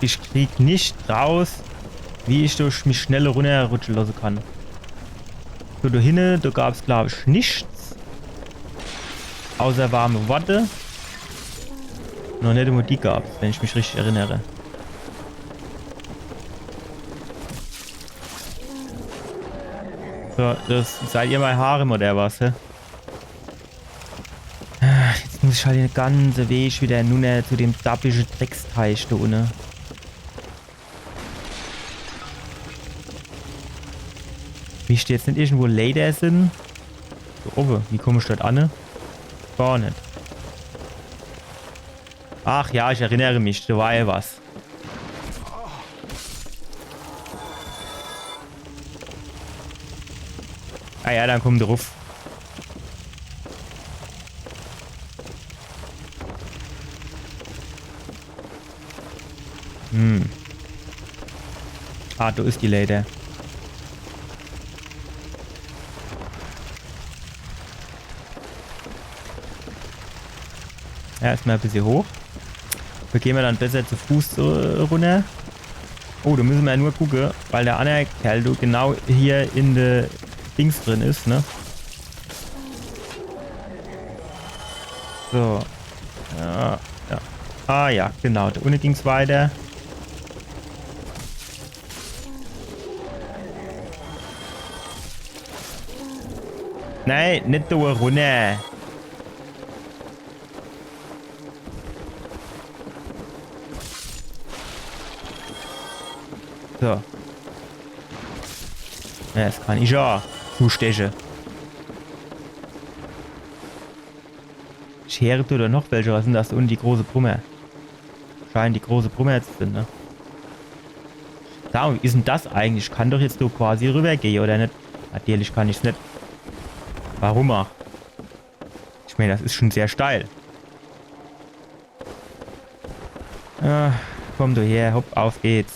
Ich krieg nicht raus, wie ich durch mich schneller runterrutschen lassen kann. So, da hinten, da gab es glaube ich nichts. Außer warme Worte. Noch nicht immer die gab es, wenn ich mich richtig erinnere. So, das seid ihr mal Harem oder was, hä? Jetzt muss ich halt den ganzen Weg wieder nun zu dem dappischen Drecksteich da unten. Wie ich jetzt nicht irgendwo Lader sind? So oben, wie komme ich dort an? Gar nicht. Ach ja, ich erinnere mich, da war ja was. Ah ja, dann komm drauf. Ah, da ist die Lady. Ja, erstmal ein bisschen hoch. Da gehen wir dann besser zu Fuß runter. Oh, da müssen wir ja nur gucken, weil der andere Kerl genau hier in der Dings drin ist, ne? So. Ja, ja. Ah ja, genau. Da unten ging es weiter. Nein, nicht da runter. So. Ja, das kann ich ja zustechen. Schere du da noch welche? Was sind das da unten? Die große Brummer. Scheinen die große Brummer jetzt sind, ne? Da, wie ist denn das eigentlich? Ich kann doch jetzt so quasi rübergehen, oder nicht? Natürlich kann ich es nicht. Warum auch? Ich meine, das ist schon sehr steil. Ah, komm du her, hopp, auf geht's.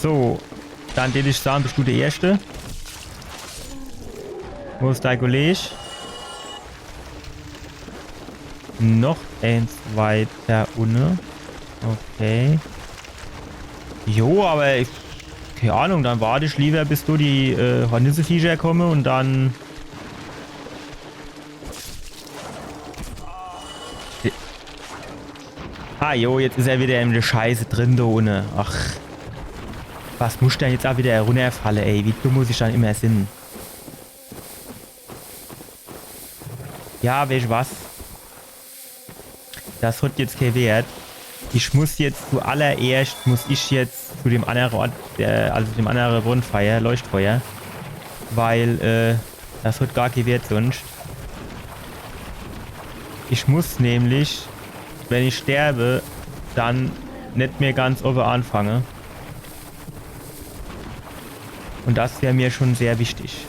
So, dann würde ich sagen, bist du der Erste. Wo ist dein Kollege? Noch eins weiter unten. Okay. Jo, aber ich, keine Ahnung, dann warte ich lieber, bis du die Hornisseviecher kommen und dann... Ah jo, jetzt ist er wieder in der Scheiße drin da unten. Ach. Was muss denn jetzt auch wieder runterfallen, ey? Wie dumm muss ich dann immer sein? Ja, weißt du was? Das hat jetzt keinen Wert. Ich muss jetzt zuallererst, zu dem anderen Ort, also dem anderen Bonfire, Leuchtfeuer. Weil, das hat gar keinen Wert sonst. Ich muss nämlich, wenn ich sterbe, dann nicht mehr ganz oben anfangen. Und das wäre mir schon sehr wichtig.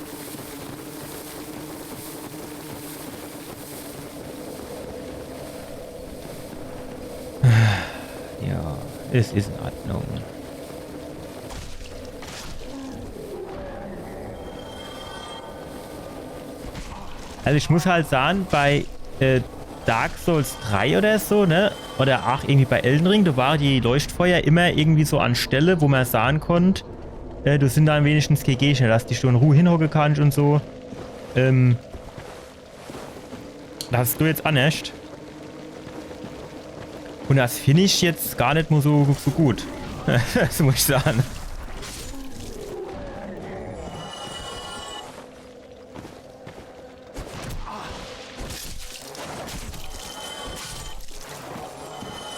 Ja, es ist in Ordnung. Also ich muss halt sagen, bei Dark Souls 3 oder so, ne? Oder auch irgendwie bei Elden Ring, da war die Leuchtfeuer immer irgendwie so an Stelle, wo man sagen konnte, du sind dann wenigstens Gegner, dass die schon in Ruhe hinhocken kannst und so. Das hast du jetzt anders. Und das finde ich jetzt gar nicht mehr so gut. Das muss ich sagen.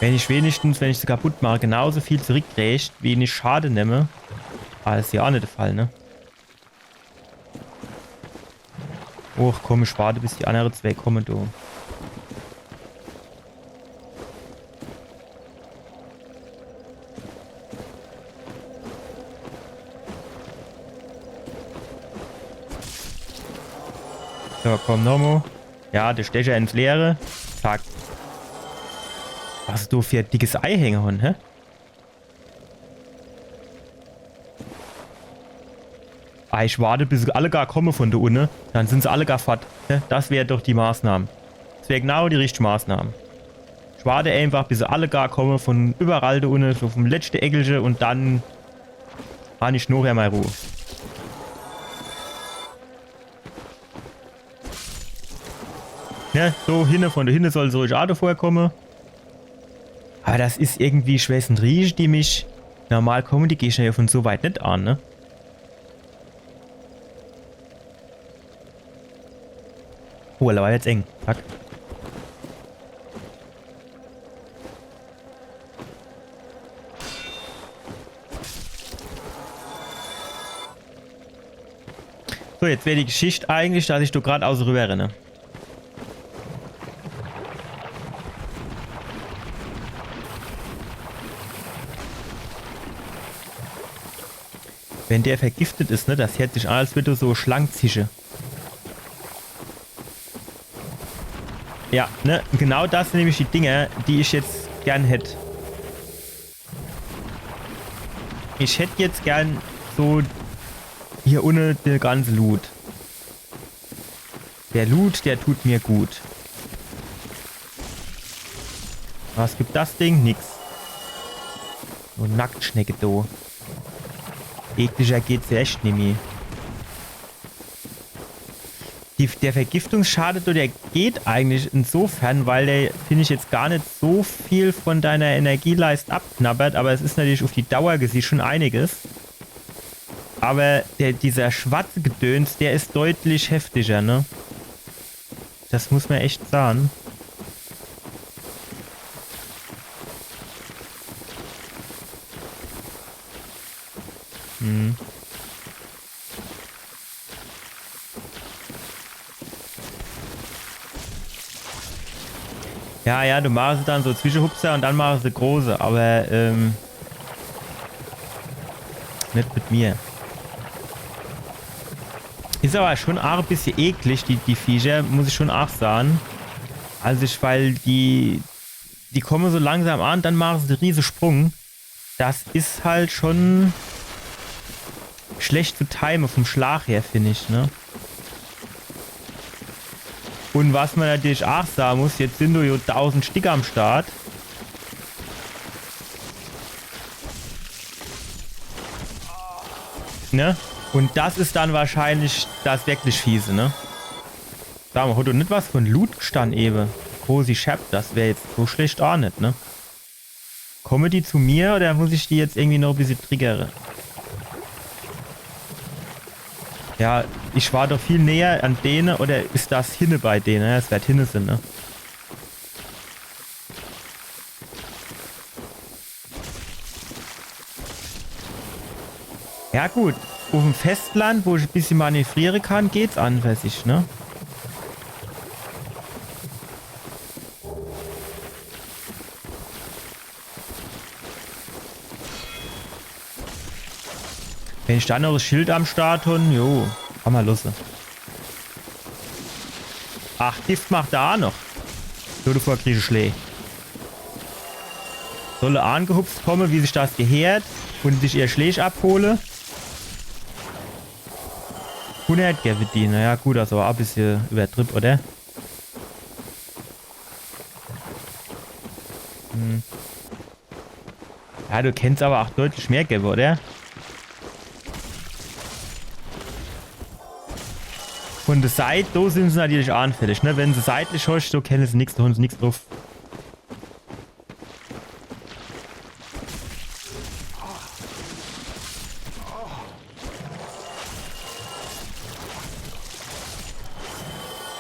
Wenn ich wenigstens, wenn ich sie kaputt mache, genauso viel zurückkriege, wie ich Schade nehme. Aber das ist ja auch nicht der Fall, ne? Oh, komm, ich warte, bis die anderen zwei kommen, du. So, komm, nochmal. Ja, der Stecher ins Leere. Zack. Was du für ein dickes Ei hängen, hä? Ah, ich warte, bis alle gar kommen von der Unne. Dann sind sie alle gar fort. Das wäre doch die Maßnahme. Das wäre genau die richtige Maßnahme. Ich warte einfach, bis sie alle gar kommen von überall der Unne, so vom letzten Eckelchen und dann habe ich nachher mal Ruhe. Ja, so hinne, von der Hinne soll so ruhig Auto vorkommen. Aber das ist irgendwie, ich weiß nicht, riecht die mich. Normal kommen die Gegner ja von so weit nicht an, ne? Oh, da war jetzt eng. Zack. So, jetzt wäre die Geschichte eigentlich, dass ich da gerade außen rüber renne. Wenn der vergiftet ist, ne, das hört sich an, als würde so schlank zischen. Ja, ne, genau das sind nämlich die Dinge, die ich jetzt gern hätte. Ich hätte jetzt gern so hier unten den ganzen Loot. Der Loot, der tut mir gut. Was gibt das Ding? Nix. So Nacktschnecke da. Ekliger geht's ja echt nicht mehr. Der Vergiftungsschaden, der geht eigentlich insofern, weil der, finde ich, jetzt gar nicht so viel von deiner Energieleist abknabbert, aber es ist natürlich auf die Dauer gesehen schon einiges. Aber dieser schwarze Gedöns, der ist deutlich heftiger, ne? Das muss man echt sagen. Hm. Ja, ja, du machst dann so Zwischenhupser und dann machst du große, aber nicht mit mir. Ist aber schon auch ein bisschen eklig, die Viecher, muss ich schon auch sagen. Also weil die kommen so langsam an, dann machen sie einen riesen Sprung. Das ist halt schon schlecht zu timen vom Schlag her, finde ich, ne? Und was man natürlich auch sagen muss, jetzt sind nur 1000 Stück am Start. Ne? Und das ist dann wahrscheinlich das wirklich fiese, ne? Sag mal, hat doch nicht was von Loot gestanden eben. Cozy Shep, das wäre jetzt so schlecht auch nicht, ne? Komme die zu mir oder muss ich die jetzt irgendwie noch ein bisschen triggern? Ja, ich war doch viel näher an denen, oder ist das hinne bei denen? Ja, es wird hinne sind, ne? Ja gut, auf dem Festland, wo ich ein bisschen manövrieren kann, geht's an für sich, ne? Wenn ich dann noch das Schild am Start habe, jo, kann man los. Ach, Gift macht er auch noch. So, du vorkriege Schlee. Soll er angehupft kommen, wie sich das gehört und sich ihr Schläge abhole. 100 gäbe die. Naja, gut, also auch ein bisschen übertrieben, oder? Hm. Ja, du kennst aber auch deutlich mehr gäbe, oder? Von der Seite, da sind sie natürlich anfällig, ne? Wenn sie seitlich hast, so kennen sie nichts, da haben sie nichts drauf.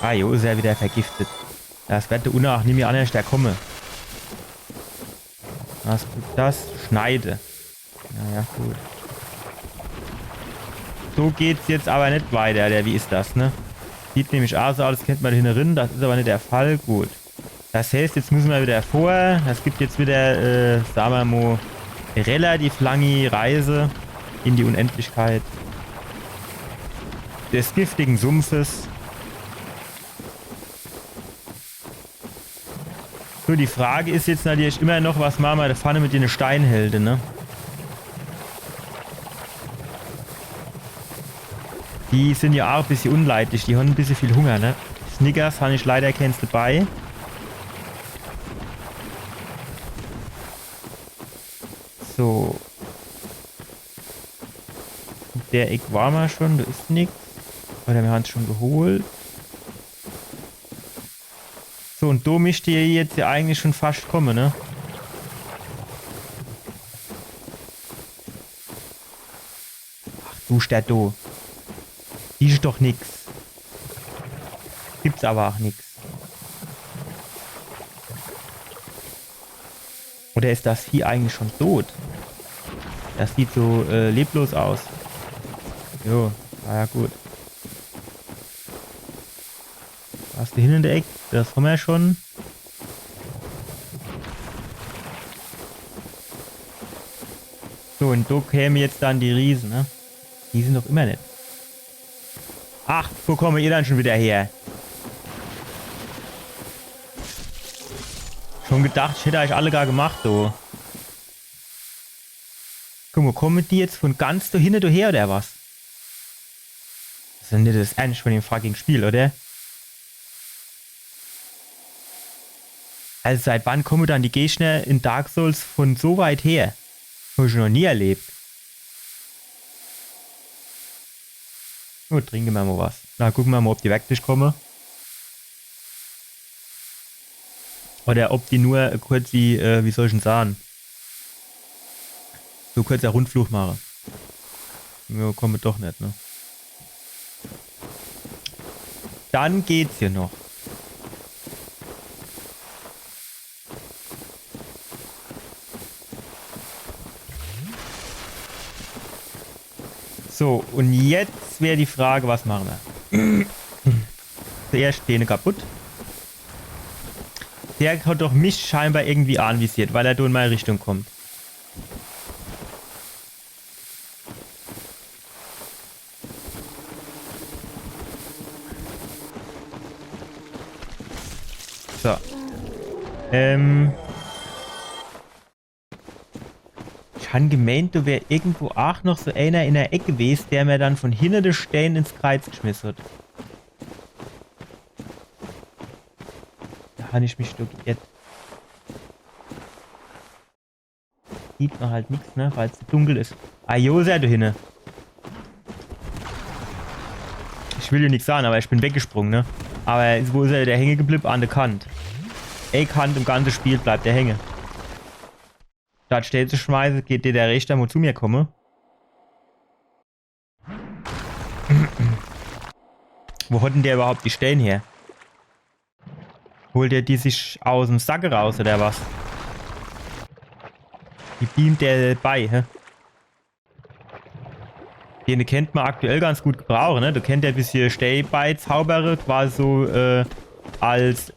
Ah, jo, ist er wieder vergiftet. Das wird der Unach nicht mehr anders, der komme. Was gibt das? Schneide. Naja, gut. So geht's jetzt aber nicht weiter, wie ist das, ne? Sieht nämlich aus, das kennt man hinten, das ist aber nicht der Fall. Gut. Das heißt, jetzt müssen wir wieder vor. Es gibt jetzt wieder, sagen wir mal, relativ lange Reise in die Unendlichkeit des giftigen Sumpfes. So, die Frage ist jetzt natürlich immer noch, was machen wir da vorne mit den Steinhelden, ne? Die sind ja auch ein bisschen unleidlich, die haben ein bisschen viel Hunger, ne? Snickers habe ich leider keins dabei. So. Der Eck war mal schon, da ist nichts. Oder wir haben es schon geholt. So, und da müsste ihr jetzt ja eigentlich schon fast kommen, ne? Ach, du steht da. Die ist doch nix. Gibt's aber auch nix. Oder ist das Vieh eigentlich schon tot? Das sieht so leblos aus. Jo, ja gut. Was ist da hinten in der Ecke? Das haben wir ja schon. So, und da kämen jetzt dann die Riesen, ne? Die sind doch immer nicht. Ach, wo kommt ihr dann schon wieder her? Schon gedacht, ich hätte euch alle gar gemacht, du. Guck mal, kommen die jetzt von ganz da hinten her oder was? Das ist ja nicht das Ernst von dem fucking Spiel, oder? Also seit wann kommen dann die Gegner in Dark Souls von so weit her? Habe ich noch nie erlebt. Oh, trinken wir mal was. Na, gucken wir mal, ob die wirklich kommen. Oder ob die nur kurz die, wie soll ich denn sagen? So kurz der Rundflug machen. Ja, kommen doch nicht, ne? Dann geht's hier noch. So, und jetzt wäre die Frage, was machen wir? Zuerst Späne kaputt. Der hat doch mich scheinbar irgendwie anvisiert, weil er da in meine Richtung kommt. So. Ich habe gemeint, du wär irgendwo auch noch so einer in der Ecke gewesen, der mir dann von hinten des Stein ins Kreuz geschmissen hat. Da habe ich mich studiert. Sieht man halt nichts, ne? Weil es dunkel ist. Ah, jo, sehr du hinne. Ich will dir nichts sagen, aber ich bin weggesprungen, ne? Aber wo ist er der hängen geblieben? An der Kant. Ey, Kant im ganzen Spiel bleibt der hängen. Statt Stell zu schmeißen, geht dir der Richter mal zu mir komme. Wo hat denn der überhaupt die Stellen her? Holt der die sich aus dem Sack raus oder was? Die beamt der bei, hä? Den kennt man aktuell ganz gut gebrauchen, ne? Du kennt ja ein bisschen Stay-Bei-Zauberer quasi so als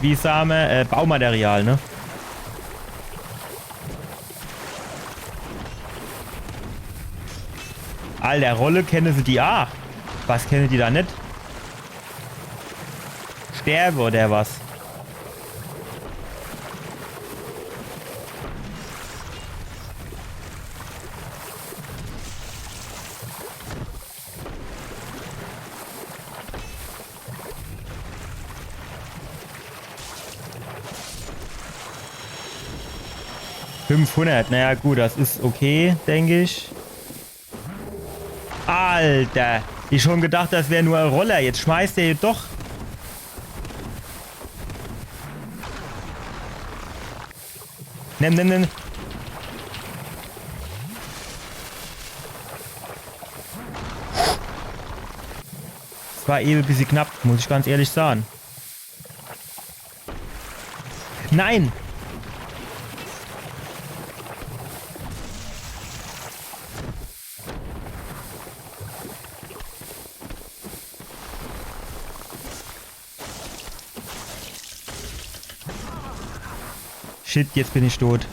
wie sagen wir, Baumaterial, ne? Alter, Rolle kennen sie die auch. Was kennen die da nicht? Sterbe oder was? $500, naja gut, das ist okay, denke ich. Alter, ich schon gedacht, das wäre nur ein Roller. Jetzt schmeißt er doch. Nimm. Das war eben ein bisschen knapp, muss ich ganz ehrlich sagen. Nein! Shit, jetzt bin ich tot.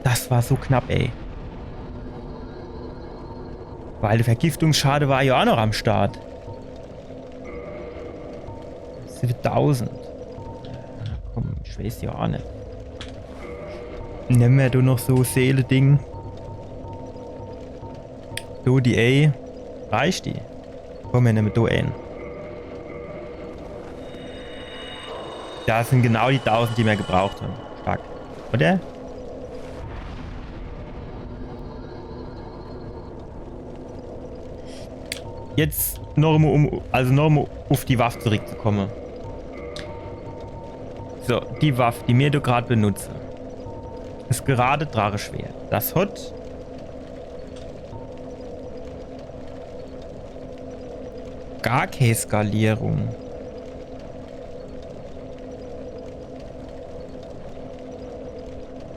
Das war so knapp, ey. Weil der Vergiftungsschade war ja auch noch am Start. 7000. Komm, ich weiß ja auch nicht. Nehmen wir da noch so Seele-Ding. So, die A. Reicht die? Komm, wir nehmen da ein. Das sind genau die 1000, die wir gebraucht haben. Stark. Oder? Jetzt noch mal, auf die Waffe zurückzukommen. So, die Waffe, die mir da gerade benutze. Ist gerade Dracheschwert. Das hat gar keine Skalierung.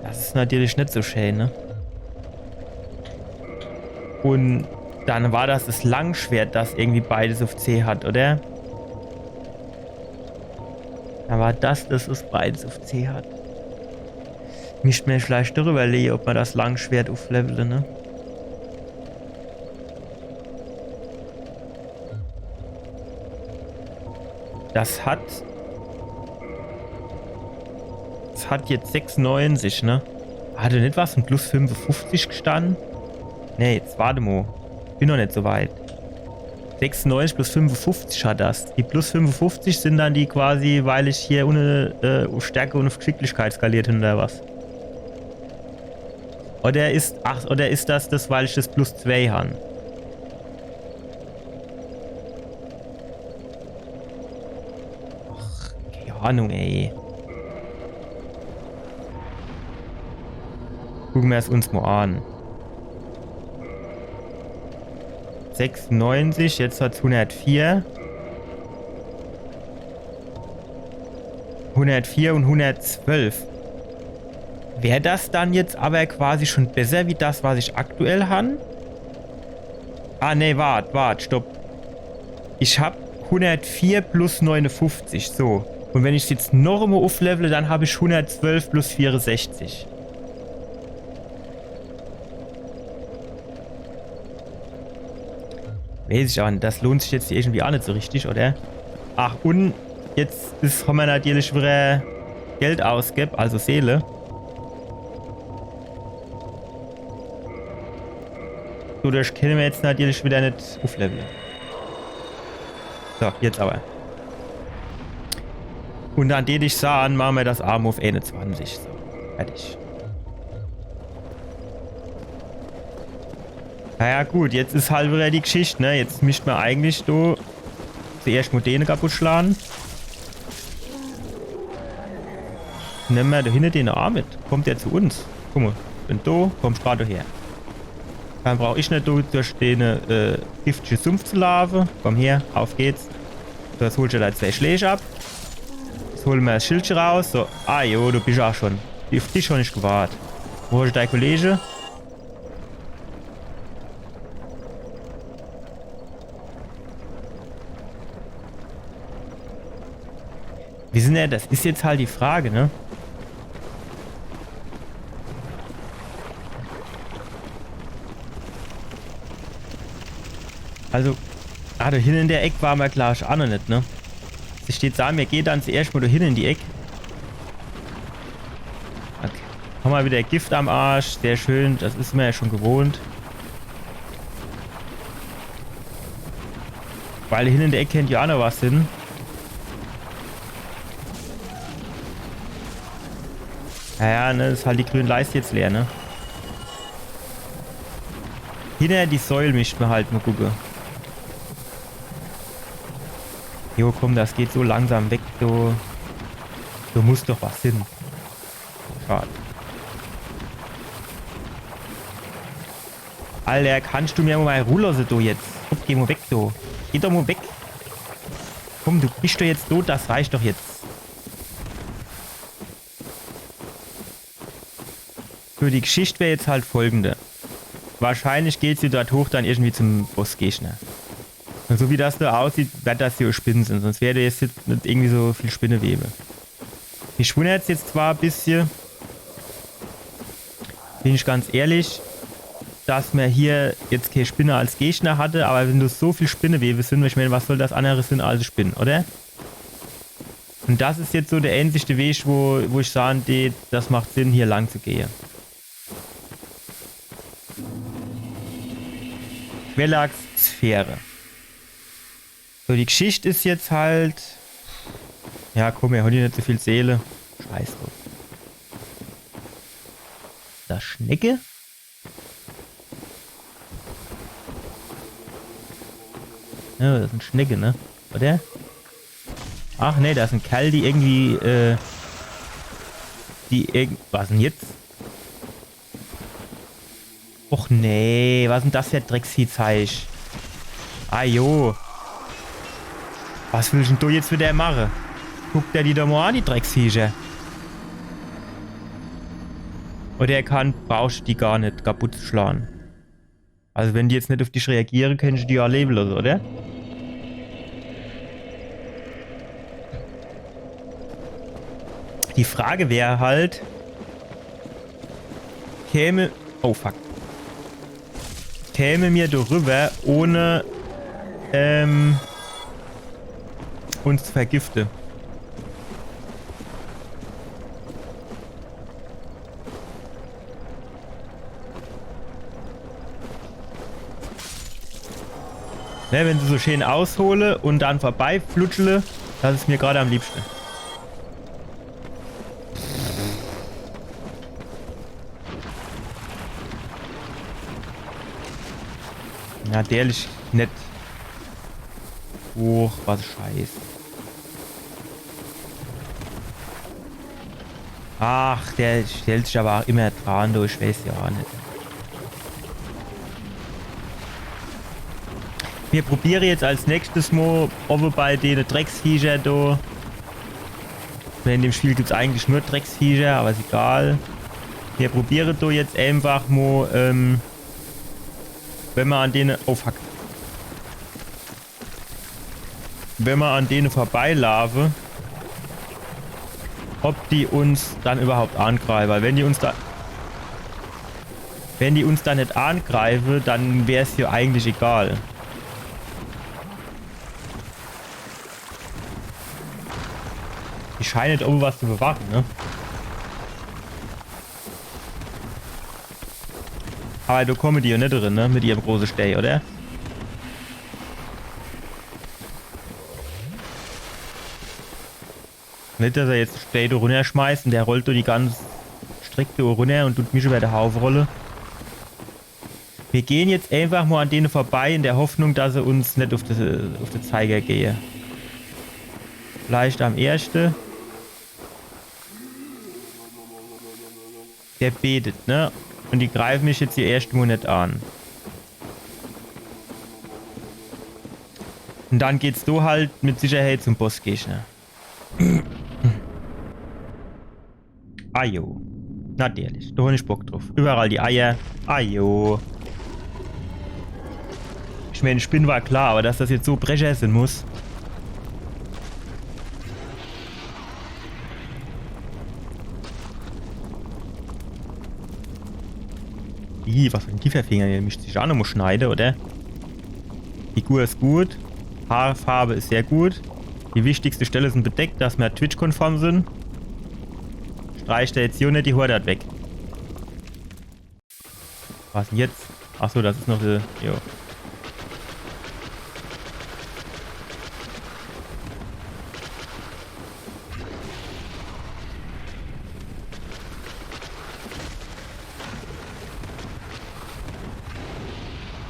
Das ist natürlich nicht so schön, ne? Und dann war das Langschwert, das irgendwie beides auf C hat, oder? Da war das es beides auf C hat. Müsste mir vielleicht darüber überlegen, ob man das Langschwert auflevelt, ne? Das hat jetzt 96, ne? Hatte nicht was? Ein plus 55 gestanden? Ne, jetzt warte mal. Bin noch nicht so weit. 96 plus 55 hat das. Die plus 55 sind dann die quasi, weil ich hier ohne Stärke und auf Geschicklichkeit skaliert hin oder was? Oder ist das, weil ich das plus 2 habe? Ach, keine Ahnung, ey. Gucken wir es uns mal an. 96, jetzt hat es 104. 104 und 112. Wäre das dann jetzt aber quasi schon besser wie das, was ich aktuell habe? Ah, ne, warte, stopp. Ich habe 104 plus 59, so. Und wenn ich es jetzt noch einmal auflevele, dann habe ich 112 plus 64. Weiß ich auch nicht, das lohnt sich jetzt irgendwie auch nicht so richtig, oder? Ach, und jetzt haben wir natürlich wieder Geld ausgegeben, also Seele. So, das können wir jetzt natürlich wieder nicht aufleveln. So, jetzt aber. Und an den ich sah, machen wir das Arm auf 21. So, fertig. Naja gut, jetzt ist halt wieder die Geschichte, ne? Jetzt müsste man eigentlich da zuerst Modene kaputt schlagen. Nehmen wir da hinten den Arm mit. Kommt der zu uns? Guck mal, bin da, kommst gerade her. Dann brauche ich nicht durch den giftigen Sumpf zu laufen. Komm her, auf geht's. So, jetzt holst du da 2 Schläge ab. Jetzt holen wir das Schildchen raus. So, ah jo, du bist auch schon. Auf dich schon nicht gewartet. Wo ist dein Kollege? Wie sind denn, das ist jetzt halt die Frage, ne? Also, da hinten in der Ecke waren wir klar auch noch nicht, ne? Sie steht da, mir geht dann zuerst mal da hinten in die Ecke. Okay. Haben wir wieder Gift am Arsch, sehr schön, das ist mir ja schon gewohnt. Weil hinten in der Ecke kennt ja auch noch was hin. Naja, ne, das ist halt die grüne Leiste jetzt leer, ne? Hinter die Säule mischt man halt mal gucken. Jo, komm, das geht so langsam weg, du musst doch was hin. Schade. Alter, kannst du mir mal rullerse du jetzt? Komm, geh mal weg, du. Geh doch mal weg. Komm, du bist doch jetzt tot, das reicht doch jetzt. So, die Geschichte wäre jetzt halt folgende. Wahrscheinlich geht sie dort hoch dann irgendwie zum Bossgegner. Und so wie das da aussieht, wird das hier Spinnen sind. Sonst wäre jetzt nicht irgendwie so viel Spinnewebe. Mich wundert es jetzt zwar ein bisschen, bin ich ganz ehrlich, dass man hier jetzt keine Spinne als Gegner hatte, aber wenn du so viel Spinnewebe sind, ich meine, was soll das anderes sind als Spinnen, oder? Und das ist jetzt so der einzige Weg, wo ich sagen, das macht Sinn, hier lang zu gehen. Quellachs-Sphäre. So, die Geschichte ist jetzt halt... Ja, komm, wir haben hier nicht so viel Seele. Scheiß drauf. Das Schnecke? Ja, das ist ein Schnecke, ne? Oder? Ach ne, da ist ein Kerl, die irgendwie, was denn jetzt? Och nee, was ist denn das für ein Drecksviehzeug? Ah jo. Was will ich denn du jetzt wieder machen? Guckt der die da mal an, die Drecksviecher. Oder brauchst du die gar nicht kaputt schlagen. Also wenn die jetzt nicht auf dich reagieren, kannst du die ja leben lassen, oder? Die Frage wäre halt, käme mir darüber ohne uns zu vergiften. Ne, wenn sie so schön aushole und dann vorbei flutschele, das ist mir gerade am liebsten. Na, der ist nett. Och, was Scheiß. Ach, der stellt sich aber auch immer dran, du, ich weiß ja auch nicht. Wir probieren jetzt als nächstes mal, ob wir bei den Drecksviecher da. In dem Spiel gibt es eigentlich nur Drecksviecher, aber ist egal. Wir probieren da jetzt einfach mal, wenn man an denen aufhackt. Wenn wir an denen vorbeilaufen, ob die uns dann überhaupt angreifen. Weil wenn die uns da nicht angreifen, dann wäre es ja eigentlich egal. Die scheinen irgendwas zu bewachen, ne? Aber da kommen die ja nicht drin, ne? Mit ihrem großen Stay, oder? Nicht, dass er jetzt Stay da runterschmeißt und der rollt da die ganze Strecke runter und tut mich über der Haufrolle. Wir gehen jetzt einfach mal an denen vorbei in der Hoffnung, dass sie uns nicht auf den Zeiger gehen. Vielleicht am ersten. Der betet, ne? Und die greifen mich jetzt hier erst mal nicht an. Und dann geht's da halt mit Sicherheit zum Bossgegner. Ajo. Natürlich. Da habe ich Bock drauf. Überall die Eier. Ajo. Ich meine, Spinn war klar, aber dass das jetzt so brecher sein muss. Was für ein Kieferfinger, der mischt sich auch noch mal schneiden, oder? Figur ist gut. Haarfarbe ist sehr gut. Die wichtigste Stelle sind bedeckt, dass wir Twitch-konform sind. Streicht er jetzt hier nicht die Horde weg. Was denn jetzt? Achso, das ist noch die... Jo.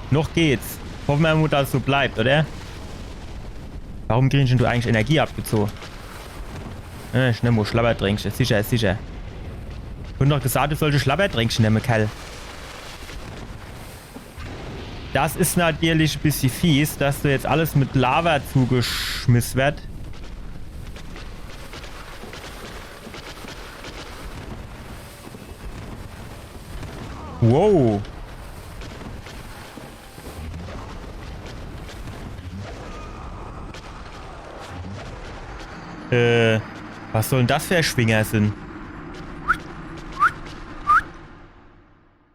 Noch geht's. Hoffen wir mal, dass es so bleibt, oder? Warum kriegst du eigentlich Energie abgezogen? Schnell mal Schlabbertränkchen. Sicher, ist sicher. Und noch gesagt, du sollst Schlabbertränkchen nehmen, Kerl. Das ist natürlich ein bisschen fies, dass du jetzt alles mit Lava zugeschmissen wird. Wow. Was soll denn das für Schwinger sind?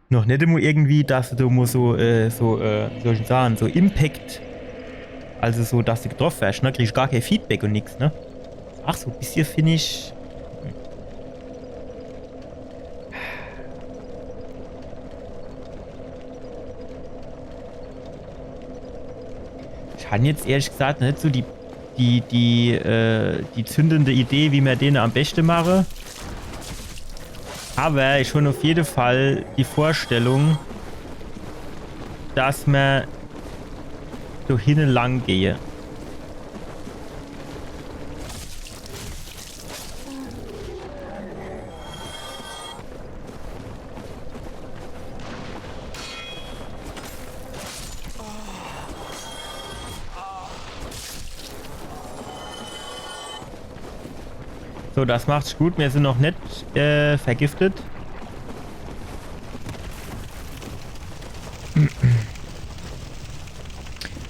Noch nicht immer irgendwie, dass du mal so soll ich sagen, so Impact, also so, dass du getroffen wirst, ne? Kriegst gar kein Feedback und nichts, ne? Ach so, ein bisschen finde ich... Ich habe jetzt ehrlich gesagt nicht so die zündende Idee, wie man den am besten mache. Aber ich habe auf jeden Fall die Vorstellung, dass man so hinten lang gehe. So, das macht's gut. Wir sind noch nicht vergiftet.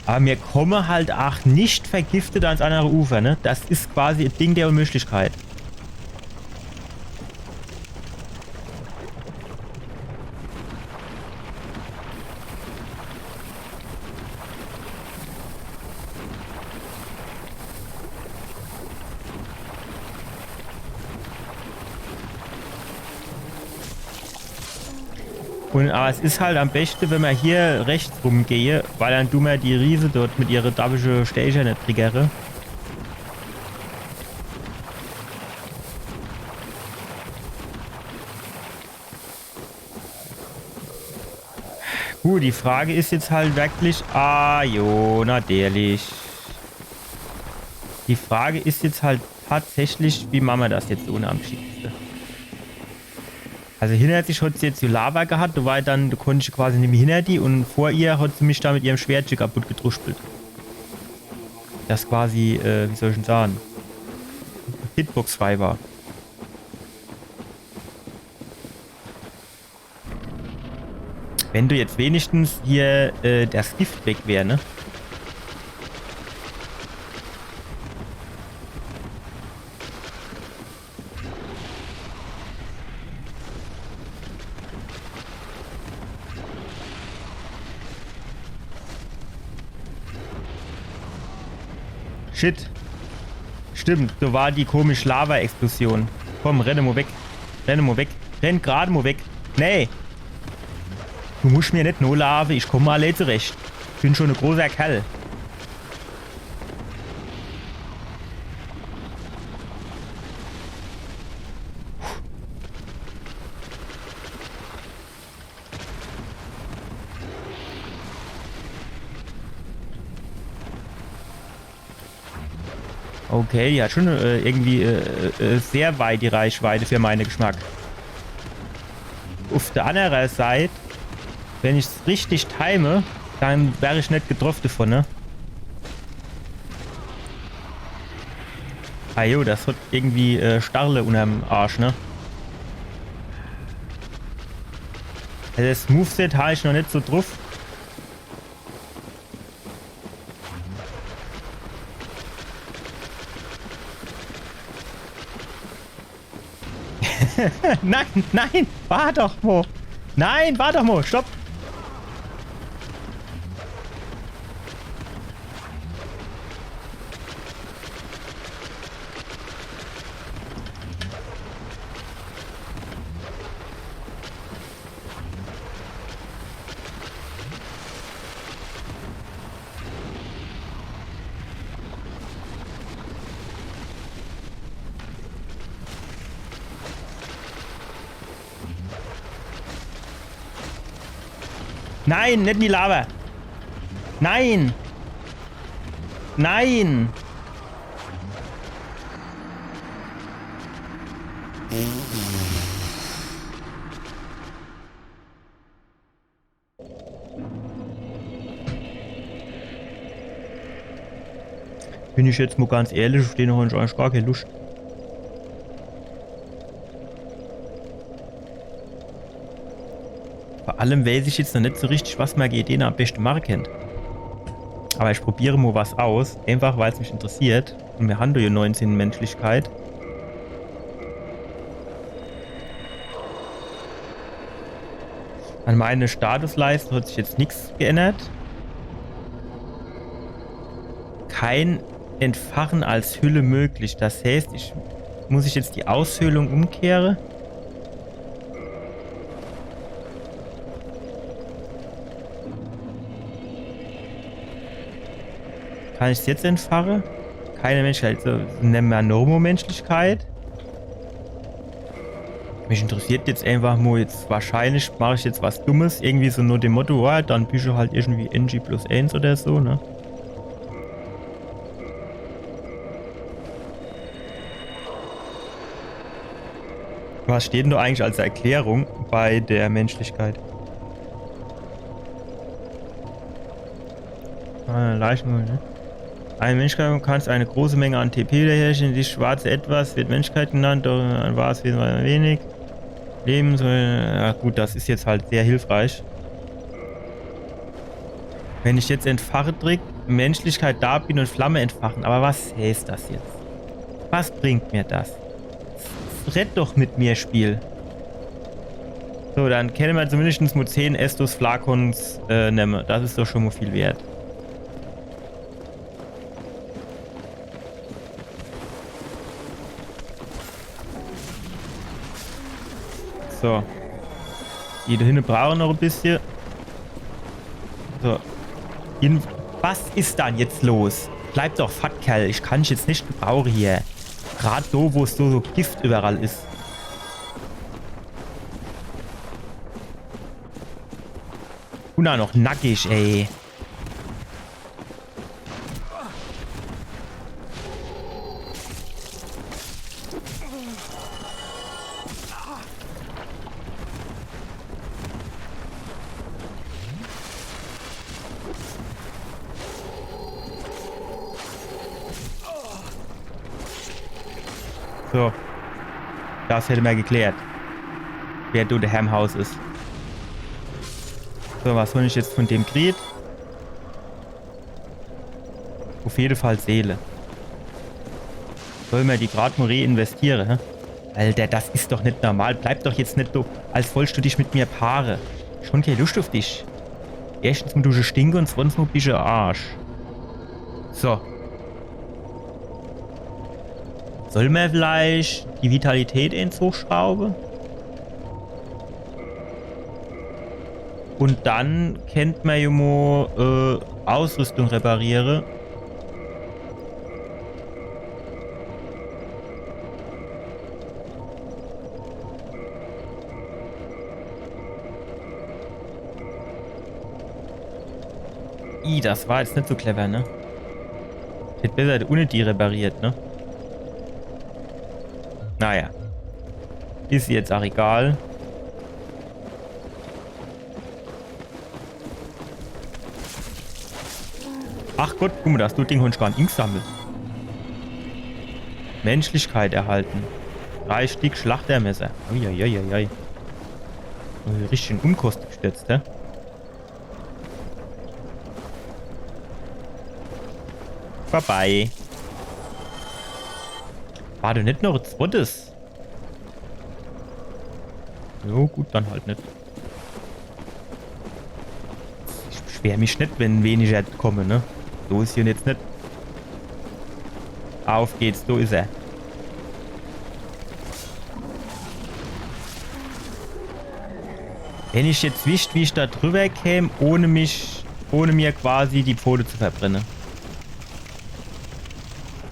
Aber wir kommen halt auch nicht vergiftet ans andere Ufer, ne? Das ist quasi ein Ding der Unmöglichkeit. Aber es ist halt am besten, wenn man hier rechts rumgehe, weil dann du mir die Riese dort mit ihrer dabischen Stecher nicht triggere. Gut, die Frage ist jetzt halt wirklich... Ah, jo, natürlich. Die Frage ist jetzt halt tatsächlich, wie machen wir das jetzt ohne am geschicktesten? Also hinter sich hat sie jetzt die Lava gehabt, du konntest quasi nicht mehr hinter die und vor ihr hat sie mich da mit ihrem Schwertchen kaputt gedruspelt. Das quasi, wie soll ich denn sagen, hitbox-frei war. Wenn du jetzt wenigstens hier das Gift weg wäre, ne? Shit. Stimmt, so war die komische Lava-Explosion. Komm, renne mal weg. Renne mal weg. Renn gerade mal weg. Nee. Du musst mir nicht nur Lava, ich komme mal allein zurecht. Ich bin schon ein großer Kerl. Okay, die hat schon irgendwie sehr weit die Reichweite für meinen Geschmack. Auf der anderen Seite, wenn ich es richtig time, dann wäre ich nicht getroffen davon, ne? Ah jo, das hat irgendwie Starle unterm Arsch, ne? Also das Moveset habe ich noch nicht so drauf. Nein, nein, war doch Mo. Nein, war doch Mo, stopp. Nein, nicht in die Lava. Nein. Nein. Bin ich jetzt mal ganz ehrlich, auf den habe ich eigentlich gar keine Lust. Vor allem weiß ich jetzt noch nicht so richtig, was man GD am besten machen kann. Aber ich probiere mal was aus, einfach weil es mich interessiert. Und wir haben ja 19 Menschlichkeit. An meine Statusleiste hat sich jetzt nichts geändert. Kein Entfachen als Hülle möglich. Das heißt, muss ich jetzt die Aushöhlung umkehren? Kann ich es jetzt entfachen? Keine Menschlichkeit. So, nennen wir Normo-Menschlichkeit. Mich interessiert jetzt einfach nur, jetzt wahrscheinlich mache ich jetzt was Dummes. Irgendwie so nur dem Motto, oh, dann bist du halt irgendwie NG plus 1 oder so, ne? Was steht denn da eigentlich als Erklärung bei der Menschlichkeit? Leichnam, ne? Eine Menschheit kannst eine große Menge an TP herstellen. Dieses schwarze Etwas wird Menschheit genannt, doch an war es wenig. Leben soll. Ja gut, das ist jetzt halt sehr hilfreich. Wenn ich jetzt entfache drücke, Menschlichkeit da bin und Flamme entfachen. Aber was heißt das jetzt? Was bringt mir das? Rett doch mit mir, Spiel. So, dann kennen wir zumindest nur 10 Estus Flakons nehmen. Das ist doch schon mal viel wert. So. Die da hinten brauchen noch ein bisschen. So. Was ist dann jetzt los? Bleib doch, Fattkerl. Ich kann dich jetzt nicht gebrauchen hier. Gerade so, wo es so Gift überall ist. Und auch noch nackig, ey. So. Das hätte man geklärt. Wer du der Herr im Haus ist. So, was soll ich jetzt von dem kriegen? Auf jeden Fall Seele. Soll man die gerade mal reinvestieren, hä? Alter, das ist doch nicht normal. Bleib doch jetzt nicht so, als wolltest du dich mit mir paare. Schon keine Lust auf dich. Erstens mal du stinke und zweitens mal bist du Arsch. So. Soll man vielleicht die Vitalität ins hochschrauben? Und dann kennt man ja mal Ausrüstung reparieren. Das war jetzt nicht so clever, ne? Hätte besser ohne die repariert, ne? Naja. Ist jetzt auch egal. Ach Gott, guck mal, das Ding hast du gar nicht gesammelt. Menschlichkeit erhalten. 3 Stück Schlachtermesser. Uiuiuiui. Richtig in Unkosten gestürzt, ne? Vorbei. War du nicht noch ein zweites? Jo, gut, dann halt nicht. Ich beschwer mich nicht, wenn weniger kommen, ne? So ist hier jetzt nicht. Auf geht's, so ist er. Wenn ich jetzt wisst, wie ich da drüber käme, ohne mir quasi die Pfote zu verbrennen.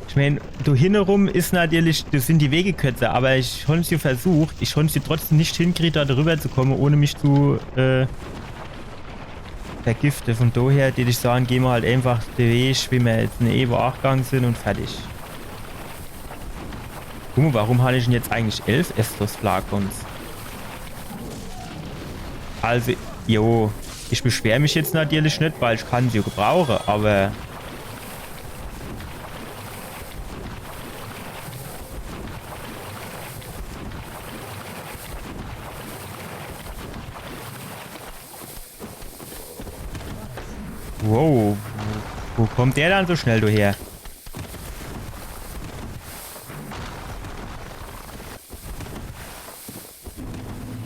Ich meine, du hinherum ist natürlich, das sind die Wege kürzer, aber ich habe es ja versucht, ich habe es trotzdem nicht hinkriegt, da drüber zu kommen, ohne mich zu vergiften. Von daher würde ich sagen, gehen wir halt einfach den Weg, wie wir jetzt eine Evo 8 gegangen sind und fertig. Guck mal, warum habe ich denn jetzt eigentlich 11 Estos Flakons? Also, jo, ich beschwere mich jetzt natürlich nicht, weil ich kann sie gebrauchen, aber... Wow, wo kommt der dann so schnell daher?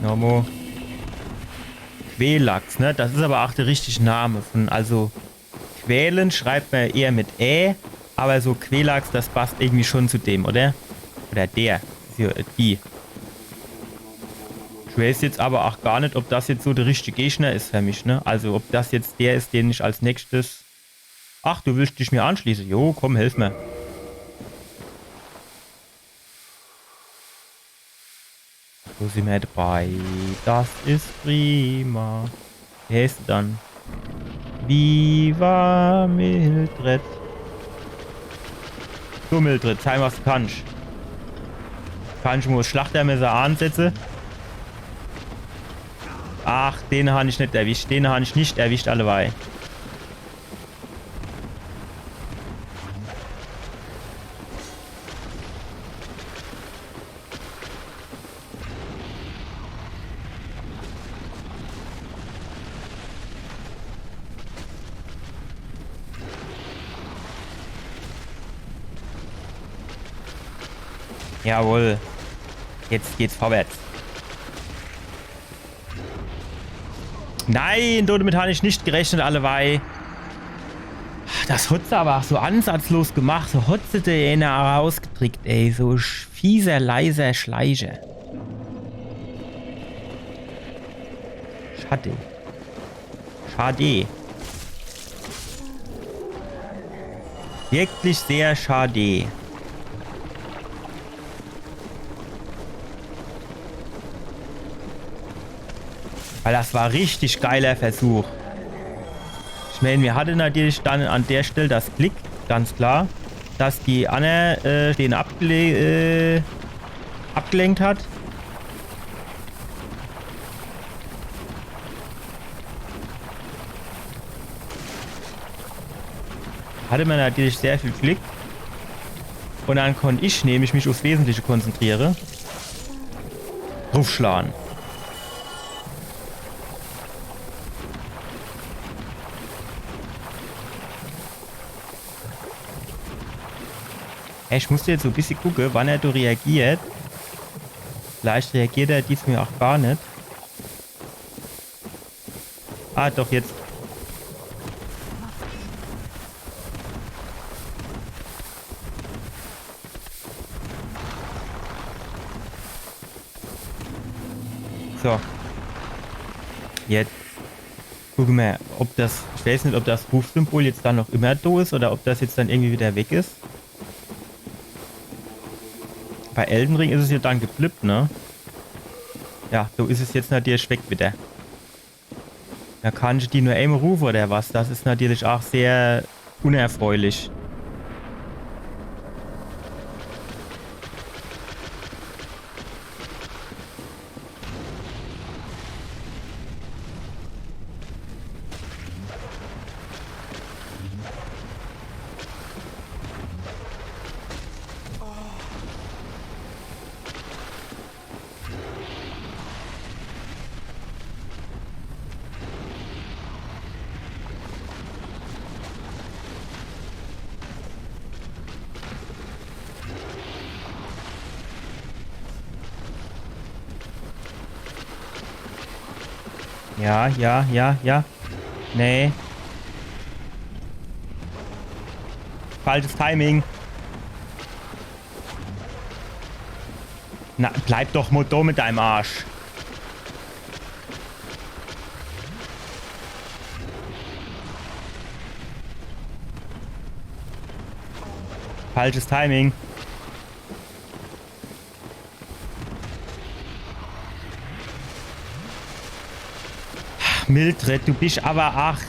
Nomo. Quällachs, ne? Das ist aber auch der richtige Name von, also Quälen schreibt man eher mit aber so Quällachs, das passt irgendwie schon zu dem, oder? Oder der, die. Ich weiß jetzt aber auch gar nicht, ob das jetzt so der richtige Gegner ist für mich, ne? Also ob das jetzt der ist, den ich als nächstes... Ach, du willst dich mir anschließen? Jo, komm, hilf mir. So sind wir dabei. Das ist prima. Wer ist dann? Viva Mildred. So, Mildred, zeig was du kannst. Kann ich mal das Schlachtermesser ansetzen? Ach, den habe ich nicht erwischt. Den habe ich nicht erwischt, allebei. Jawohl. Jetzt geht's vorwärts. Nein, damit habe ich nicht gerechnet, allebei. Das hat sie aber auch so ansatzlos gemacht. So hat sie den rausgetrickt, ey. So fieser, leiser Schleicher. Schade. Schade. Wirklich sehr schade. Weil das war richtig geiler Versuch. Ich meine, wir hatten natürlich dann an der Stelle das Glück, ganz klar, dass die Anna den abgelenkt hat. Hatte man natürlich sehr viel Glück. Und dann konnte ich nämlich mich aufs Wesentliche konzentrieren. Draufschlagen. Ich musste jetzt so ein bisschen gucken, wann er da reagiert. Vielleicht reagiert er diesmal auch gar nicht. Ah, doch, jetzt. So. Jetzt. Gucken wir, ob das, ich weiß nicht, ob das Rufsymbol jetzt dann noch immer da ist oder ob das jetzt dann irgendwie wieder weg ist. Bei Elden Ring ist es ja dann geblippt, ne? Ja, so ist es jetzt natürlich weg wieder. Da kann ich die nur einmal rufen oder was? Das ist natürlich auch sehr unerfreulich. Ja, ja, ja, ja. Nee. Falsches Timing. Na, bleib doch mal da mit deinem Arsch. Falsches Timing. Mildred, du bist aber ach.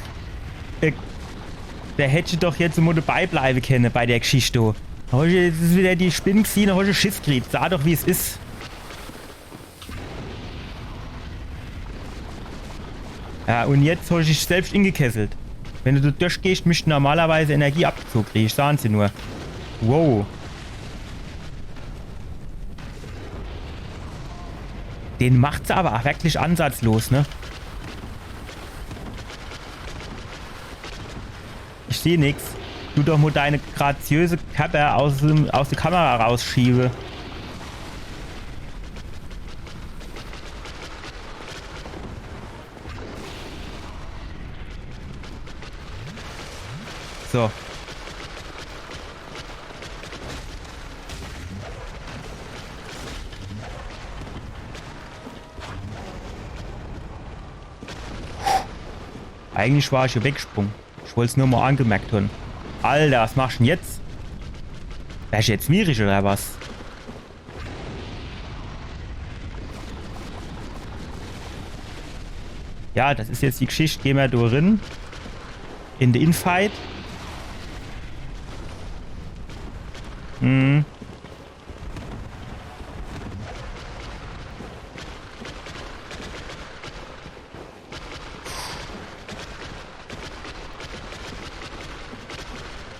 Der hätte doch jetzt mal dabei bleiben können bei der Geschichte. Das ist wieder die Spinne gewesen, da hast du Schiss gekriegt. Sag doch, wie es ist. Ja, und jetzt hast du dich selbst ingekesselt. Wenn du durchgehst, müsst du normalerweise Energieabzug kriegen. Sagen sie nur. Wow. Den macht's aber auch wirklich ansatzlos, ne? Ich sehe nichts. Du doch mal deine graziöse Kappe aus der Kamera rausschiebe. So. Eigentlich war ich hier weggesprungen. Ich wollte es nur mal angemerkt haben. Alter, was machst du denn jetzt? Wärst du jetzt schwierig oder was? Ja, das ist jetzt die Geschichte. Gehen wir da rein. In den Infight. Hm.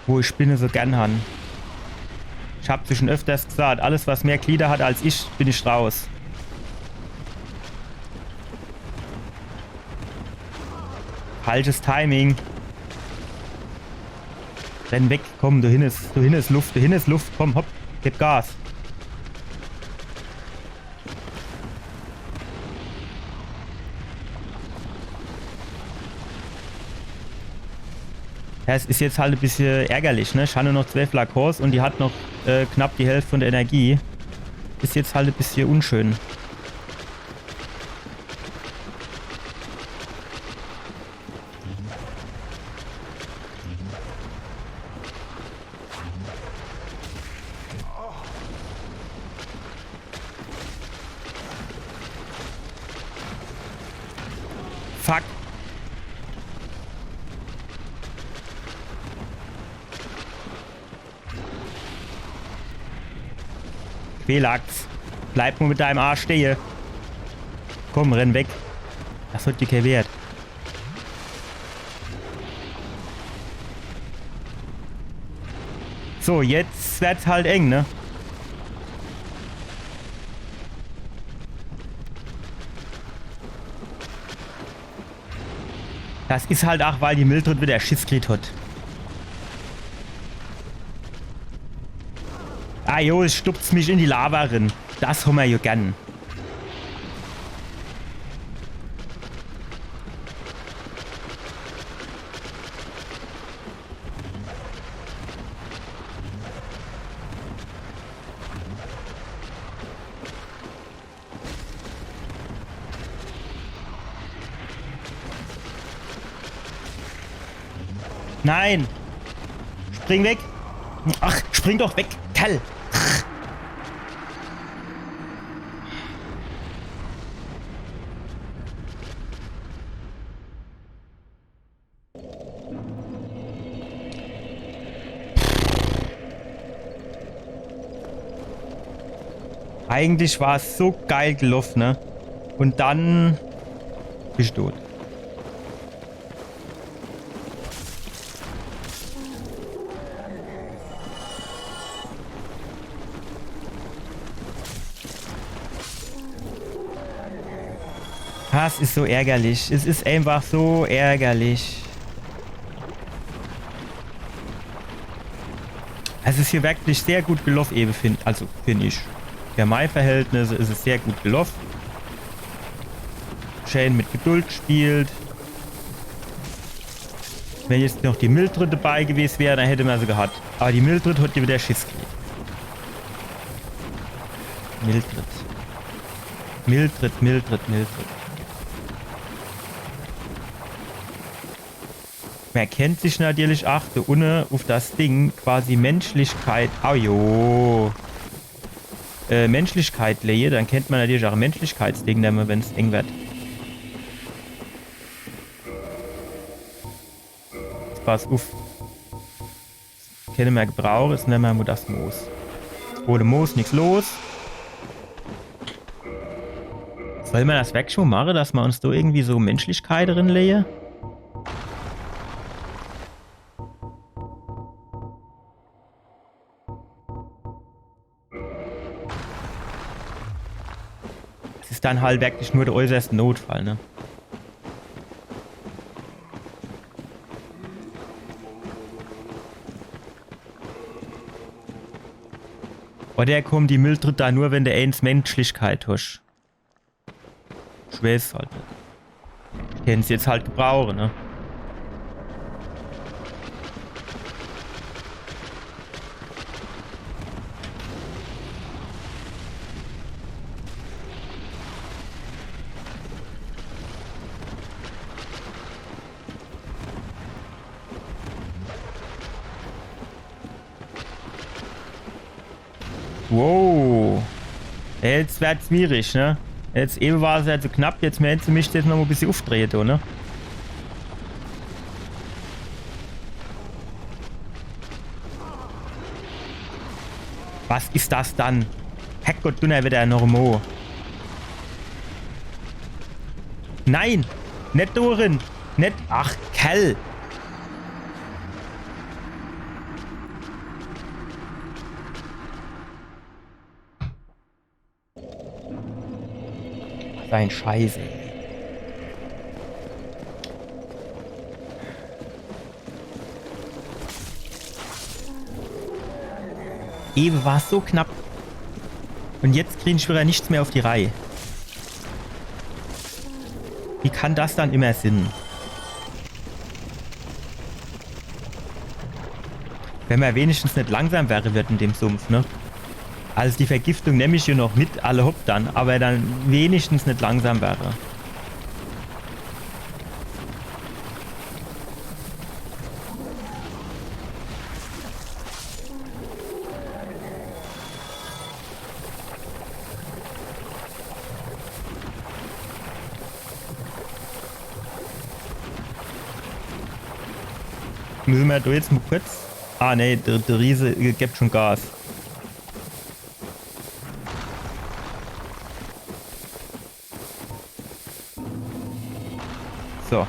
Wo ich Spinne so gern han. Ich hab dir schon öfters gesagt, alles was mehr Glieder hat als ich, bin ich raus. Falsches Timing. Renn weg, komm, du hin ist Luft, komm, hopp, gib Gas. Ja, es ist jetzt halt ein bisschen ärgerlich, ne? Ich habe nur noch 12 Flakons und die hat noch knapp die Hälfte von der Energie. Ist jetzt halt ein bisschen unschön. Fuck. Quelax. Bleib nur mit deinem Arsch stehen. Komm, renn weg. Das wird dir kein Wert. So, jetzt wird's halt eng, ne? Das ist halt auch, weil die Mildred wieder Schiss gekriegt hat. Ah jo, es stupst mich in die Lava rein. Das haben wir ja gern. Nein! Spring weg! Ach, spring doch weg! Kerl! Eigentlich war es so geil gelaufen, ne? Und dann bist du tot. Das ist so ärgerlich. Es ist einfach so ärgerlich. Es ist hier wirklich sehr gut gelaufen, eben finde ich. Für meine Verhältnisse ist es sehr gut gelaufen. Shane mit Geduld spielt. Wenn jetzt noch die Mildred dabei gewesen wäre, dann hätte man sie gehabt. Aber die Mildred hat dir wieder Schiss gekriegt. Mildred. Man kennt sich natürlich auch da unten auf das Ding quasi Menschlichkeit. Oh jo. Menschlichkeit lege, dann kennt man natürlich auch ein Menschlichkeitsding, wenn es eng wird. Pass auf. Keine mehr Gebrauch, ist nicht mehr nur das Moos. Ohne Moos nichts los. Soll man das weg schon machen, dass wir uns da irgendwie so Menschlichkeit drin legen? Das ist dann halt wirklich nur der äußerste Notfall, ne? Oder kommt die Mildred da nur, wenn der eins Menschlichkeit hast. Ich weiß halt nicht. Können sie jetzt halt gebrauchen, ne? Wow. Jetzt wird's schwierig, ne? Jetzt eben war es ja so knapp, jetzt hätten sie mich jetzt noch ein bisschen aufdreht, ne? Was ist das dann? Herrgott, Dunner wieder noch Mo. Nein! Nicht Dorin! Nicht. Ach, Kerl! Sein Scheiße. Eben war es so knapp. Und jetzt kriegen Schwörer nichts mehr auf die Reihe. Wie kann das dann immer Sinn? Wenn man wenigstens nicht langsam wäre wird in dem Sumpf, ne? Also die Vergiftung nehme ich hier noch mit, alle hopp dann, aber dann wenigstens nicht langsam wäre. Müssen wir da jetzt mal kurz... Ah, ne, der Riese gibt schon Gas. So.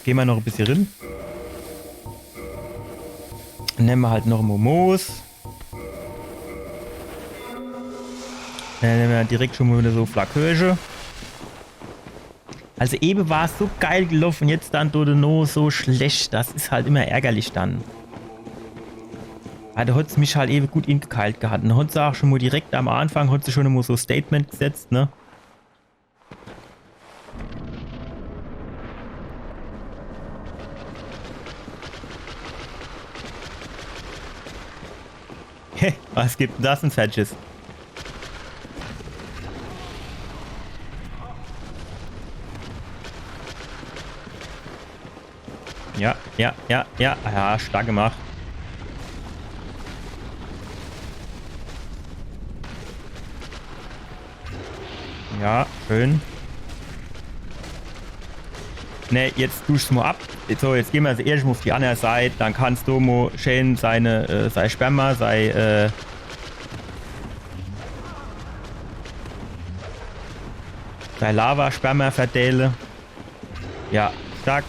Gehen wir noch ein bisschen rein. Nehmen wir halt noch Moos. Dann nehmen wir direkt schon mal wieder so Flakköche. Also eben war es so geil gelaufen, jetzt dann durch no so schlecht. Das ist halt immer ärgerlich dann. Da hat es mich halt eben gut ingekeilt gehabt. Dann hat sie auch schon mal direkt am Anfang, hat sie schon mal so Statement gesetzt, ne? Hä, was gibt denn das in Fetches? Ja, ja, ja, ja. Ja, stark gemacht. Ja, schön. Ne, jetzt duschst du mal ab. So, jetzt gehen wir also erst mal auf die andere Seite. Dann kannst du mal schön seine Sperma, sei Lavasperma verteilen. Ja, stark.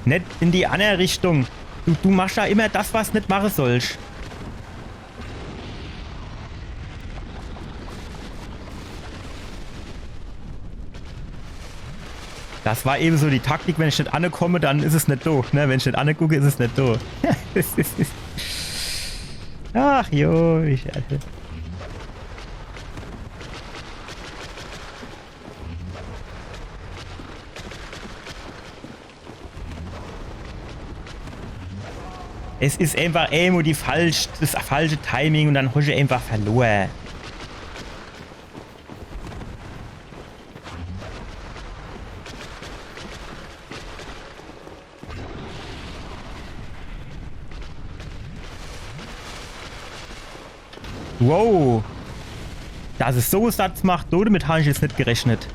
Nicht in die andere Richtung. Du machst ja immer das, was nicht machen sollst. Das war eben so die Taktik, wenn ich nicht ankomme, dann ist es nicht do. Ne? Wenn ich nicht angucke, ist es nicht do. Ach jo, ich hatte. Es ist einfach irgendwo das falsche Timing und dann hast du einfach verloren. Wow. Dass es so Satz macht, damit habe ich jetzt nicht gerechnet.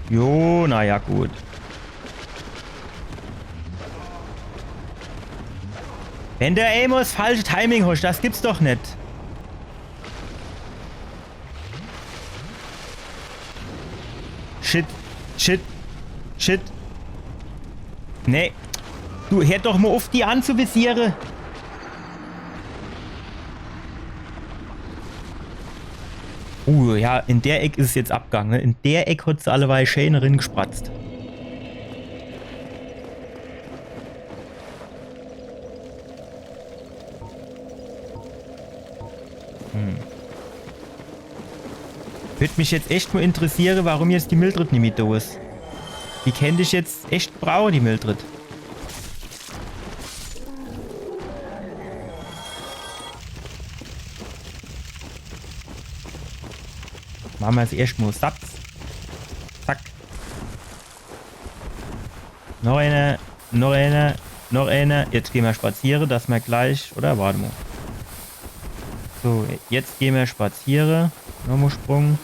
Jo, naja, gut. Wenn der Amos falsche Timing hast, das gibt's doch nicht. Shit, shit, shit. Nee. Du, hör doch mal auf, die anzuvisieren. Ja, in der Ecke ist es jetzt Abgang, ne? In der Ecke hat es alleweil schön drin gespratzt. Würde mich jetzt echt mal interessieren, warum jetzt die Mildred nicht mit da ist. Die könnte ich jetzt echt brauchen, die Mildred. Machen wir jetzt erstmal Satz. Zack. Noch eine, noch eine, noch eine. Jetzt gehen wir spazieren, dass wir gleich... Oder? Warte mal. So, jetzt gehen wir spazieren. Nochmal Sprung.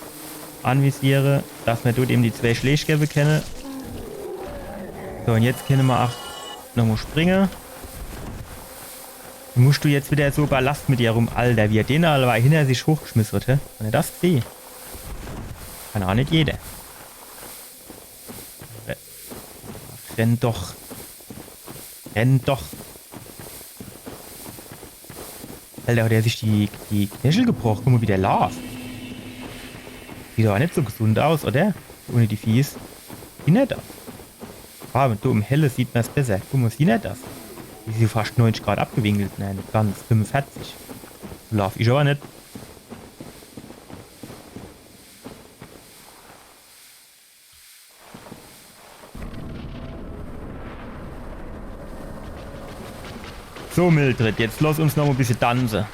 Anvisiere, dass wir dort eben die 2 Schläge bekennen. So, und jetzt können wir auch nochmal springen. Musst du jetzt wieder so Ballast mit dir rum, Alter, wie er den alle hinter sich hochgeschmissen wird, hä? Kann er das sehen? Kann auch nicht jeder. Renn doch. Renn doch. Alter, hat er sich die Knöchel gebrochen. Guck mal, wie der läuft. Sieht doch auch nicht so gesund aus, oder? Ohne die Viehs. Sieht nicht aus. Aber du im Helle sieht man es besser. Guck mal, sieht nicht aus. Die sind fast 90 Grad abgewinkelt. Nein, nicht ganz. 45. So lauf ich aber nicht. So, Mildred, jetzt lass uns noch mal ein bisschen tanzen.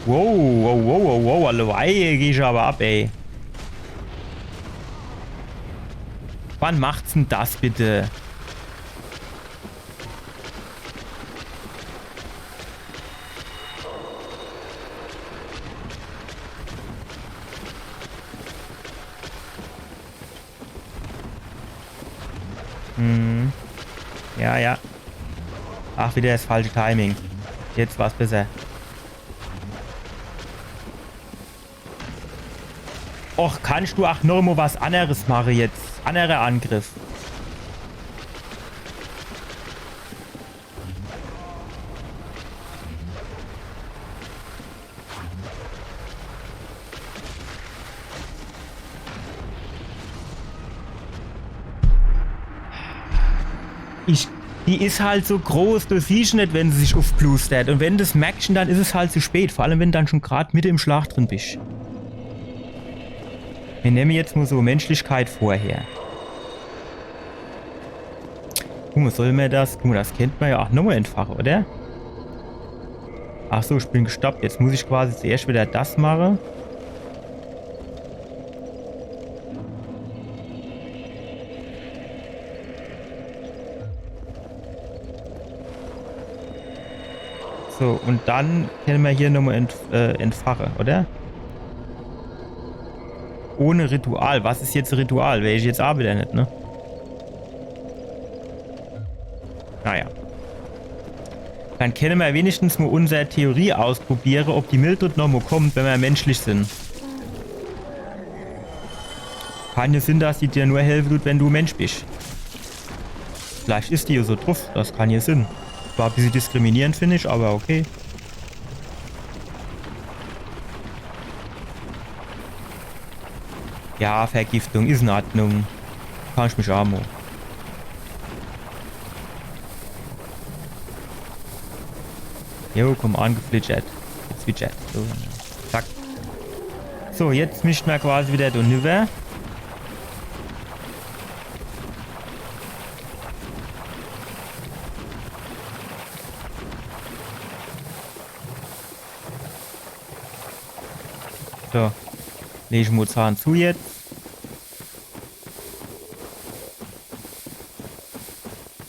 Wow, wow, wow, wow, wow, alleweil geh ich aber ab, ey. Wann macht's denn das bitte? Hm. Ja, ja. Ach, wieder das falsche Timing. Jetzt war's besser. Och, kannst du auch noch mal was anderes machen jetzt? Anderer Angriff. Die ist halt so groß, du siehst nicht, wenn sie sich aufblustert. Und wenn du das merkst, dann ist es halt zu spät. Vor allem, wenn du dann schon gerade mitten im Schlag drin bist. Wir nehmen jetzt mal so Menschlichkeit vorher. Guck mal, soll man das? Guck mal, das kennt man ja auch nochmal entfachen, oder? Ach so, ich bin gestoppt. Jetzt muss ich quasi zuerst wieder das machen. So, und dann können wir hier nochmal entfachen, oder? Ohne Ritual. Was ist jetzt Ritual? Wäre ich jetzt auch wieder nicht, ne? Naja. Dann können wir wenigstens mal unsere Theorie ausprobieren, ob die Mildred nochmal kommt, wenn wir menschlich sind. Kann ja Sinn, dass die dir nur helfen tut, wenn du Mensch bist. Vielleicht ist die ja so drauf. Das kann ja Sinn. War ein bisschen diskriminierend, finde ich, aber okay. Ja, Vergiftung ist in Ordnung. Kann ich mich auch mal. Jo, komm angeflitschert. Gezwitschert. So, zack. So, jetzt mischt man quasi wieder drüber. So. Lege ich Mozahn zu jetzt.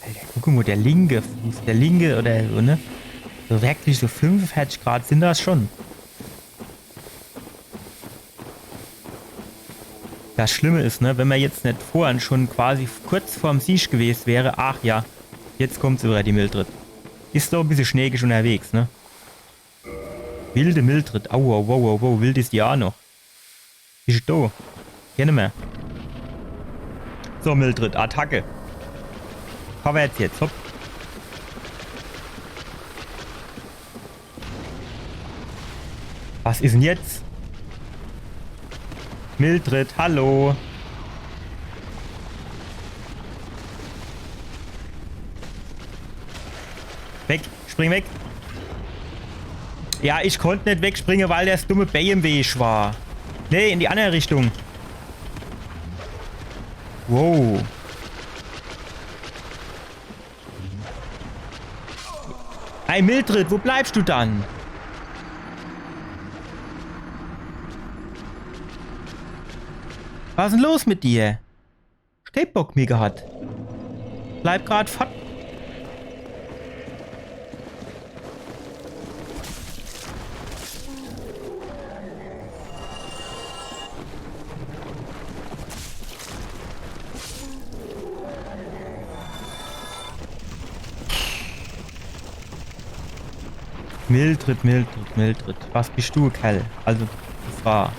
Alter, guck mal, der linke Fuß. Der linke oder so, ne? So wirklich so 45 Grad sind das schon. Das Schlimme ist, ne, wenn man jetzt nicht vorhin schon quasi kurz vorm Sieg gewesen wäre, ach ja, jetzt kommt sogar die Mildred. Ist doch ein bisschen schneegisch unterwegs, ne? Wilde Mildred. Au, au, au, au, au, wild ist die auch noch. Ist da. Kennen wir. So, Mildred, Attacke. Vorwärts jetzt, hopp. Was ist denn jetzt? Mildred, hallo. Weg, spring weg. Ja, ich konnte nicht wegspringen, weil das dumme BMW war. Nee, in die andere Richtung. Wow. Hey Mildred, wo bleibst du dann? Was ist denn los mit dir? Skatebock mir gehabt. Bleib grad fort. Mildred, Mildred, Mildred. Was bist du, Kerl? Also, das war...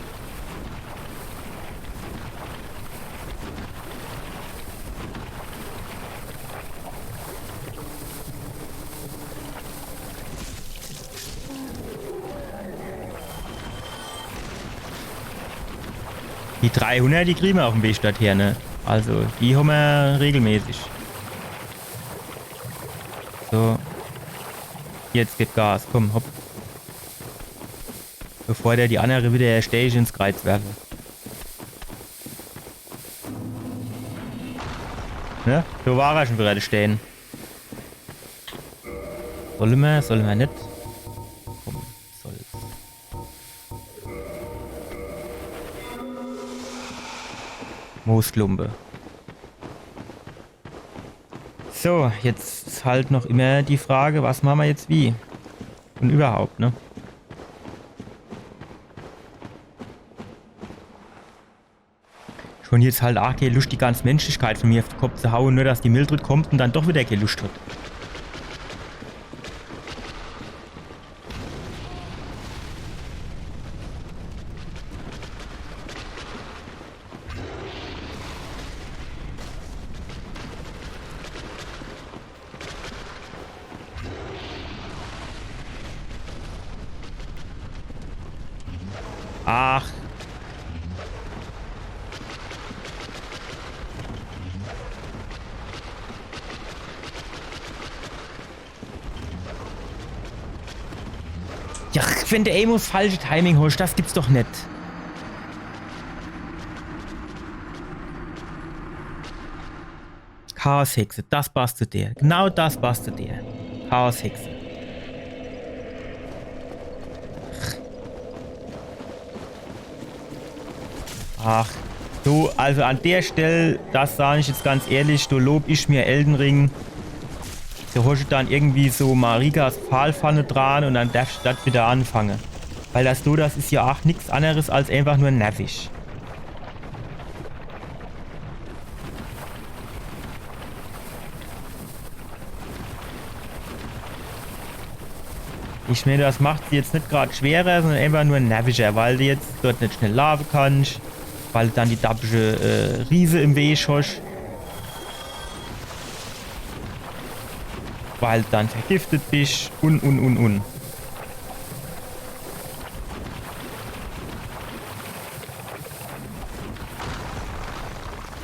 Die 300, die kriegen wir auf dem Weg dorthin, ne? Also, die haben wir regelmäßig. So. Jetzt gibt Gas, komm, hopp. Bevor der die andere wieder ersteht ins Kreuz werfe. Ne? So war er schon gerade stehen. Sollen wir nicht? Komm, soll's. Moosklumpe. So, jetzt ist halt noch immer die Frage, was machen wir jetzt wie? Und überhaupt, ne? Schon jetzt halt auch keine Lust, die ganze Menschlichkeit von mir auf den Kopf zu hauen, nur dass die Mildred kommt und dann doch wieder keine Lust hat. Ach. Ja, wenn der Amos falsche Timing holst, das gibt's doch nicht. Chaoshexe, das passt zu dir. Genau das passt zu dir. Chaoshexe. Ach, du, also an der Stelle, das sage ich jetzt ganz ehrlich, du lob ich mir Elden Ring. Da holst du dann irgendwie so Marikas Pfahlpfanne dran und dann darfst du das wieder anfangen. Weil das ist ja auch nichts anderes als einfach nur nervig. Ich meine, das macht sie jetzt nicht gerade schwerer, sondern einfach nur nerviger, weil du jetzt dort nicht schnell laufen kannst, weil du dann die dabische Riese im Weg hast. Weil du dann vergiftet bist und.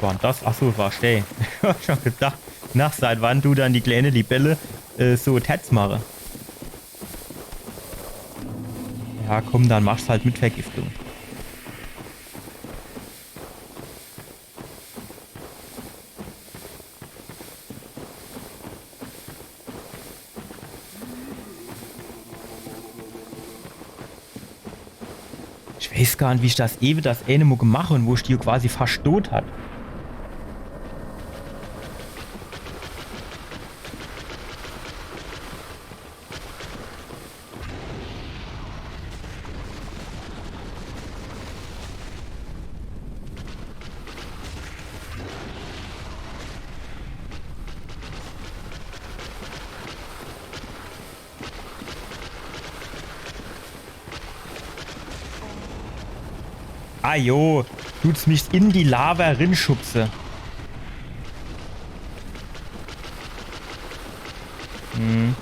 War das? Achso, war steh. Ich hab schon gedacht, nach seit wann du dann die kleine Libelle so Tats mache. Ja, komm, dann machst du halt mit Vergiftung. Ich weiß gar nicht, wie ich das eine gemacht und wo ich die quasi fast tot hat. Ah jo, tut's mich in die Lava rinschubse. Hm.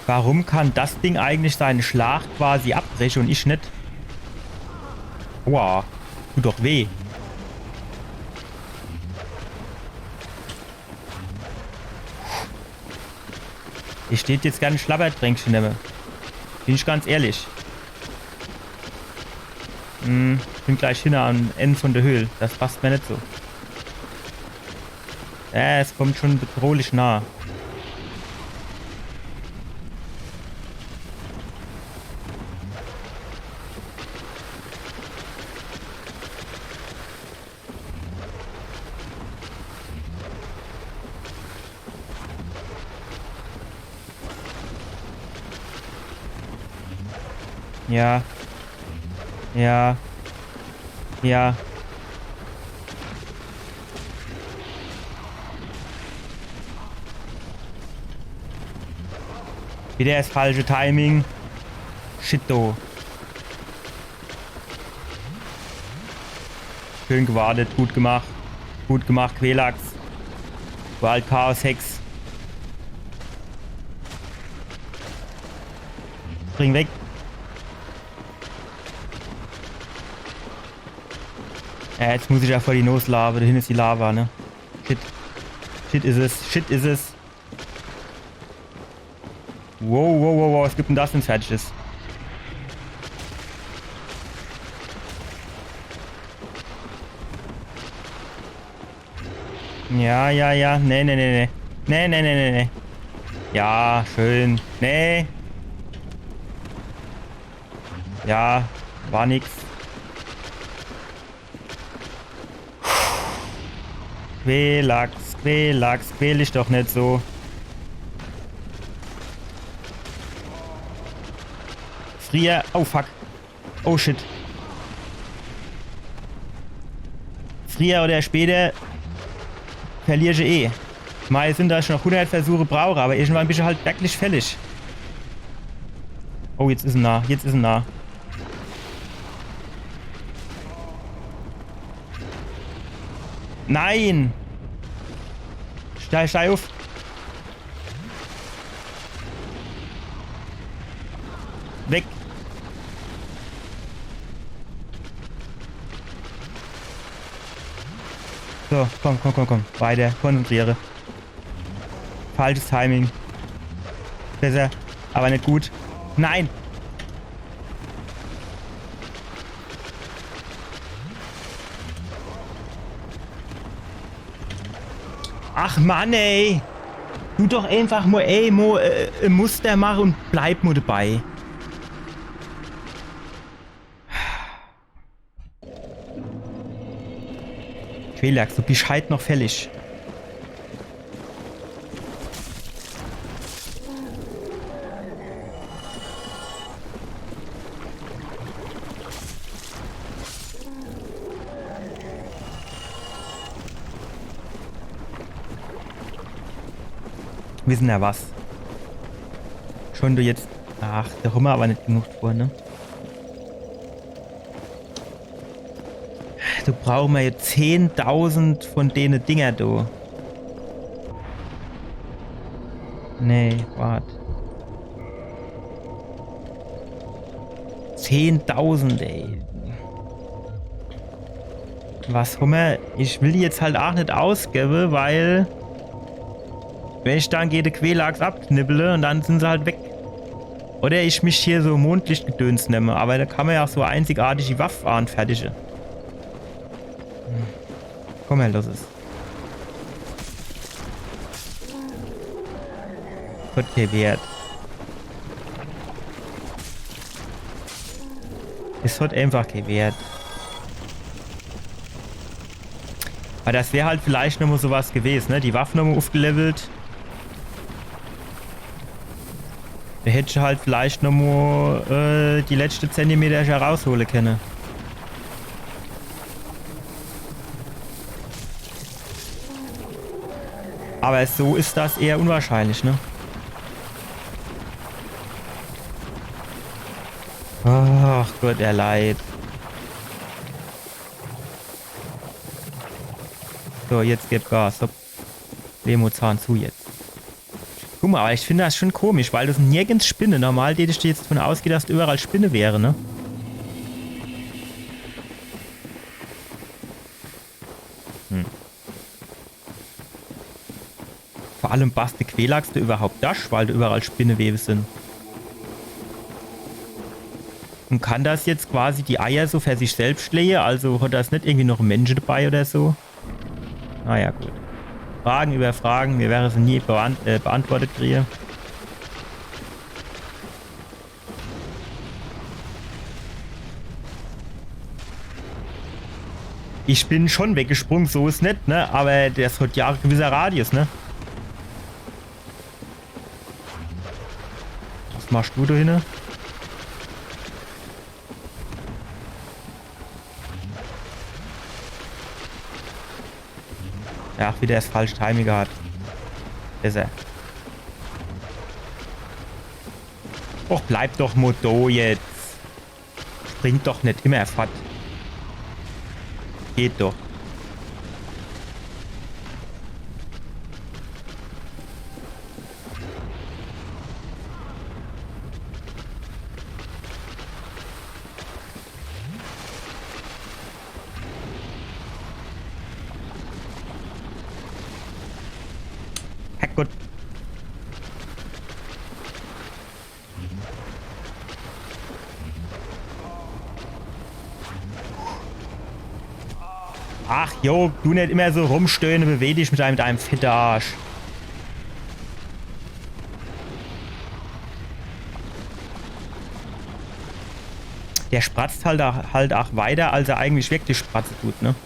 Warum kann das Ding eigentlich seinen Schlag quasi abbrechen und ich nicht? Wow, tut doch weh. Ich steht jetzt gerne Schlabbertränkchen nehmen. Bin ich ganz ehrlich. Ich bin gleich hin am Ende von der Höhle. Das passt mir nicht so. Es kommt schon bedrohlich nah. Ja. Ja. Ja. Wieder das falsche Timing. Shitto. Schön gewartet, gut gemacht. Gut gemacht, Quelax. Wild Chaos Hex. Spring weg. Ja, jetzt muss ich ja vor die Noslava. Da hinten ist die Lava, ne? Shit. Shit ist es. Shit ist es. Wow. Was gibt denn das, wenn es fertig ist? Ja, ja, ja. Nee, nee, nee, nee. Nee, nee, nee, nee, nee. Ja, schön. Nee. Ja, war nix. Quälax, Quälax, quäl dich doch nicht so. Frier. Oh, fuck. Oh, shit. Früher oder später verliere ich eh. Mal sind da schon noch 100 Versuche brauche, aber irgendwann bin ich halt wirklich fällig. Oh, jetzt ist er nah. Jetzt ist er nah. Nein! Steig auf. Weg. So, komm, komm, komm, komm. Weiter. Konzentriere. Falsches Timing. Besser, aber nicht gut. Nein! Ach Mann, ey! Du doch einfach mal, ey, Muster machen und bleib mal dabei. Quälax, du bist halt noch fällig. Wissen ja was. Schon du jetzt... Ach, da haben wir aber nicht genug vor, ne? Du brauchst mir jetzt 10.000 von denen Dinger, du. Nee, warte. 10.000, ey. Was haben wir? Ich will die jetzt halt auch nicht ausgeben, weil... Wenn ich dann gehe, der Quälax abknibbele und dann sind sie halt weg. Oder ich mich hier so Mondlichtgedöns nehme. Aber da kann man ja auch so einzigartig die Waffe anfertigen. Komm her, los ist. Gott gewährt. Es hat einfach gewährt. Aber das wäre halt vielleicht nochmal sowas gewesen, ne? Die Waffe nochmal aufgelevelt. Da hätte ich halt vielleicht nochmal die letzte Zentimeter herausholen können. Aber so ist das eher unwahrscheinlich, ne? Ach Gott, er leid. So, jetzt gibt Gas. Hopp. Lemozahn zu jetzt. Guck mal, aber ich finde das schon komisch, weil das nirgends Spinne. Normal hätte ich jetzt davon ausgehen, dass überall Spinne wäre, ne? Vor allem passt der Quälax da überhaupt das, weil da überall Spinnewebe sind. Und kann das jetzt quasi die Eier so für sich selbst legen? Also hat das nicht irgendwie noch ein Mensch dabei oder so? Naja, gut. Fragen über Fragen, wir werden sie nie beantwortet kriegen. Ich bin schon weggesprungen, so ist nicht, ne? Aber das hat ja ein gewisser Radius, ne? Was machst du da hin? Ja, wieder das falsche Timing gehabt. Besser. Och, bleib doch Moto jetzt. Springt doch nicht immer fort. Geht doch. Herrgott. Ach, jo, du nicht immer so rumstöhnen, beweg dich mit deinem fetten Arsch. Der spratzt halt auch weiter, als er eigentlich wirklich spratzen tut, ne?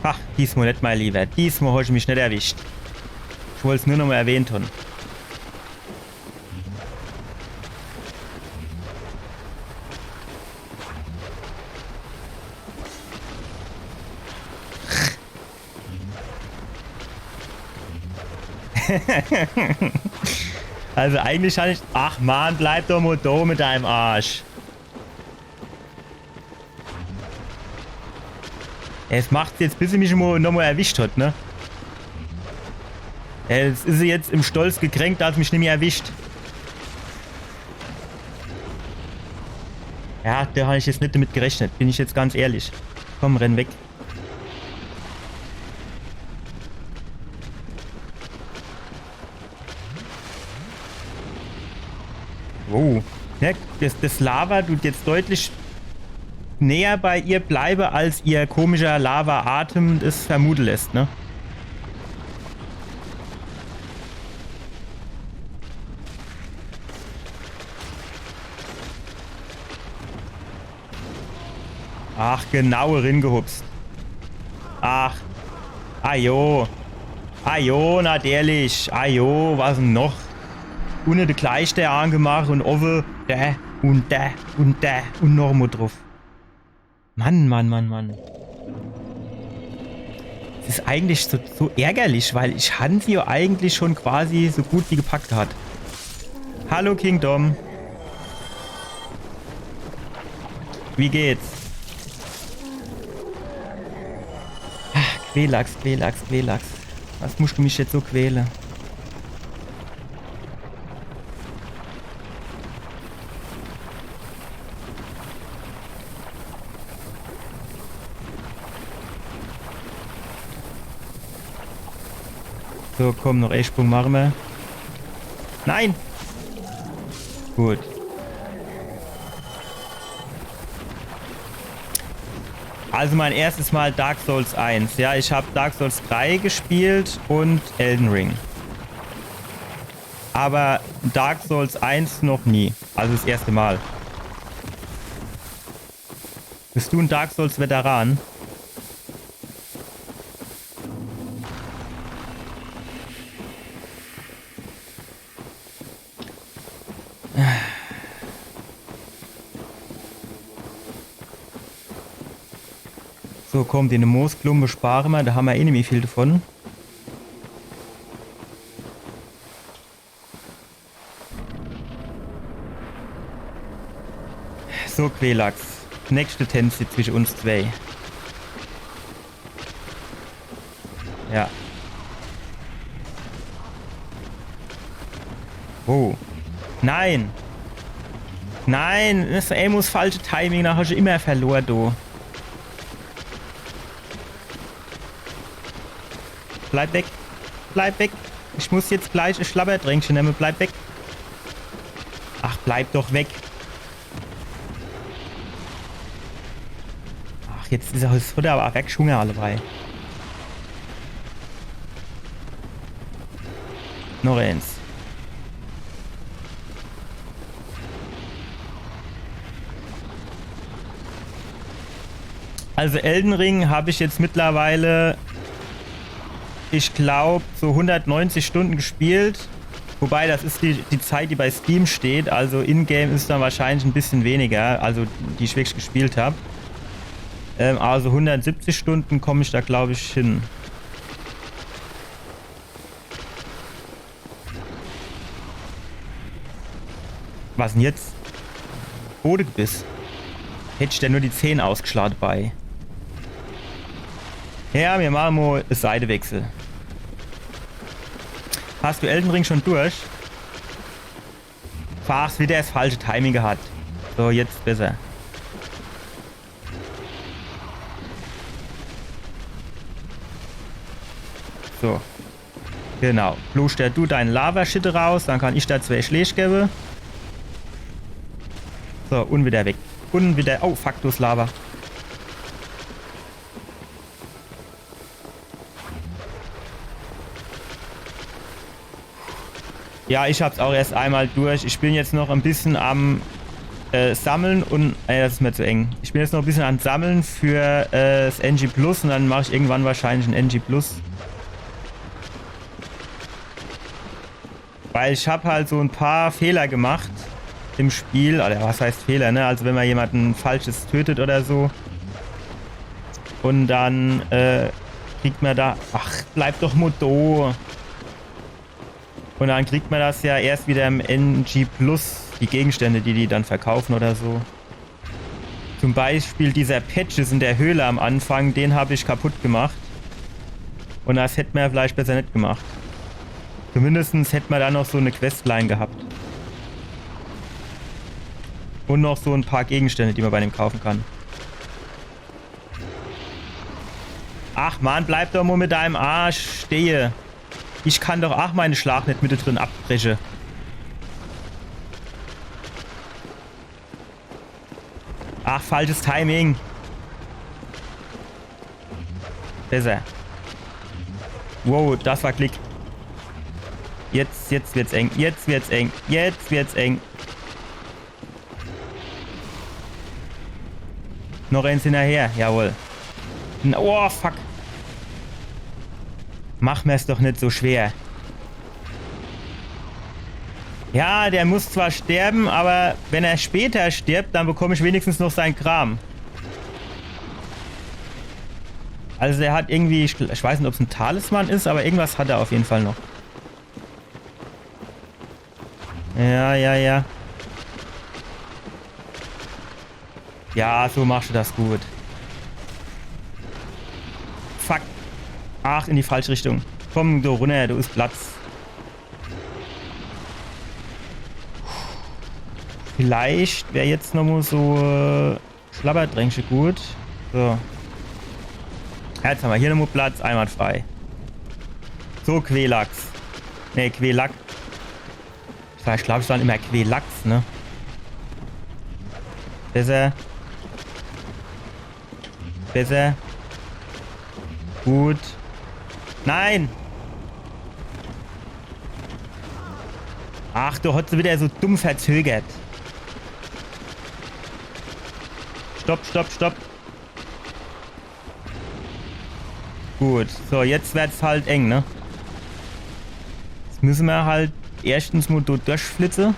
Ach, diesmal nicht, mein Lieber. Diesmal habe ich mich nicht erwischt. Ich wollte es nur noch mal erwähnt haben. Also eigentlich hatte ich... Ach man, bleib doch mal da mit deinem Arsch. Es macht jetzt, bis sie mich noch mal erwischt hat, ne? Jetzt ist sie jetzt im Stolz gekränkt, dass sie mich nicht mehr erwischt. Ja, da habe ich jetzt nicht damit gerechnet, bin ich jetzt ganz ehrlich. Komm, renn weg. Wow. Ja, das Lava tut jetzt deutlich näher bei ihr bleibe, als ihr komischer Lava-Atem es vermuten lässt, ne? Ach, genau ringehupst. Ach. Ajo. Ajo, natürlich. Ajo, was denn noch? Ohne de gleich der angemacht und offen. Da und da und da und noch mal drauf. Mann, Mann, Mann, Mann. Das ist eigentlich so ärgerlich, weil ich Hansi ja eigentlich schon quasi so gut wie gepackt hat. Hallo Kingdom. Wie geht's? Ach, Quälachs, Quälachs, Quälachs. Was musst du mich jetzt so quälen? So, komm, noch E-Sprung machen wir. Nein! Gut. Also mein erstes Mal Dark Souls 1. Ja, ich habe Dark Souls 3 gespielt und Elden Ring. Aber Dark Souls 1 noch nie. Also das erste Mal. Bist du ein Dark Souls Veteran? So, komm, den Moosklumpe sparen wir. Da haben wir eh nicht mehr viel davon. So, Quälachs. Nächste Tänze zwischen uns zwei. Ja. Oh. Nein! Nein! Das ist Amos falsche Timing. Da hast du immer verloren, du. Bleib weg. Bleib weg. Ich muss jetzt gleich ein Schlabberdränkchen nehmen. Bleib weg. Ach, bleib doch weg. Ach, jetzt ist er aber auch weggeschwungen allebei. Noch eins. Also Elden Ring habe ich jetzt mittlerweile, ich glaube, so 190 Stunden gespielt. Wobei, das ist die Zeit, die bei Steam steht. Also in-game ist dann wahrscheinlich ein bisschen weniger, also die ich wirklich gespielt habe. Also 170 Stunden komme ich da, glaube ich, hin. Was denn jetzt? Bodegebiss. Hätte ich denn nur die 10 ausgeschlagen bei. Ja, wir machen mal einen Seitewechsel. Hast du Elden Ring schon durch? Fachst wieder das falsche Timing gehabt. So, jetzt besser. So. Genau. Bloß du deinen Lava-Shit raus, dann kann ich da 2 Schläge geben. So, und wieder weg. Und wieder... Oh, fuck, du Lava. Ja, ich hab's auch erst einmal durch. Ich bin jetzt noch ein bisschen am Sammeln und... das ist mir zu eng. Ich bin jetzt noch ein bisschen am Sammeln für das NG Plus und dann mache ich irgendwann wahrscheinlich ein NG Plus. Weil ich habe halt so ein paar Fehler gemacht im Spiel. Oder was heißt Fehler, ne? Also wenn man jemanden Falsches tötet oder so. Und dann kriegt man da... Ach, bleib doch Moto. Und dann kriegt man das ja erst wieder im NG Plus, die Gegenstände, die dann verkaufen oder so. Zum Beispiel dieser Patches in der Höhle am Anfang, den habe ich kaputt gemacht. Und das hätte man ja vielleicht besser nicht gemacht. Zumindest hätte man da noch so eine Questline gehabt. Und noch so ein paar Gegenstände, die man bei dem kaufen kann. Ach man, bleib doch mal mit deinem Arsch stehe. Ich kann doch auch meine Schlag nicht mit drin abbrechen. Ach, falsches Timing. Besser. Wow, das war Klick. Jetzt wird's eng. Jetzt wird's eng. Jetzt wird's eng. Noch eins hinterher. Jawohl. Oh, fuck. Mach mir's doch nicht so schwer. Ja, der muss zwar sterben, aber wenn er später stirbt, dann bekomme ich wenigstens noch seinen Kram. Also der hat irgendwie, ich weiß nicht, ob es ein Talisman ist, aber irgendwas hat er auf jeden Fall noch. Ja. Ja, so machst du das gut. Fuck. Ach, in die falsche Richtung. Komm, du runter, du ist Platz. Vielleicht wäre jetzt nochmal so Schlabberdrängsche gut. So. Jetzt haben wir hier nochmal Platz, einwandfrei. So, Quelax. Ne, Quelack. Ich glaube, es waren immer Quelax, ne? Besser. Besser. Gut. Nein! Ach, du hast wieder so dumm verzögert. Stopp. Gut, so, jetzt wird's halt eng, ne? Jetzt müssen wir halt erstens mal durchflitzen.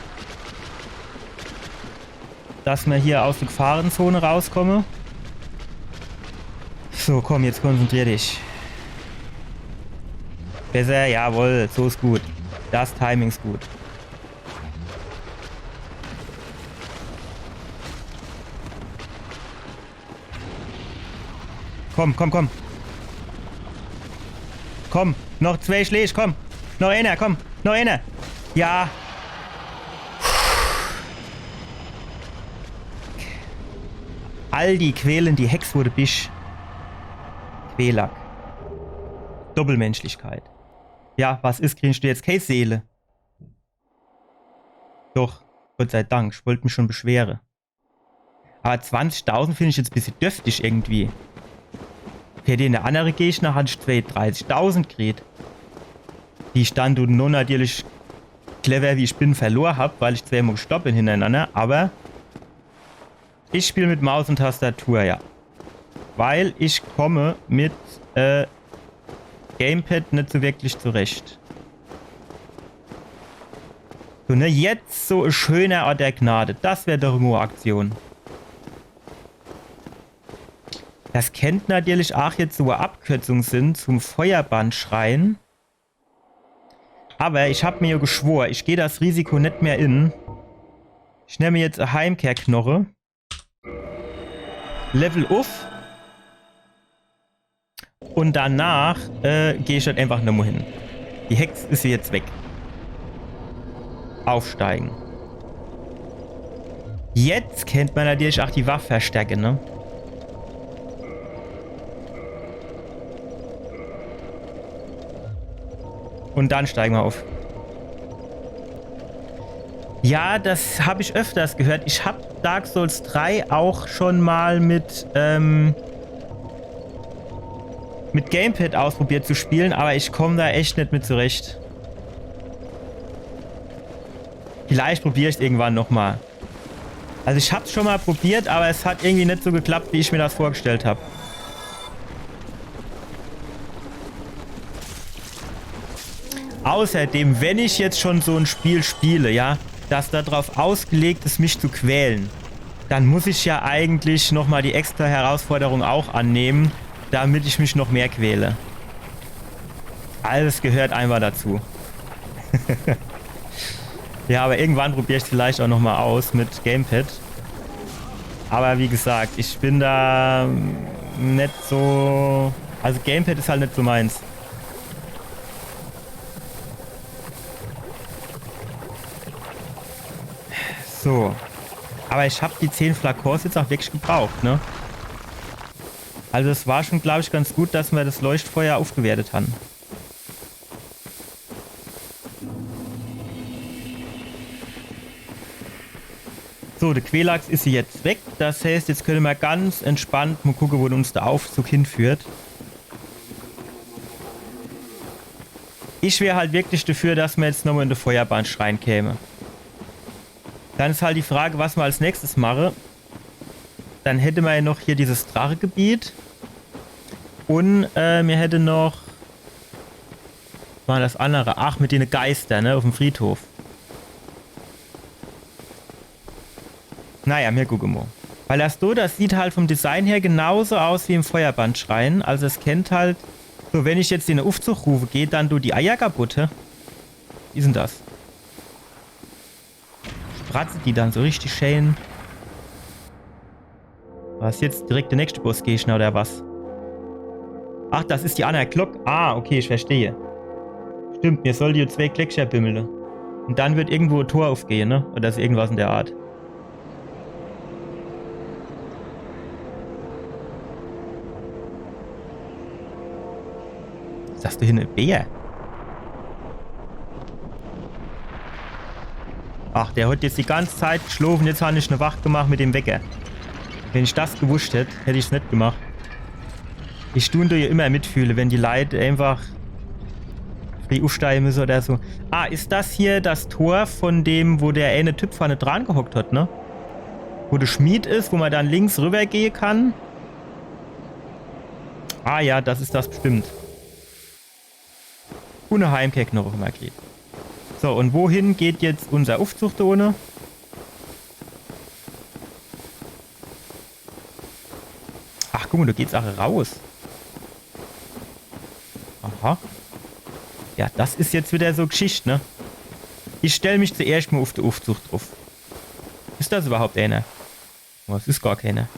Dass wir hier aus der Gefahrenzone rauskommen. So, komm, jetzt konzentrier dich. Besser, jawohl, so ist gut. Das Timing ist gut. Komm. Komm, noch 2 Schläge, komm. Noch einer, komm. Noch einer. Ja. All die Quälen, die Hex wurde Bisch. Quälack. Doppelmenschlichkeit. Ja, was ist, kriegst du jetzt keine Seele? Doch, Gott sei Dank, ich wollte mich schon beschweren. Aber 20.000 finde ich jetzt ein bisschen dürftig irgendwie. Für den der andere Gegner hatte ich 30.000 gekriegt. Die ich dann nur natürlich clever wie ich bin verloren habe, weil ich 2 Mal gestorben bin hintereinander. Aber ich spiele mit Maus und Tastatur, ja. Weil ich komme mit Gamepad nicht so wirklich zurecht. So, ne, jetzt so ein schöner Ort der Gnade. Das wäre doch immer eine Aktion. Das könnte natürlich auch jetzt so eine Abkürzung sind zum Feuerbandschrein. Aber ich habe mir ja geschworen, ich gehe das Risiko nicht mehr in. Ich nehme jetzt eine Heimkehrknoche. Level auf. Und danach gehe ich halt einfach nochmal hin. Die Hex ist jetzt weg. Aufsteigen. Jetzt kennt man natürlich auch die Waffe verstärken, ne? Und dann steigen wir auf. Ja, das habe ich öfters gehört. Ich habe Dark Souls 3 auch schon mal mit Gamepad ausprobiert zu spielen, aber ich komme da echt nicht mit zurecht. Vielleicht probiere ich es irgendwann nochmal. Also ich habe es schon mal probiert, aber es hat irgendwie nicht so geklappt, wie ich mir das vorgestellt habe. Außerdem, wenn ich jetzt schon so ein Spiel spiele, ja, das darauf ausgelegt ist, mich zu quälen, dann muss ich ja eigentlich nochmal die extra Herausforderung auch annehmen, damit ich mich noch mehr quäle. Alles gehört einfach dazu. Ja, aber irgendwann probiere ich es vielleicht auch nochmal aus mit Gamepad. Aber wie gesagt, ich bin da nicht so... Also Gamepad ist halt nicht so meins. So. Aber ich habe die 10 Flakons jetzt auch wirklich gebraucht, ne? Also es war schon, glaube ich, ganz gut, dass wir das Leuchtfeuer aufgewertet haben. So, der Quelax ist jetzt weg. Das heißt, jetzt können wir ganz entspannt mal gucken, wo uns der Aufzug hinführt. Ich wäre halt wirklich dafür, dass wir jetzt nochmal in den Feuerbahnschrein kämen. Dann ist halt die Frage, was wir als nächstes machen. Dann hätte man ja noch hier dieses Drachegebiet. Und wir hätten noch... Was war das andere? Ach, mit den Geistern, ne? Auf dem Friedhof. Naja, mir gucken mal. Weil das sieht halt vom Design her genauso aus wie im Feuerbandschrein. Also es kennt halt... So, wenn ich jetzt in den Aufzug rufe, geht dann du die Eier kaputt, hä? Wie ist denn das? Spratzt die dann so richtig schön? Was jetzt direkt der nächste Bossgegner oder was? Ach, das ist die andere Glock. Ah, okay, ich verstehe. Stimmt, mir soll die 2 Glöckchen bimmeln. Und dann wird irgendwo ein Tor aufgehen, ne? Oder so irgendwas in der Art. Sagst du hier eine Bär? Ach, der hat jetzt die ganze Zeit geschlafen. Jetzt habe ich eine Wacht gemacht mit dem Wecker. Wenn ich das gewusst hätte, hätte ich es nicht gemacht. Ich tue ja immer mitfühle, wenn die Leute einfach frei aufsteigen müssen oder so. Ah, ist das hier das Tor von dem, wo der eine Typ vorne dran gehockt hat, ne? Wo der Schmied ist, wo man dann links rüber gehen kann. Ah ja, das ist das bestimmt. Und eine Heimkehrknochen immer geht. So, und wohin geht jetzt unser Aufzug da ohne? Ach, guck mal, da geht's auch raus. Aha. Ja, das ist jetzt wieder so Geschichte, ne? Ich stelle mich zuerst mal auf den Aufzug drauf. Ist das überhaupt einer? Oh, es ist gar keiner.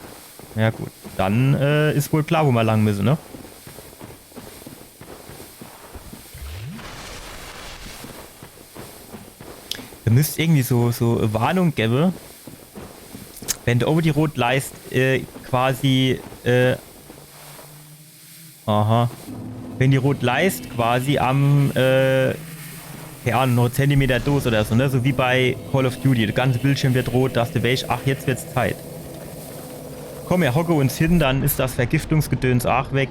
Ja gut, dann ist wohl klar, wo wir lang müssen, ne? Da müsste irgendwie so eine Warnung geben, wenn du oben die Rotleist quasi aha. Wenn die Rotleist quasi am ja, noch einen Zentimeter Dos oder so, ne? So wie bei Call of Duty. Der ganze Bildschirm wird rot, dass du weißt, ach, jetzt wird's Zeit. Komm, wir hocken uns hin, dann ist das Vergiftungsgedöns auch weg.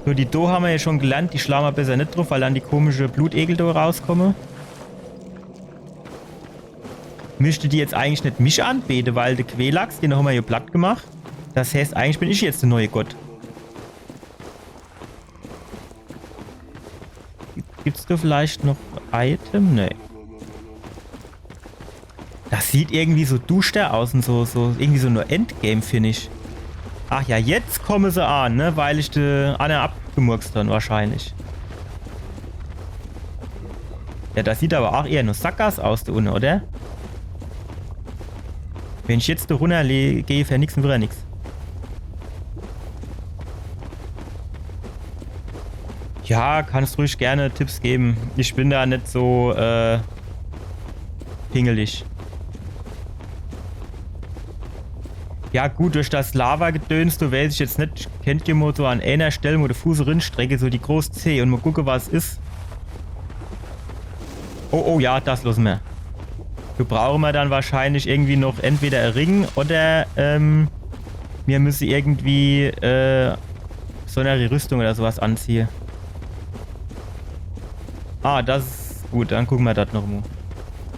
So, die Do haben wir ja schon gelernt, die schlagen wir besser nicht drauf, weil dann die komische Blutegel da rauskommen. Müsste die jetzt eigentlich nicht mich anbeten, weil der Quelax, den haben wir hier platt gemacht. Das heißt, eigentlich bin ich jetzt der neue Gott. Gibt's da vielleicht noch Item? Nee. Das sieht irgendwie so duster aus und so irgendwie so nur Endgame-Finish. Ach ja, jetzt kommen sie an, ne? Weil ich die Anna abgemurkst dann wahrscheinlich. Ja, das sieht aber auch eher nur Sackgass aus, da unten, oder? Wenn ich jetzt da runter gehe, vernichten wir nichts. Ja, kannst ruhig gerne Tipps geben. Ich bin da nicht so pingelig. Ja gut, durch das Lava-Gedöns, du weiß ich jetzt nicht, kennt ihr mal so an einer Stelle, wo der Fuß rinstrecke, so die große C und mal gucken, was ist. Oh, oh, ja, das lassen wir. Wir brauchen wir dann wahrscheinlich irgendwie noch entweder ein Ring oder, wir müssen irgendwie, so eine Rüstung oder sowas anziehen. Ah, das ist gut. Dann gucken wir das noch mal.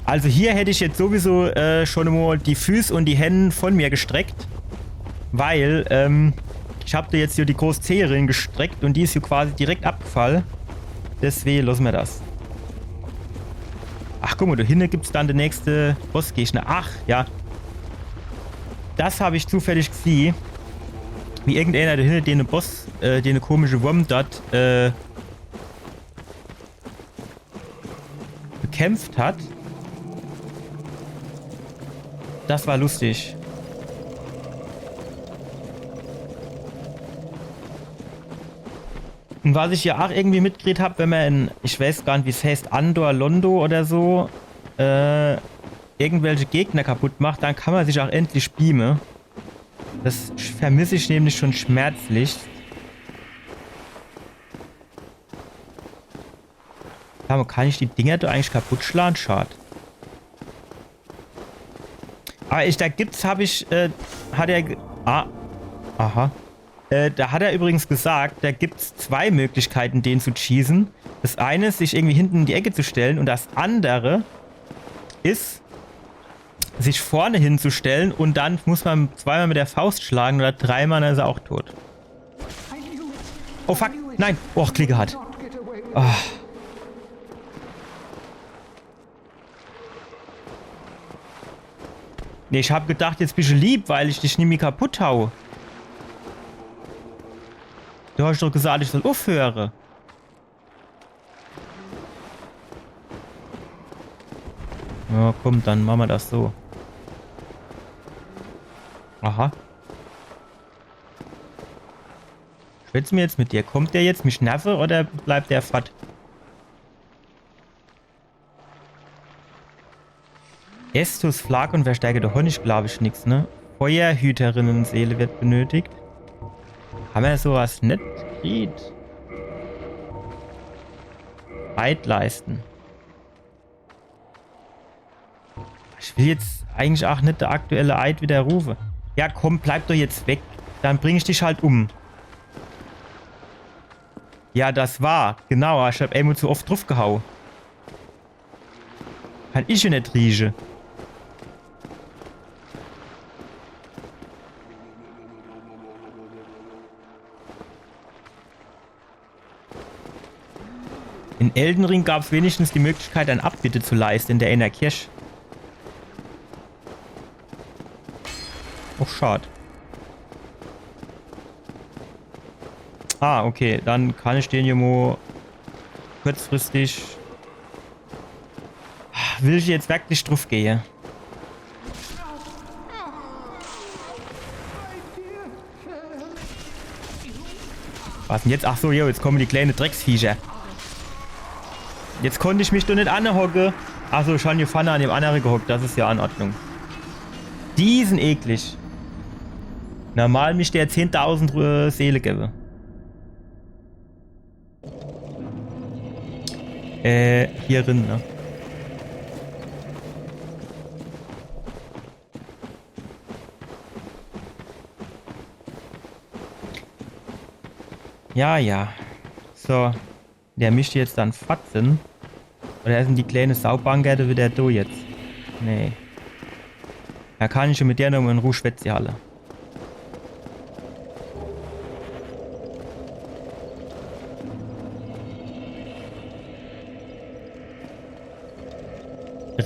Also hier hätte ich jetzt sowieso schon mal die Füße und die Hände von mir gestreckt. Weil, ich habe da jetzt hier die große Zeherin gestreckt und die ist hier quasi direkt abgefallen. Deswegen lassen wir das. Ach, guck mal, da hinten gibt es dann den nächste Bossgegner. Ach, ja. Das habe ich zufällig gesehen. Wie irgendeiner da hinten den Boss, den komische Wurm dort, bekämpft hat. Das war lustig. Und was ich ja auch irgendwie mitgekriegt habe, wenn man in, ich weiß gar nicht, wie es heißt, Andor, Londo oder so, irgendwelche Gegner kaputt macht, dann kann man sich auch endlich beamen. Das vermisse ich nämlich schon schmerzlich. Aber kann ich die Dinger da eigentlich kaputt schlagen? Schade. Aber da gibt's, hat er, aha. Da hat er übrigens gesagt, da gibt's zwei Möglichkeiten, den zu cheesen. Das eine ist, sich irgendwie hinten in die Ecke zu stellen und das andere ist, sich vorne hinzustellen und dann muss man zweimal mit der Faust schlagen oder dreimal, dann ist er auch tot. Oh fuck, nein, oh, Klicke hat. Oh. Nee, ich hab gedacht, jetzt bist du lieb, weil ich dich nämlich kaputt hau. Du hast doch gesagt, ich soll aufhören. Ja, komm, dann machen wir das so. Aha. Schwätzen wir jetzt mit dir? Kommt der jetzt mich nerven oder bleibt der fad? Estus, Flag und Verstärker der Honig, glaube ich, nichts, ne? Feuerhüterinnen-Seele wird benötigt. Haben wir sowas nicht gekriegt? Eid leisten. Ich will jetzt eigentlich auch nicht der aktuelle Eid widerrufen. Ja, komm, bleib doch jetzt weg. Dann bringe ich dich halt um. Ja, das war. Genau, ich hab einmal zu oft drauf gehauen. Kann ich ja nicht riechen. In Elden Ring gab es wenigstens die Möglichkeit, eine Abbitte zu leisten in der Inner Kirche. Oh, schade. Ah, okay. Dann kann ich den hier mal kurzfristig... Will ich jetzt wirklich drauf gehen? Was denn jetzt? Ach so, jo, jetzt kommen die kleinen Drecksviecher. Jetzt konnte ich mich doch nicht anhocken. Achso, schon hier vorne an dem anderen gehockt. Das ist ja in Ordnung. Die sind eklig. Normal mich der 10.000 Seele gäbe. Hier drin, ne? Ja, ja. So. Der mischt jetzt dann Fatzen. Oder sind die kleine Saubankette wieder da jetzt? Nee. Da kann ich schon mit der noch in Ruhe schwätzen, alle.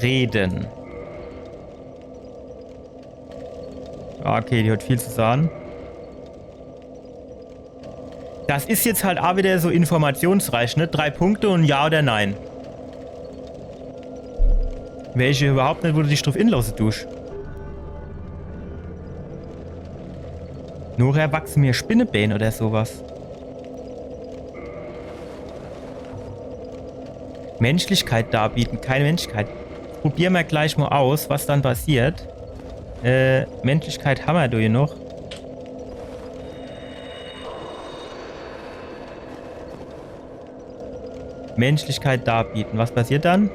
Reden. Okay, die hat viel zu sagen. Das ist jetzt halt auch wieder so informationsreich, ne? 3 Punkte und Ja oder Nein. Welche überhaupt nicht, wo du dich drauf inlassen tust. Nur erwachsen mir Spinnenbein oder sowas. Menschlichkeit darbieten, keine Menschlichkeit. Probieren wir gleich mal aus, was dann passiert. Menschlichkeit haben wir da hier noch. Menschlichkeit darbieten. Was passiert dann?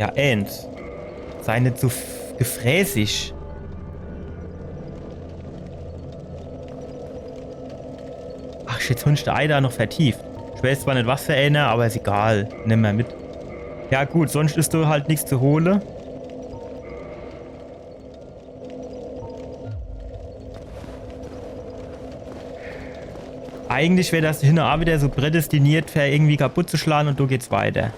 Ja, eins. Sei nicht so gefräßig. Ach, shit, Hund der Ei da noch vertieft. Ich weiß zwar nicht, was für einer, aber ist egal. Nimm mal mit. Ja gut, sonst ist du halt nichts zu holen. Eigentlich wäre das hinten auch wieder so prädestiniert, für irgendwie kaputt zu schlagen und du geht's weiter.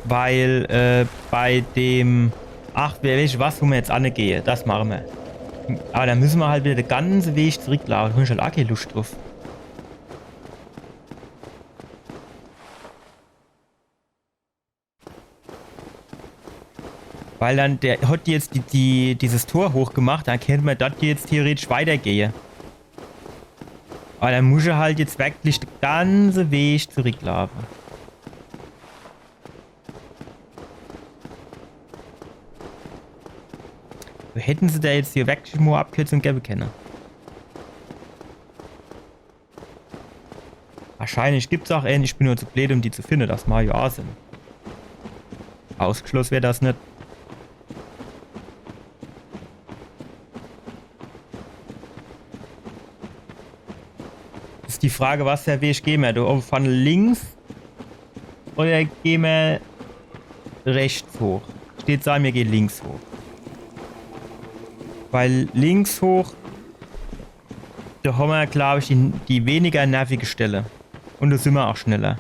Weil bei dem... Ach, welche was, wo wir jetzt angehen, das machen wir. Aber dann müssen wir halt wieder den ganzen Weg zurücklaufen. Da habe ich halt auch keine Lust drauf. Weil dann, der hat jetzt dieses Tor hochgemacht, dann könnte man dort jetzt theoretisch weitergehen. Aber dann muss er halt jetzt wirklich den ganzen Weg zurücklaufen. Hätten sie da jetzt hier wirklich nur Abkürzung geben können. Wahrscheinlich gibt es auch einen, ich bin nur zu blöd, um die zu finden, das macht ja auch Sinn. Ausgeschlossen wäre das nicht. Ist die Frage, was der Weg gehen wir? Du von links oder gehen wir rechts hoch? Steht sagen, wir gehen links hoch. Weil links hoch, da haben wir, glaube ich, die weniger nervige Stelle. Und da sind wir auch schneller.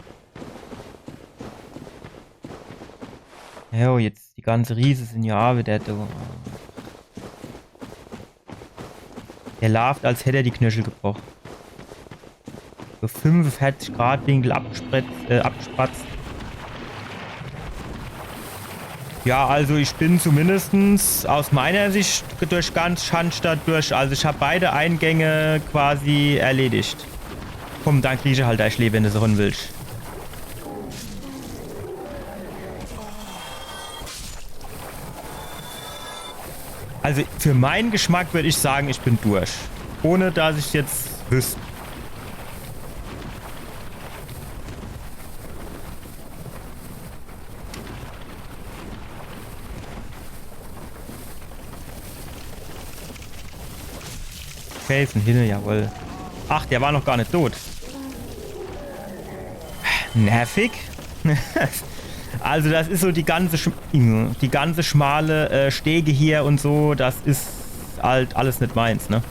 Ja, jetzt die ganze Riese sind ja auch wieder da. Der läuft, als hätte er die Knöchel gebrochen. So 45 Grad Winkel abgespratzt. Ja, also ich bin zumindest aus meiner Sicht durch ganz Schandstadt durch. Also ich habe beide Eingänge quasi erledigt. Komm, dann kriege ich halt ein Schlee, wenn du so hin willst. Also für meinen Geschmack würde ich sagen, ich bin durch. Ohne dass ich jetzt wüsste. Felsen hin, jawohl. Ach, der war noch gar nicht tot. Nervig. Also das ist so die ganze schmale Stege hier und so, das ist halt alles nicht meins, ne?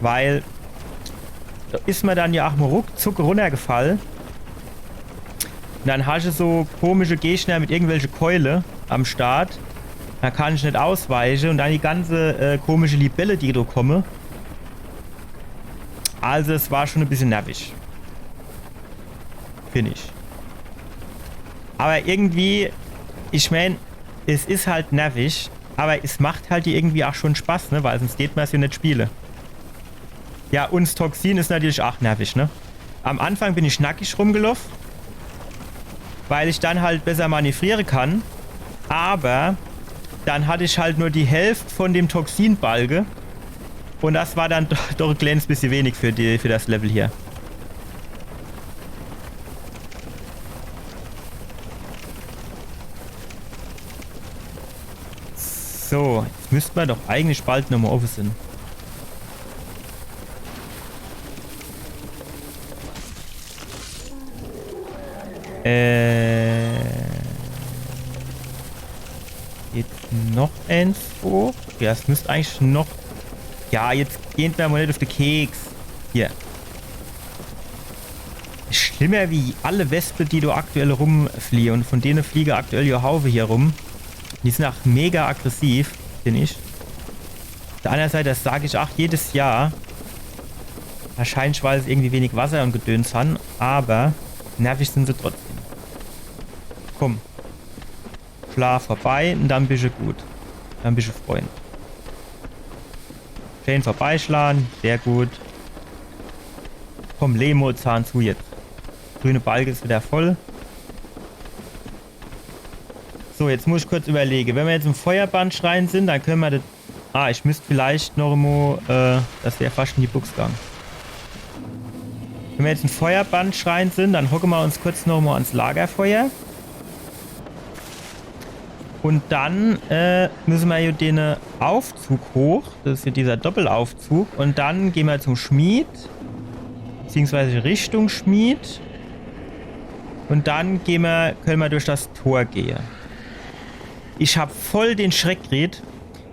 Weil da ist mir dann ja auch mal ruckzuck runtergefallen. Und dann hast du so komische Gegner mit irgendwelche Keule am Start. Da kann ich nicht ausweichen und dann die ganze komische Libelle, die da komme. Also es war schon ein bisschen nervig. Finde ich. Aber irgendwie, ich meine, es ist halt nervig, aber es macht halt irgendwie auch schon Spaß, ne? Weil sonst geht man es ja nicht spielen. Ja, und das Toxin ist natürlich auch nervig, ne? Am Anfang bin ich nackig rumgelaufen, weil ich dann halt besser manövrieren kann. Aber dann hatte ich halt nur die Hälfte von dem Toxinbalge. Und das war dann doch ein kleines bisschen wenig für das Level hier. So, jetzt müssten wir doch eigentlich bald nochmal offen sind. Jetzt noch eins hoch. Ja, es müsste eigentlich noch... Ja, jetzt gehen wir mal nicht auf den Keks. Hier. Schlimmer wie alle Wespen, die du aktuell rumfliehen. Und von denen fliege aktuell ja Haufe hier rum. Die sind auch mega aggressiv, finde ich. Auf der anderen Seite, das sage ich auch jedes Jahr. Wahrscheinlich, weil es irgendwie wenig Wasser und Gedöns haben. Aber nervig sind sie trotzdem. Komm. Schlaf vorbei und dann bist du gut. Dann bist du Freund. Schön vorbeischlagen. Sehr gut. Komm, Lemo, Zahn zu jetzt. Grüne Balge ist wieder voll. So, jetzt muss ich kurz überlegen. Wenn wir jetzt im Feuerbandschrein sind, dann können wir Ah, ich müsste vielleicht noch mal, das wäre fast in die Buchs gegangen. Wenn wir jetzt ein Feuerbandschrein sind, dann hocken wir uns kurz noch mal ans Lagerfeuer. Und dann müssen wir ja den Aufzug hoch. Das ist ja dieser Doppelaufzug. Und dann gehen wir zum Schmied. Beziehungsweise Richtung Schmied. Und dann können wir durch das Tor gehen. Ich habe voll den Schreck gekriegt.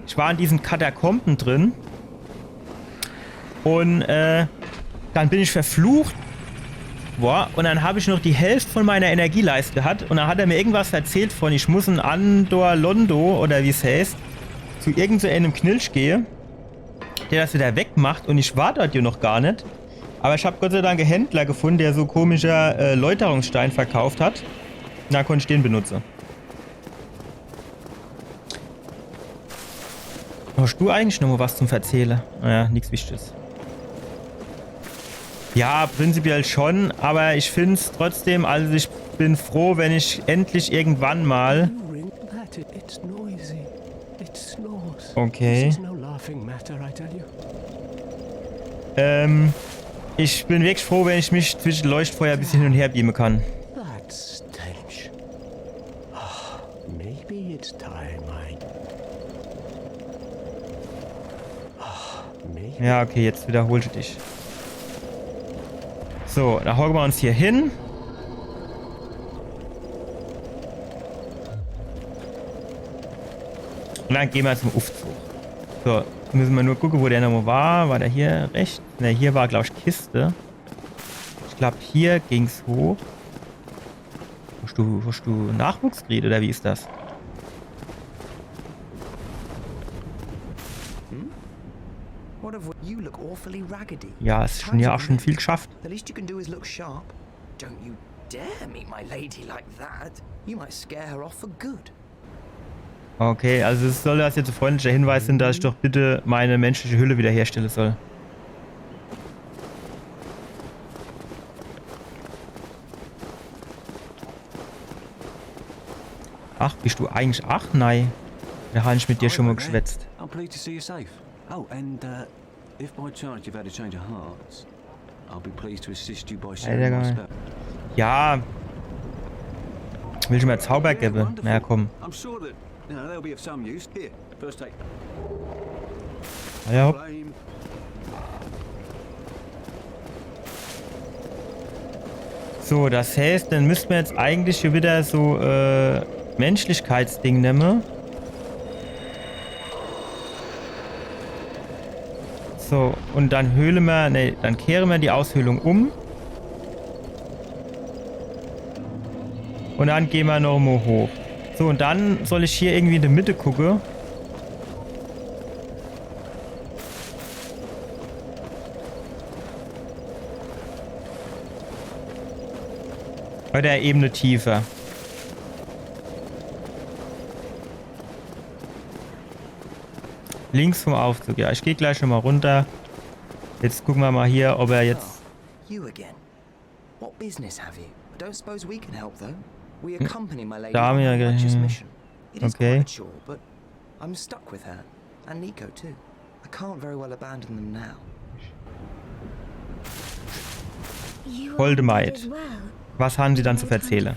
Ich war in diesen Katakomben drin. Und dann bin ich verflucht. Boah, und dann habe ich noch die Hälfte von meiner Energieleiste gehabt. Und dann hat er mir irgendwas erzählt von, ich muss in Andor Londo, oder wie es heißt, zu irgendeinem Knilch gehen, der das wieder wegmacht. Und ich war dort ja noch gar nicht. Aber ich habe Gott sei Dank einen Händler gefunden, der so komischer Läuterungsstein verkauft hat. Na, konnte ich den benutzen. Hast du eigentlich noch mal was zum Erzählen? Naja, nichts Wichtiges. Ja, prinzipiell schon, aber ich finde es trotzdem, also ich bin froh, wenn ich endlich irgendwann mal... Okay. Ich bin wirklich froh, wenn ich mich zwischen Leuchtfeuer ein bisschen hin und her beamen kann. Ja, okay, jetzt wiederholte dich. So, da hocken wir uns hier hin. Und dann gehen wir zum Aufzug. So, müssen wir nur gucken, wo der nochmal war. War der hier rechts? Ne, hier war, glaube ich, Kiste. Ich glaube, hier ging es hoch. Hast du Nachwuchs gekriegt, oder wie ist das? Ja, es ist schon ja auch schon viel geschafft. Okay, also es soll das jetzt ein freundlicher Hinweis sein, dass ich doch bitte meine menschliche Hülle wiederherstellen soll. Ach, bist du eigentlich? Ach, nein. Da habe ich mit dir schon mal geschwätzt. Oh, and if by chance you've had a change of hearts, I'll be pleased to assist you by sharing my spell. Ja. Will ich mir Zauber geben? Na ja, komm. I'm sure that they'll be of some use. Here, first take. Ja. So, das heißt, dann müssten wir jetzt eigentlich hier wieder so Menschlichkeitsding nehmen. So, und dann dann kehren wir die Aushöhlung um. Und dann gehen wir nochmal hoch. So, und dann soll ich hier irgendwie in der Mitte gucken. Bei der Ebene tiefer. Links vom Aufzug. Ja, ich gehe gleich schon mal runter. Jetzt gucken wir mal hier, ob er jetzt... Da haben wir ja... Okay. Voldemort. Was haben Sie dann zu erzählen?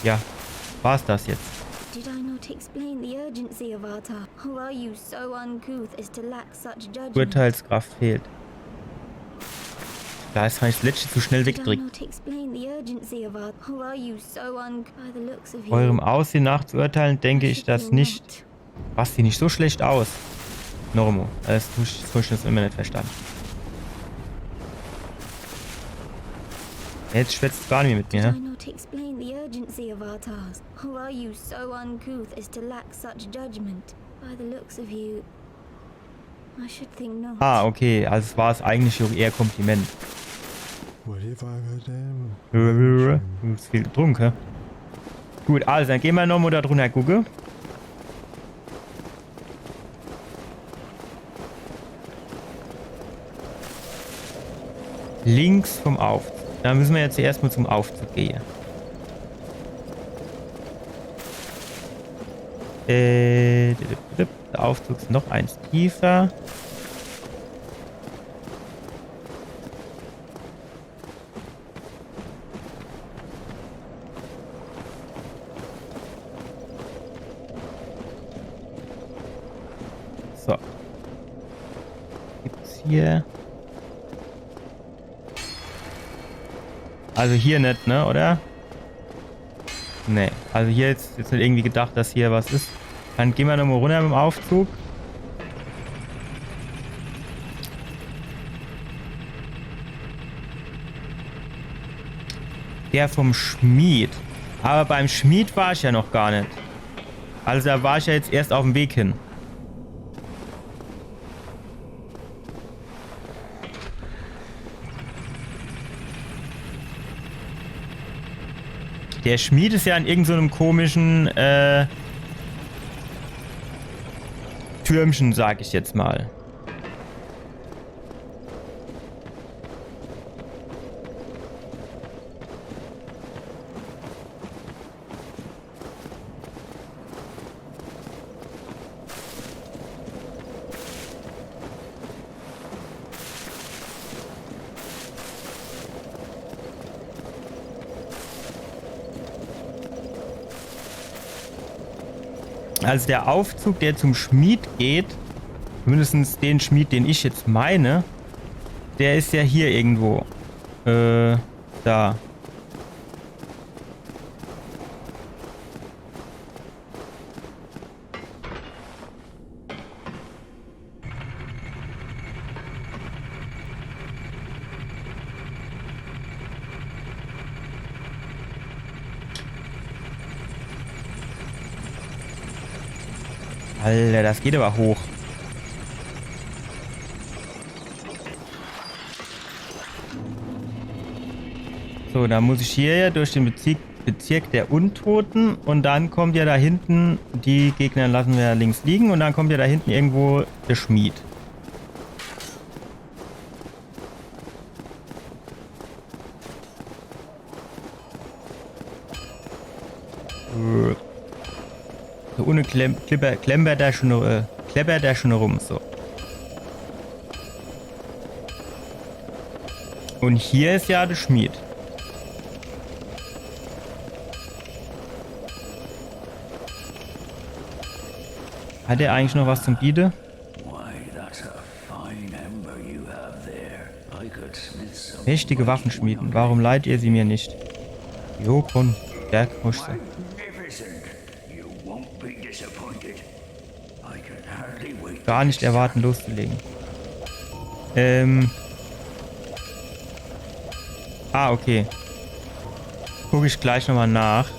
Ja, war's das jetzt? Did I not explain the urgency of our task? Or are you so uncouth as to lack such judgment? Urteilskraft fehlt. Da ist das letzte zu schnell weggedrückt. Eurem Aussehen nach zu urteilen, denke ich das nicht. Was, sieht nicht so schlecht aus. Normo. Das habe ich das immer nicht verstanden. Jetzt schwätzt es gar nicht mehr mit mir. Ah, okay. Also es war es eigentlich auch eher Kompliment. Du hast viel getrunken, hä? Gut, also dann gehen wir nochmal da drunter gucken. Links vom Aufzug. Da müssen wir jetzt erstmal zum Aufzug gehen. Der Aufzug ist noch eins tiefer. So. Gibt's hier... Also hier nicht, ne, oder? Ne, also hier jetzt nicht irgendwie gedacht, dass hier was ist. Dann gehen wir nochmal runter mit dem Aufzug. Der vom Schmied. Aber beim Schmied war ich ja noch gar nicht. Also da war ich ja jetzt erst auf dem Weg hin. Der Schmied ist ja in irgendeinem komischen Türmchen, sag ich jetzt mal. Also der Aufzug, der zum Schmied geht, mindestens den Schmied, den ich jetzt meine, der ist ja hier irgendwo. Da. Alter, das geht aber hoch. So, dann muss ich hier ja durch den Bezirk der Untoten und dann kommt ja da hinten, die Gegner lassen wir links liegen und dann kommt ja da hinten irgendwo der Schmied. So ohne klempert da schon rum, so. Und hier ist ja der Schmied. Hat er eigentlich noch was zum Bieten? Mächtige Waffenschmieden, warum leiht ihr sie mir nicht? Jokon, der Kuschse. Gar nicht erwarten, loszulegen. Okay. Gucke ich gleich nochmal nach.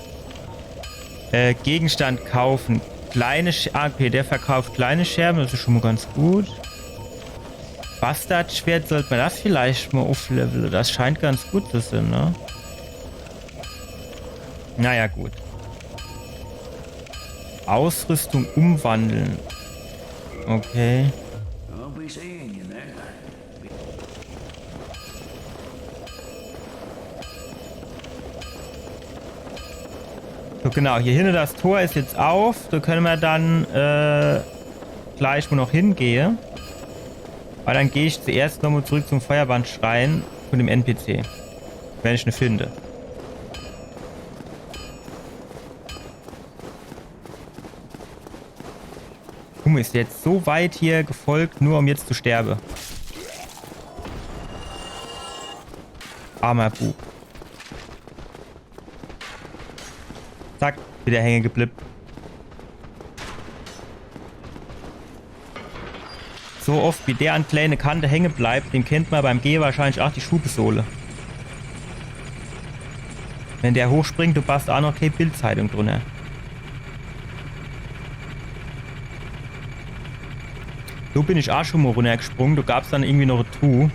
Gegenstand kaufen. Kleine okay, der verkauft kleine Scherben, das ist schon mal ganz gut. Bastardschwert, sollte man das vielleicht mal aufleveln. Das scheint ganz gut zu sein, ne? Naja, gut. Ausrüstung umwandeln. Okay. So, genau, hier hinten das Tor ist jetzt auf. Da können wir dann gleich wo noch hingehen. Weil dann gehe ich zuerst nochmal zurück zum Feuerbandschrein von dem NPC. Wenn ich eine finde. Ist jetzt so weit hier gefolgt, nur um jetzt zu sterben. Armer Bub. Zack, wieder hängen geblieben. So oft wie der an kleine Kante hängen bleibt, dem kennt man beim Gehen wahrscheinlich auch die Schubesohle. Wenn der hochspringt, du passt auch noch keine Bildzeitung drunter. So bin ich auch schon mal runtergesprungen. Du gab's dann irgendwie noch ein Truhe.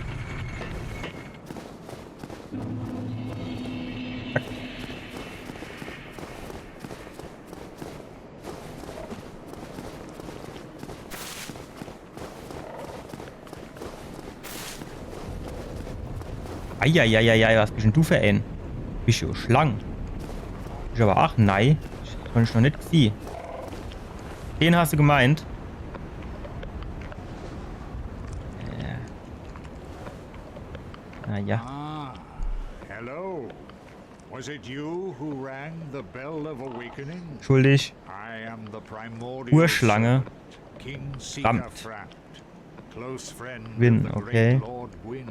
Eieieiei, was bist denn du für ein? Bist du Schlang? Bist aber auch nein. Das kann ich noch nicht gesehen. Den hast du gemeint? Naja. Ah, hello. Was it you who rang the bell of awakening? Schuldig. I am the primordial Urschlange. King Rammt. Seekerfrat, close friend Win, of the okay. great Lord Gwyn,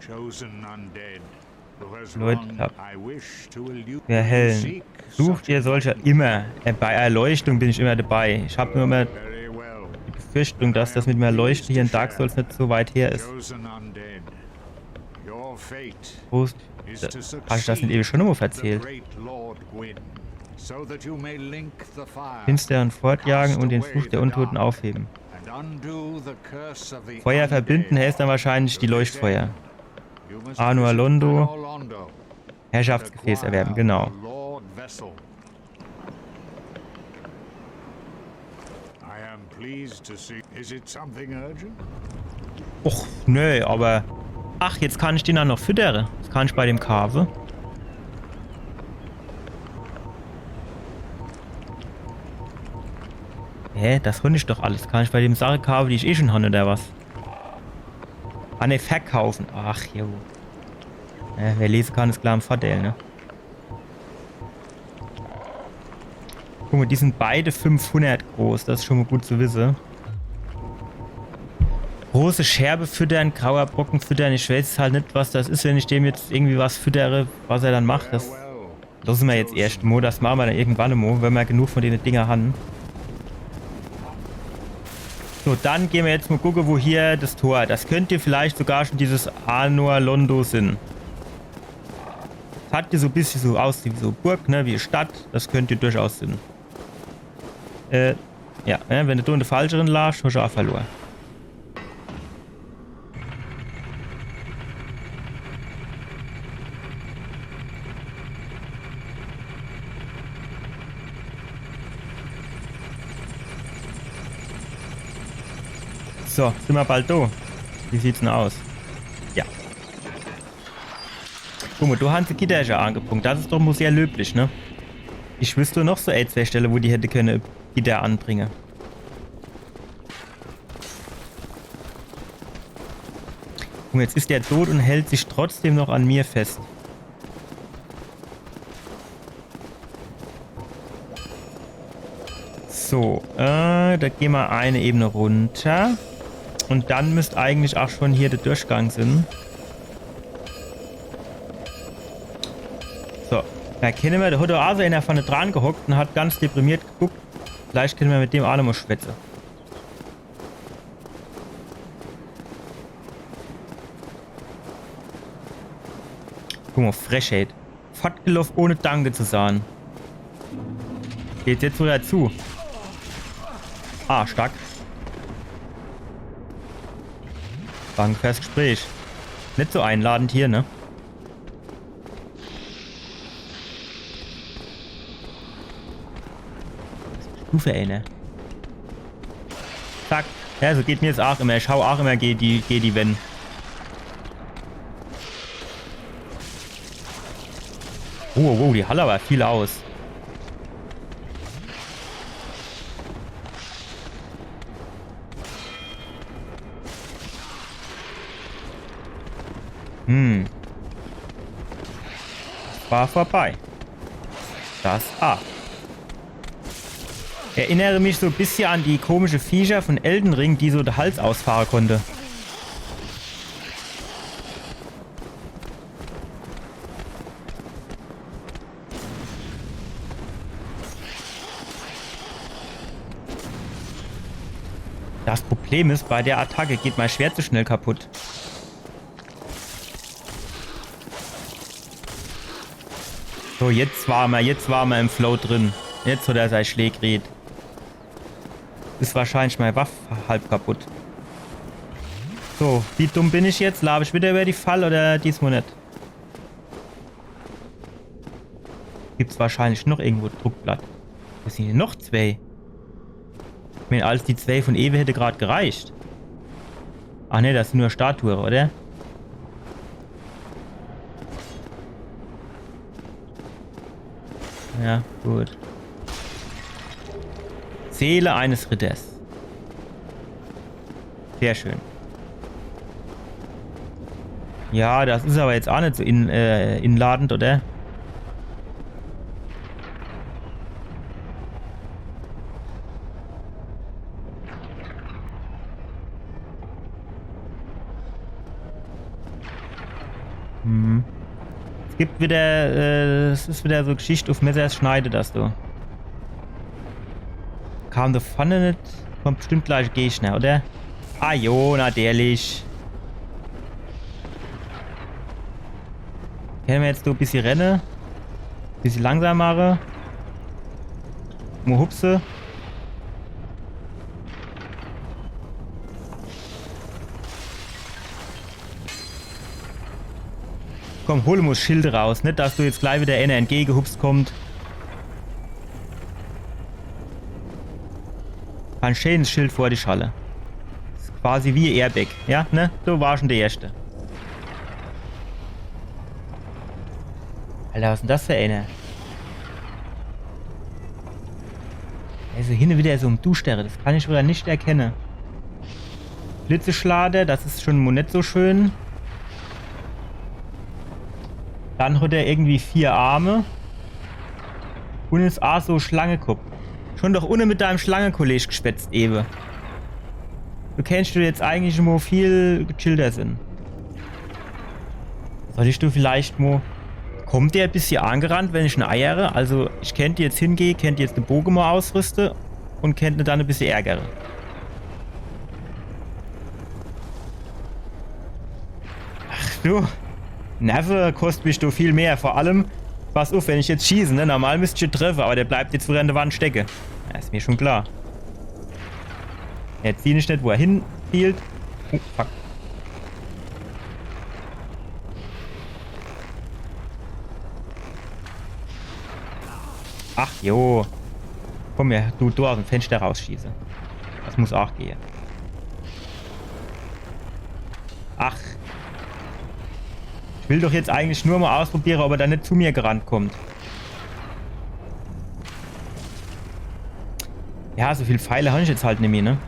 chosen undead, who has Leute, long I wish to elude wer hellen. seek Sucht ihr solcher immer. Bei Erleuchtung bin ich immer dabei. Ich habe nur immer very well. die Befürchtung, dass das mit dem Erleuchten hier in Dark Souls nicht so weit her ist. Chosen undead. Your fate Prost. is Habe to ich das nicht ewig schon immer erzählt? the great Lord Gwyn, so that you may link the fire. Finstern fortjagen und den Fluch der Untoten aufheben. Feuer verbinden heißt dann wahrscheinlich die Leuchtfeuer. Anor Londo. Herrschaftsgefäß erwerben, genau. Och, nö, aber... Ach, jetzt kann ich den dann noch füttern. Das kann ich bei dem Kave. Hä? Das finde ich doch alles. Kann ich bei dem Sache kaufen, die ich eh schon habe, oder was? Ah, ne, verkaufen. Ach, jo. Wer lesen kann, ist klar im Vorteil, ne? Guck mal, die sind beide 500 groß. Das ist schon mal gut zu wissen. Große Scherbe füttern, grauer Brocken füttern. Ich weiß halt nicht, was das ist, wenn ich dem jetzt irgendwie was füttere, was er dann macht. Das lassen wir jetzt erst mal. Das machen wir dann irgendwann mal, wenn wir genug von den Dinger haben. So, dann gehen wir jetzt mal gucken, wo hier das Tor. Das könnte vielleicht sogar schon dieses Anor Londo sein. Das hat hier so ein bisschen so aus wie so Burg, ne, wie eine Stadt. Das könnte durchaus sein. Ja, wenn du in der falscheren lagst, hast du auch verloren. So, sind wir bald da. Wie sieht's denn aus? Ja. Guck mal, du hast die Gitter schon angepunkt. Das ist doch mal sehr löblich, ne? Ich wüsste noch so zwei Stellen, wo die hätte können Gitter anbringen. Guck mal, jetzt ist der tot und hält sich trotzdem noch an mir fest. So, da gehen wir eine Ebene runter. Und dann müsste eigentlich auch schon hier der Durchgang sein. So, da kennen wir, der hat auch so einer vorne dran gehockt und hat ganz deprimiert geguckt. Vielleicht können wir mit dem auch noch mal schwätzen. Guck mal, Frechheit. Fortgelaufen ohne Danke zu sagen. Geht jetzt so dazu. Ah, stark. War ein faires Gespräch. Nicht so einladend hier, ne? Stufe, ey, ne? Zack. Ja, so geht mir jetzt auch immer. Ich schau auch immer, geh die wenn. Oh, die Halle aber viel aus. War vorbei. Das A. Erinnere mich so ein bisschen an die komische Viecher von Elden Ring, die so den Hals ausfahren konnte. Das Problem ist, bei der Attacke geht mein Schwert zu schnell kaputt. So, jetzt waren wir im Flow drin. Jetzt hat er sein Schlägried. Ist wahrscheinlich meine Waffe halb kaputt. So, wie dumm bin ich jetzt? Labe ich wieder über die Fall oder diesmal nicht? Gibt's wahrscheinlich noch irgendwo Druckblatt. Wo sind hier noch zwei? Ich meine, als die zwei von Ewe hätte gerade gereicht. Ach ne, das sind nur Statuen, oder? Ja, gut. Seele eines Ritters. Sehr schön. Ja, das ist aber jetzt auch nicht so inladend, oder? Es gibt wieder, es ist wieder so Geschichte auf Messers Schneide, das du. Kam da vorne nicht, kommt bestimmt gleich Gegner, oder? Ah jo, natürlich. Können wir jetzt so ein bisschen rennen? Ein bisschen langsam machen? Mal hupse. Komm, hol muss Schilde raus. Nicht, dass du jetzt gleich wieder einer entgegengehupst kommt. Ein schönes Schild vor die Schalle. Das ist quasi wie Airbag. Ja, ne? Du warst schon der Erste. Alter, was ist denn das für einer? Also hin und wieder so ein Duschsterre. Das kann ich wieder nicht erkennen. Blitzeschlade, das ist schon nicht so schön. Dann hat er irgendwie 4 Arme. Und ist auch so Schlangekopf. Schon doch ohne mit deinem Schlangenkollege geschwätzt, Ewe. Du kennst du jetzt eigentlich nur viel gechillter sind. Soll ich du vielleicht mal... Kommt der ein bisschen angerannt, wenn ich eine Eiere? Also ich könnte jetzt hingehen, könnte jetzt den Bogen mal ausrüsten und könnte dann ein bisschen ärgere. Ach du... Nerve kostet mich doch viel mehr. Vor allem, pass auf, wenn ich jetzt schieße, ne? Normal müsste ich treffen, aber der bleibt jetzt wieder an der Wand stecken. Ja, ist mir schon klar. Jetzt sehe ich nicht, wo er hinfielt. Oh, fuck. Ach, jo. Komm her, du aus dem Fenster rausschießen. Das muss auch gehen. Ach. Ich will doch jetzt eigentlich nur mal ausprobieren, ob er da nicht zu mir gerannt kommt. Ja, so viel Pfeile habe ich jetzt halt nicht mehr, ne?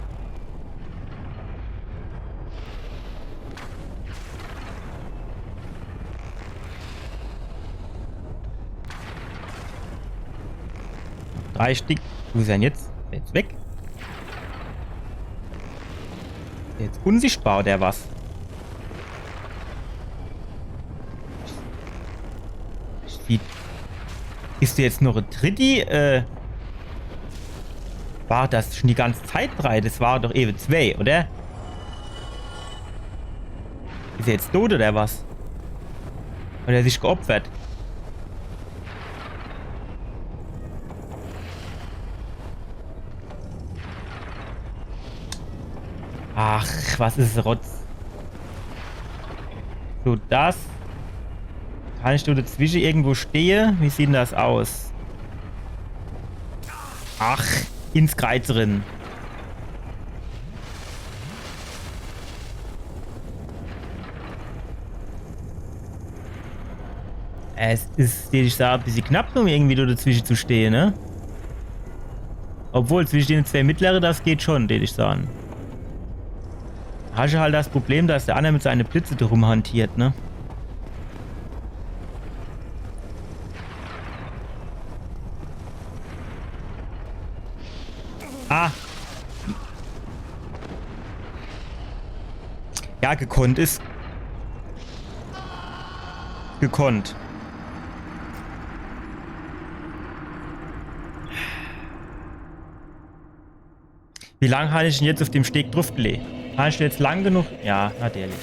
Drei Stück. Wo ist er denn jetzt? Jetzt weg. Jetzt unsichtbar, der was? Ist der jetzt noch ein Dritti? War das schon die ganze Zeit breit? Das war doch eben 2, oder? Ist er jetzt tot oder was? Oder er sich geopfert? Ach, was ist Rotz? So, das... Kann ich da dazwischen irgendwo stehen? Wie sieht denn das aus? Ach, ins Kreuz drin. Es ist, ich sage, ein bisschen knapp, um irgendwie da dazwischen zu stehen, ne? Obwohl, zwischen den 2 mittleren, das geht schon, würde ich sagen. Da hast du halt das Problem, dass der andere mit seinen Blitze drum hantiert, ne? Ah. Ja, gekonnt ist. Gekonnt. Wie lange habe ich denn jetzt auf dem Steg draufgelegt? Habe ich jetzt lang genug... Ja, natürlich.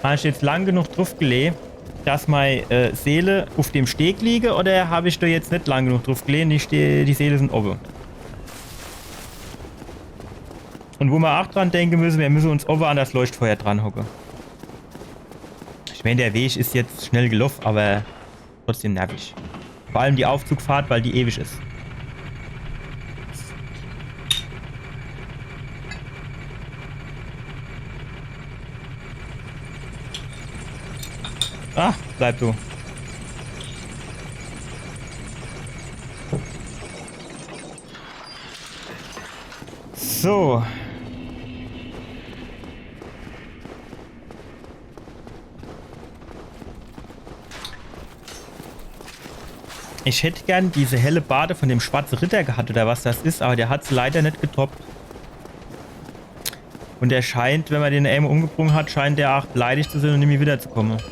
Habe ich jetzt lang genug draufgelegt, dass meine Seele auf dem Steg liege? Oder habe ich da jetzt nicht lang genug draufgelegt? Die Seele sind oben. Und wo wir auch dran denken müssen, wir müssen uns oben an das Leuchtfeuer dran hocken. Ich meine, der Weg ist jetzt schnell gelaufen, aber trotzdem nervig. Vor allem die Aufzugfahrt, weil die ewig ist. Ah, bleib du. So. Ich hätte gern diese helle Bade von dem schwarzen Ritter gehabt oder was das ist, aber der hat es leider nicht getoppt. Und der scheint, wenn man den einmal umgebrungen hat, scheint der auch beleidigt zu sein und nicht mehr wiederzukommen.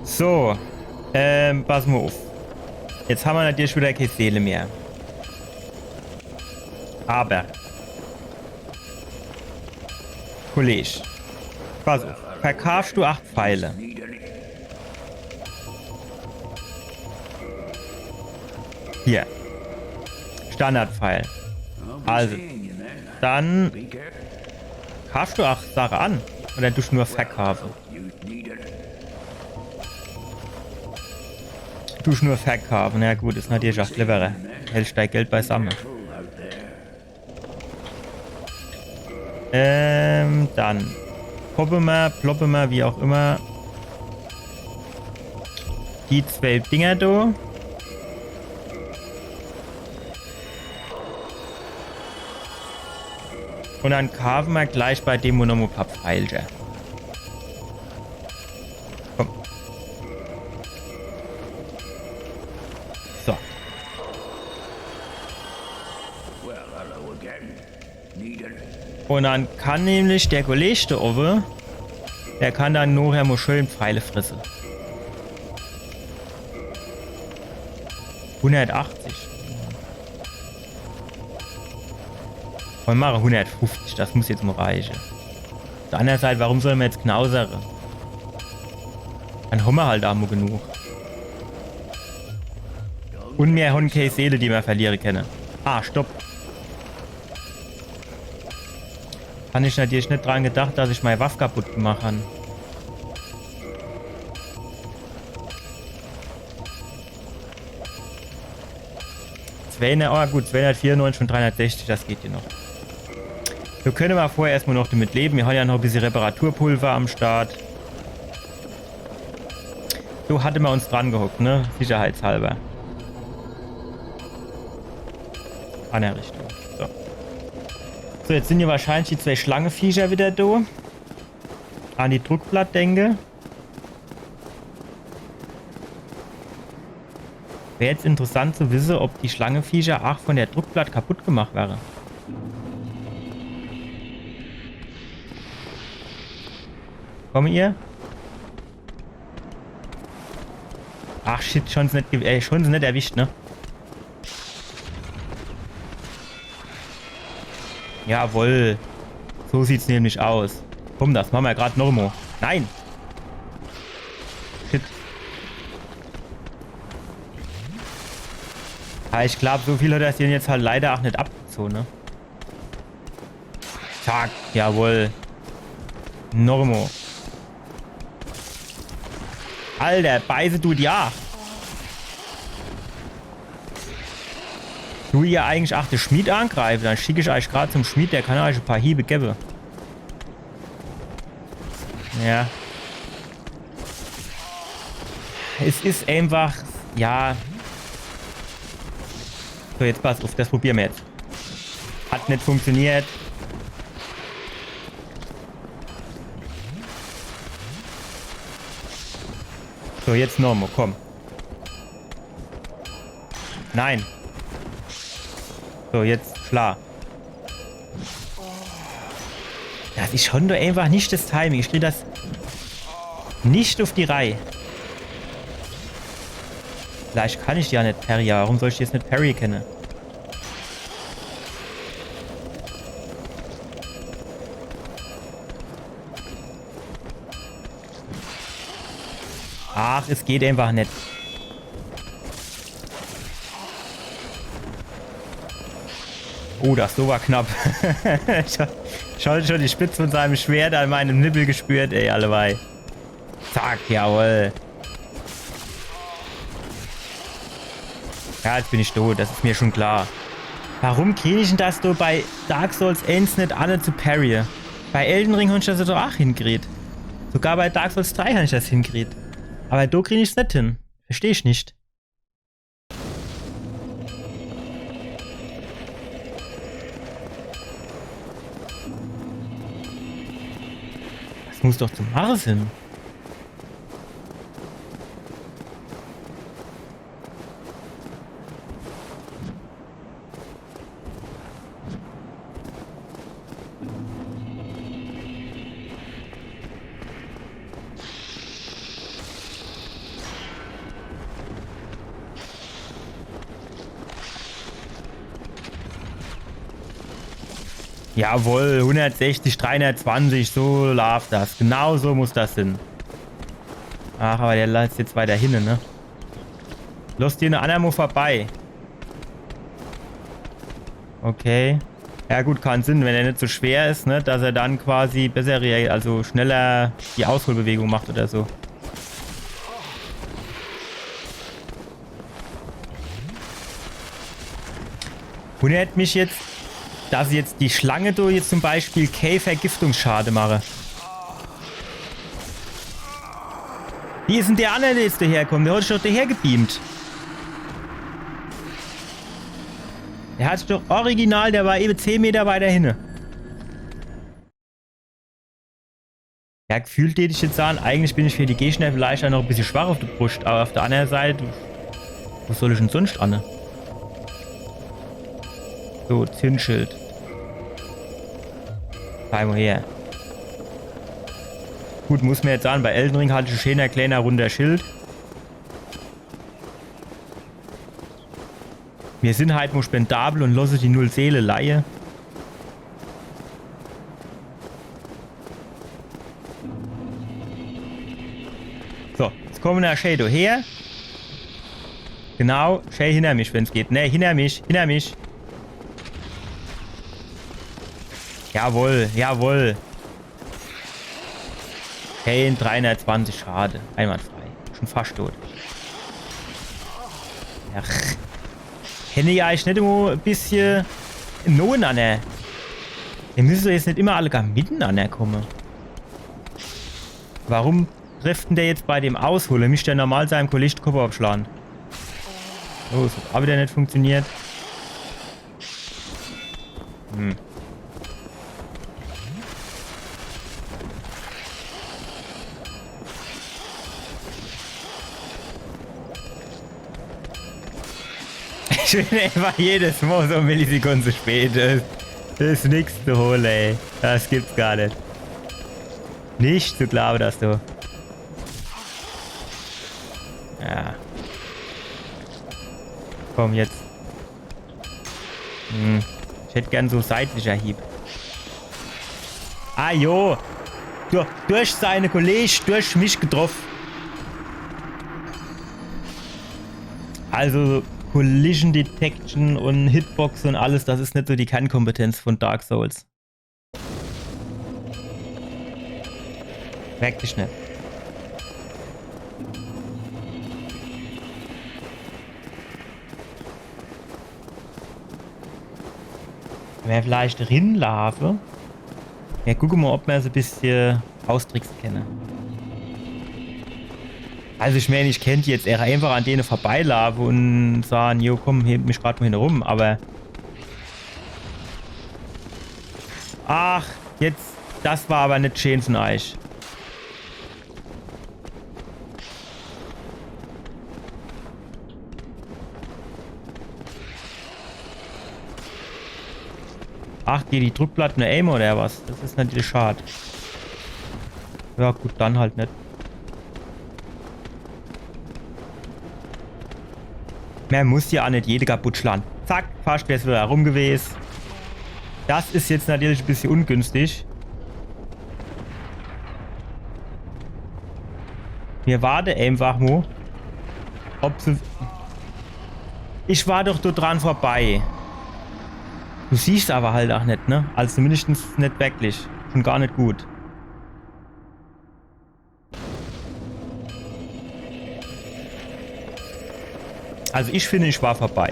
So, pass mal auf. Jetzt haben wir natürlich wieder keine Seele mehr. Aber, Kollege, pass auf, verkaufst du 8 Pfeile. Hier, Standardpfeil. Also, dann kaufst du 8 Sachen an oder tust du nur verkaufen? Tust nur verkaufen, na gut, ist natürlich auch cleverer. Hältst dein Geld beisammen. Dann poppen wir, wie auch immer, die 12 Dinger da. Und dann kaufen wir gleich bei dem noch ein paar Pfeilchen. Komm. So. Und dann kann nämlich der Kollege da oben, der kann dann nachher mal schön Pfeile fressen. 180. Und mache 150, das muss jetzt mal reichen. Auf der anderen Seite, warum sollen wir jetzt knausere? Dann haben wir halt auch mal genug. Und mehr haben keine Seele, die wir verlieren können. Ah, stopp. Habe ich natürlich nicht dran gedacht, dass ich meine Waffe kaputt gemacht habe. Oh gut, 294 von 360, das geht hier noch. Wir können aber vorher erstmal noch damit leben. Wir haben ja noch ein bisschen Reparaturpulver am Start. So hatte man uns dran gehockt, ne? Sicherheitshalber. An der Richtung. So. So, jetzt sind hier wahrscheinlich die 2 Schlangenviecher wieder da. An die Druckplatte denke. Wäre jetzt interessant zu wissen, ob die Schlangenviecher auch von der Druckplatte kaputt gemacht wäre. Kommt ihr? Ach shit, schon sie nicht erwischt, ne? Jawohl. So sieht's nämlich aus. Komm, das machen wir gerade noch mal. Nein! Shit. Ja, ich glaube, so viel hat das den jetzt halt leider auch nicht abgezogen, ne? Zack, jawohl. Normo. Alter, beiße du ja. Du ihr eigentlich auch den Schmied angreifen, dann schicke ich euch gerade zum Schmied, der kann euch ein paar Hiebe geben. Ja. Es ist einfach, ja. So, jetzt pass auf, das probieren wir jetzt. Hat nicht funktioniert. So, jetzt nochmal, komm. Nein. So, jetzt klar. Das ist schon doch einfach nicht das Timing. Ich kriege das nicht auf die Reihe. Vielleicht kann ich die ja nicht parry. Warum soll ich die jetzt nicht parry kennen? Ach, es geht einfach nicht. Oh, das so war knapp. Ich habe schon die Spitze von seinem Schwert an meinem Nippel gespürt, ey, allebei. Zack, jawohl. Ja, jetzt bin ich tot, das ist mir schon klar. Warum kriege ich denn das so bei Dark Souls 1 nicht alle zu parry? Bei Elden Ring habe ich das doch auch hingekriegt. Sogar bei Dark Souls 3 habe ich das hingekriegt. Aber da kriege ich es nicht hin. Verstehe ich nicht. Das muss doch zum Mars hin. Jawohl, 160, 320, so läuft das. Genau so muss das hin. Ach, aber der lässt jetzt weiter hin, ne? Lass dir eine Anamo vorbei. Okay. Ja gut, kann Sinn, wenn er nicht so schwer ist, ne? Dass er dann quasi besser, also schneller die Ausholbewegung macht oder so. Wundert mich jetzt, dass ich jetzt die Schlange da jetzt zum Beispiel Vergiftungsschade mache. Wie ist denn der andere, der jetzt daherkommt? Der hat sich doch daher gebeamt. Der hat sich doch original, der war eben 10 Meter weiter hinne. Ja, gefühlt hätte ich jetzt sagen, eigentlich bin ich für die Gegner vielleicht auch noch ein bisschen schwach auf der Brust, aber auf der anderen Seite, was soll ich denn sonst an? So, Zündschild. Mal her. Gut, muss mir jetzt sagen, bei Elden Ring hatte ich ein schöner kleiner runder Schild. Wir sind halt nur spendabel und lasse die null Seele leihe. So, jetzt kommen wir Shadow her. Genau, Shay hinter mich, wenn es geht. Ne, hinter mich, hinter mich. Jawohl, jawohl. Hey, 320, schade. Einwandfrei. Schon fast tot. Ach. Hätte ich eigentlich nicht immer ein bisschen Noten an der. Ihr müsst doch jetzt nicht immer alle gar mitten an der kommen. Warum trifft denn der jetzt bei dem Ausholen? Mich der normal seinem Kollegen Kopf abschlagen. Oh, es hat auch wieder nicht funktioniert. Hm. Ich bin einfach jedes Mal so Millisekunden zu spät. Das ist nichts zu holen, ey. Das gibt's gar nicht. Nicht zu glauben, dass du. Ja. Komm, jetzt. Ich hätte gern so seitlicher Hieb. Ah, jo. Durch seine Kollegen, durch mich getroffen. Also, Collision Detection und Hitbox und alles, das ist nicht so die Kernkompetenz von Dark Souls. Wirklich nicht. Wenn wir vielleicht rinlaufen. Ja, gucken wir mal, ob wir so ein bisschen austricksen können. Also ich meine, ich könnte jetzt eher einfach an denen vorbeilaufen und sagen, jo komm, heb mich gerade mal hin rum, aber... Ach, jetzt, das war aber nicht schön von euch. Ach, geht die Druckplatte nur aimen oder was? Das ist natürlich schade. Ja gut, dann halt nicht. Man muss ja auch nicht jede kaputt schlagen. Zack, fast wäre es wieder rum gewesen. Das ist jetzt natürlich ein bisschen ungünstig. Wir warten einfach mal. Ob sie... Ich war doch dort dran vorbei. Du siehst aber halt auch nicht, ne? Also zumindest nicht wirklich. Schon gar nicht gut. Also ich finde, ich war vorbei.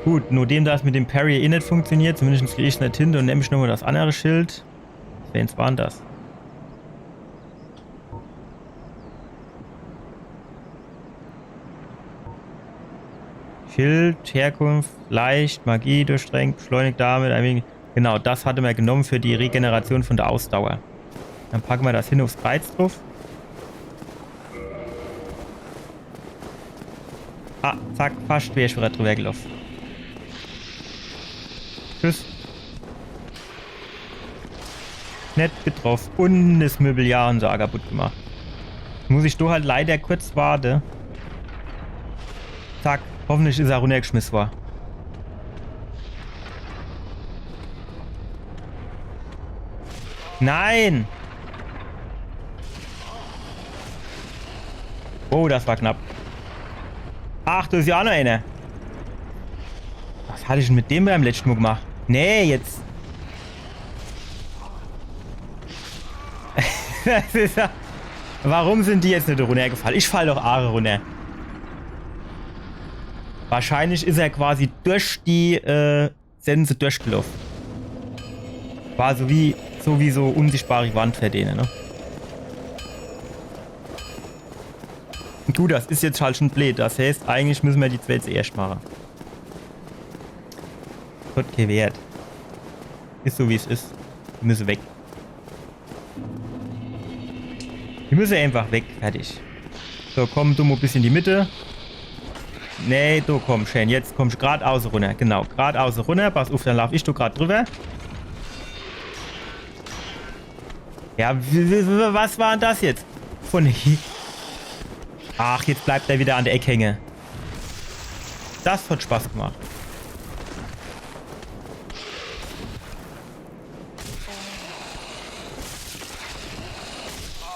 Gut, nur dem das mit dem Parry eh nicht funktioniert, zumindest kriege ich es nicht hin und nehme ich nochmal das andere Schild. Welches waren das? Schild, Herkunft, leicht, Magie, durchdrängt, beschleunigt damit ein wenig. Genau, das hatte man genommen für die Regeneration von der Ausdauer. Dann packen wir das hin aufs Kreuz drauf. Ah, zack, fast wäre ich wieder drüber gelaufen. Tschüss. Nett getroffen. Und das Möbeljahr und so kaputt gemacht. Muss ich doch halt leider kurz warten. Zack. Hoffentlich ist er runtergeschmissen worden. Nein! Oh, das war knapp. Ach, da ist ja auch noch einer. Was hatte ich denn mit dem beim letzten Mal gemacht? Nee, jetzt. Das ist ja... Warum sind die jetzt nicht runtergefallen? Ich falle doch Aare runter. Wahrscheinlich ist er quasi durch die Sense durchgelaufen. War so wie so unsichtbare Wand für den, ne? Gut, das ist jetzt halt schon blöd. Das heißt, eigentlich müssen wir die zwei zuerst machen. Gott, kein Wert. Ist so wie es ist. Die müssen weg. Die müssen einfach weg. Fertig. So, komm du mal ein bisschen in die Mitte. Nee, du komm schön. Jetzt kommst du geradeaus runter. Genau, geradeaus runter. Pass auf, dann lauf ich doch gerade drüber. Ja, was war denn das jetzt? Von hier. Ach, jetzt bleibt er wieder an der Ecke hängen. Das hat Spaß gemacht.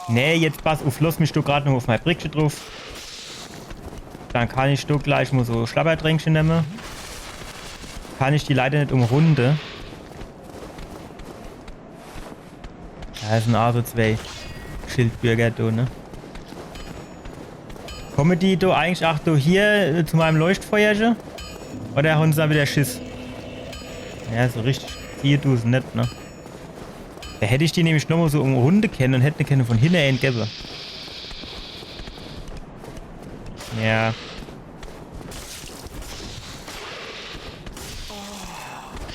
Nee, jetzt pass auf, lass mich doch gerade noch auf mein Brickchen drauf. Dann kann ich doch gleich mal so Schlabberdränkchen nehmen. Kann ich die leider nicht umrunden. Da ist ein also zwei Schildbürger da, ne? Kommen die da eigentlich auch da hier zu meinem Leuchtfeuerchen? Oder haben sie da wieder Schiss? Ja, so richtig viel tun sie nicht, ne? Da hätte ich die nämlich nochmal so umrunden können und hätte können von hinten entgeben. Ja.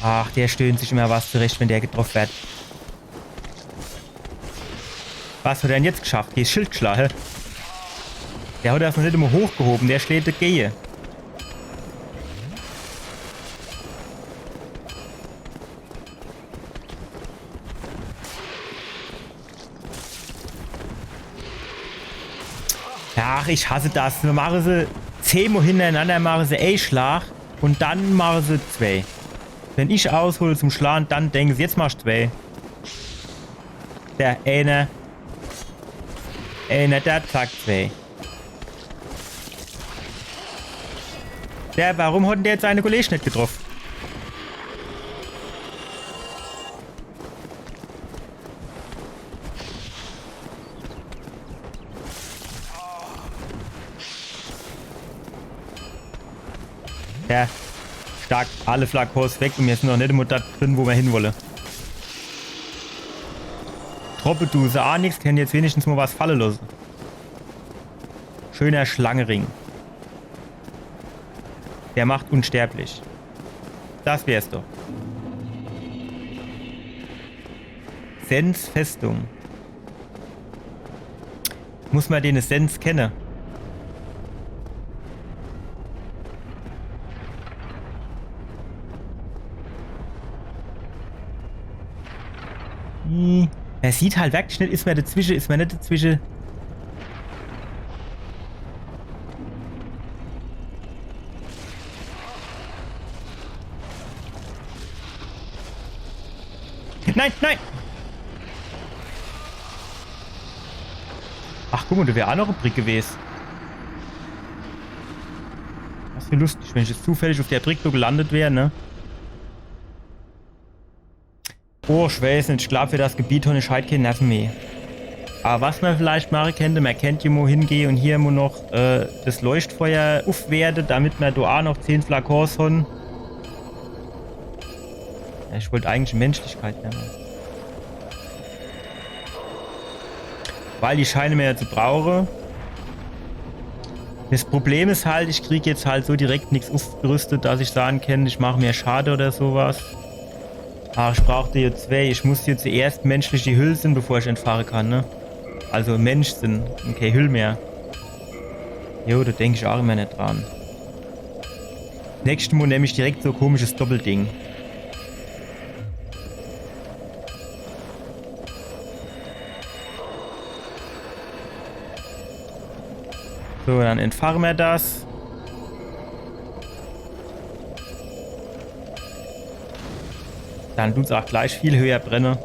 Ach, der stöhnt sich immer was zurecht, wenn der getroffen wird. Was hat er denn jetzt geschafft? Hier ist Schildschlag. Der hat das noch nicht immer hochgehoben, der schlägt das Gehe. Ach, ich hasse das. Wir machen sie 10 Mal hintereinander, machen sie einen Schlag und dann machen sie 2. Wenn ich aushole zum Schlagen, dann denken sie, jetzt machst du 2. Der eine, der zack 2. Warum hat denn der jetzt seine Kollegen nicht getroffen? Ja, stark. Alle Flakos weg und wir sind noch nicht immer da drin, wo wir hinwollen. Troppe, du sah nichts, kann jetzt wenigstens mal was fallen lassen. Schöner Schlangenring. Der macht unsterblich. Das wär's doch. Sens Festung. Muss man den Sens kennen? Er sieht halt wirklich nicht, ist man nicht dazwischen. Nein, nein! Ach, guck mal, da wäre auch noch ein Brick gewesen. Das wäre lustig, wenn ich jetzt zufällig auf der Brick gelandet wäre, ne? Oh, ich weiß nicht, ich glaube, für das Gebiet habe ich heute keine Nerven mehr. Aber was man vielleicht machen könnte, man könnte hier mal hingehen und hier mal noch das Leuchtfeuer aufwerten, damit wir da auch noch 10 Flakons haben. Ja, ich wollte eigentlich Menschlichkeit nehmen. Weil die scheine mir ja zu brauchen. Das Problem ist halt, ich kriege jetzt halt so direkt nichts aufgerüstet, dass ich sagen kann, ich mache mir Schade oder sowas. Ach, ich brauchte jetzt 2. Ich muss hier zuerst menschliche Hülsen, bevor ich entfahren kann, ne? Also Mensch sind. Okay, Hüll mehr. Jo, da denke ich auch immer nicht dran. Nächsten Mal nehme ich direkt so ein komisches Doppelding. So, dann entfahren wir das. Dann tut es auch gleich viel höher brennen.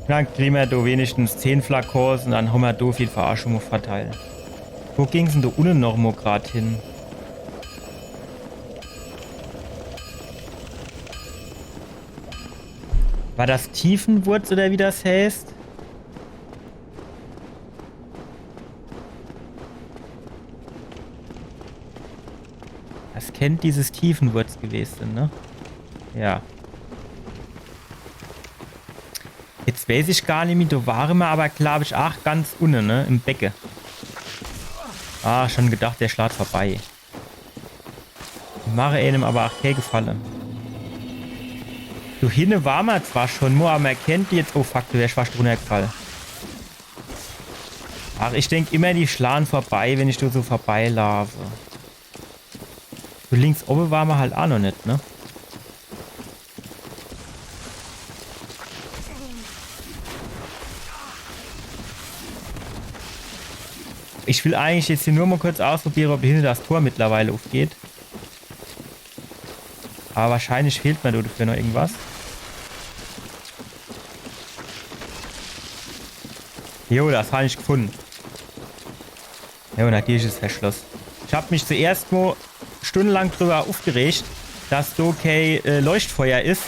Dann kriegen wir da wenigstens 10 Flakons und dann haben wir da viel Verarschung verteilen. Wo ging es denn da unten noch mal gerade hin? War das Tiefenwurz oder wie das heißt? Das kennt dieses Tiefenwurz gewesen, ne? Ja. Jetzt weiß ich gar nicht, wie da waren wir, aber glaube ich auch ganz unten, ne? Im Becken. Ah, schon gedacht, der schlägt vorbei. Ich mache einem aber auch keinen Gefallen. So hinne war man zwar schon, nur aber man kennt die jetzt. Oh fuck, du wärst fast runtergefallen. Ach, ich denke immer, die schlagen vorbei, wenn ich da so vorbeilaufe. So links oben war man halt auch noch nicht, ne? Ich will eigentlich jetzt hier nur mal kurz ausprobieren, ob hinten das Tor mittlerweile aufgeht. Aber wahrscheinlich fehlt mir dafür noch irgendwas. Jo, das habe ich gefunden. Jo, natürlich ist es verschlossen. Ich habe mich zuerst mal stundenlang drüber aufgeregt, dass so kein Leuchtfeuer ist,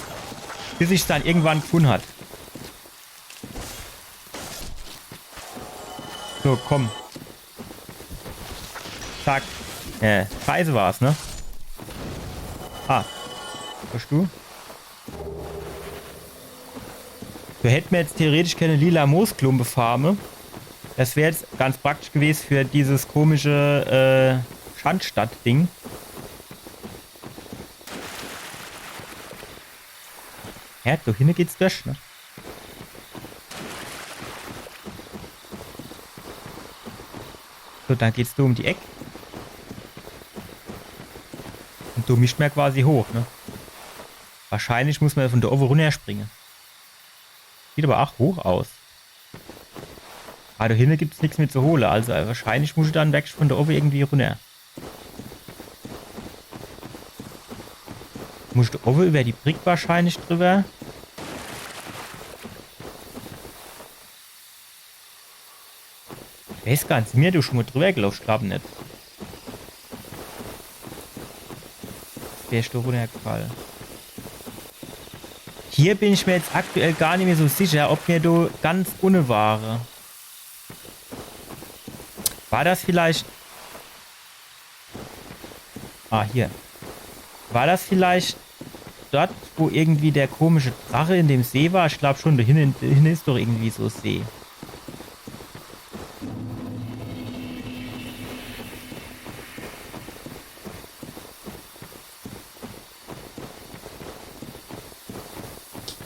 bis ich es dann irgendwann gefunden hat. So, komm. Zack. Scheiße war's, ne? Ah. Verstehst du? Wir hätten jetzt theoretisch keine lila Moosklumpe farmen. Das wäre jetzt ganz praktisch gewesen für dieses komische Schandstadt-Ding. Ja, da hinten geht's durch, ne? So, dann geht's da um die Ecke. Und du mischt mir quasi hoch, ne? Wahrscheinlich muss man von da oben runter springen. Sieht aber auch hoch aus. Aber da hinten gibt es nichts mehr zu holen. Also wahrscheinlich muss ich dann weg von da oben irgendwie runter. Muss ich da oben über die Brick wahrscheinlich drüber. Ich weiß gar nicht, mir du schon mal drüber gelaufen, ich glaube nicht. Wäre ich da runtergefallen. Hier bin ich mir jetzt aktuell gar nicht mehr so sicher, ob mir da ganz ohne war. War das vielleicht... Ah, hier. War das vielleicht dort, wo irgendwie der komische Drache in dem See war? Ich glaube schon, da hinten ist doch irgendwie so See.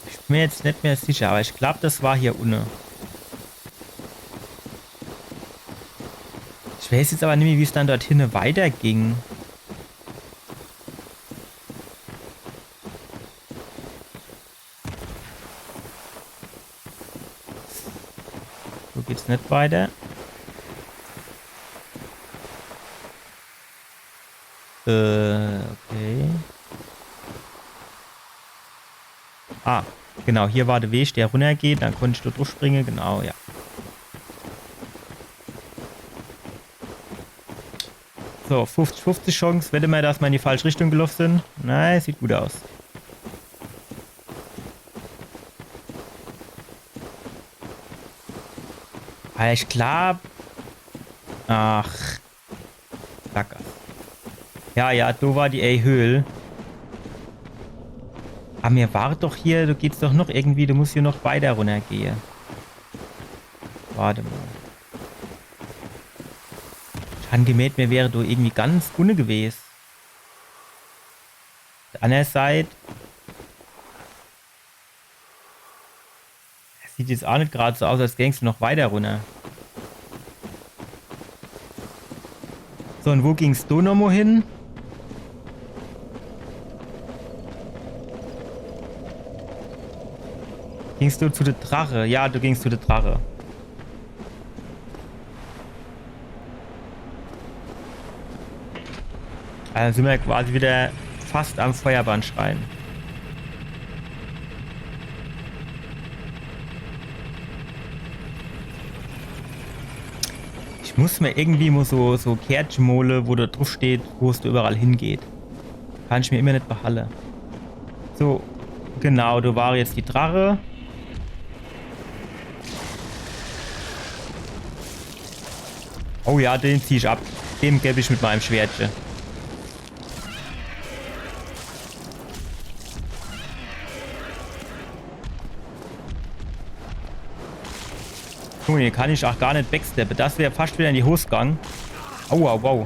Ich bin mir jetzt nicht mehr sicher, aber ich glaube, das war hier unten. Ich weiß jetzt aber nicht mehr, wie es dann dorthin weiterging. So geht's nicht weiter. Okay. Ah, genau, hier war der Weg, der runtergeht, dann konnte ich dort durchspringen, genau, ja. So, 50-50 Chance, wette mal, dass wir in die falsche Richtung gelaufen sind. Nein, sieht gut aus. Aber ich glaube... Ach. Sackgasse. Ja, da war die Höhle. Aber mir war doch hier, du geht's doch noch irgendwie, du musst hier noch weiter runtergehen. Warte mal. Ich habe gemerkt, mir wäre du irgendwie ganz ohne gewesen. Auf der anderen Seite. Es sieht jetzt auch nicht gerade so aus, als gängst du noch weiter runter. So, und wo gingst du nochmal hin? Gingst du zu der Drache? Ja, du gingst zu der Drache. Also sind wir quasi wieder fast am Feuerbahnschrein. Ich muss mir irgendwie mal so Kärtchen mole, wo da drauf steht, wo es da überall hingeht. Kann ich mir immer nicht behalten. So, genau, da war jetzt die Drache. Oh ja, den ziehe ich ab. Dem gebe ich mit meinem Schwertchen. Junge, hier kann ich auch gar nicht backsteppen. Das wäre fast wieder in die Hose gegangen. Aua, wow.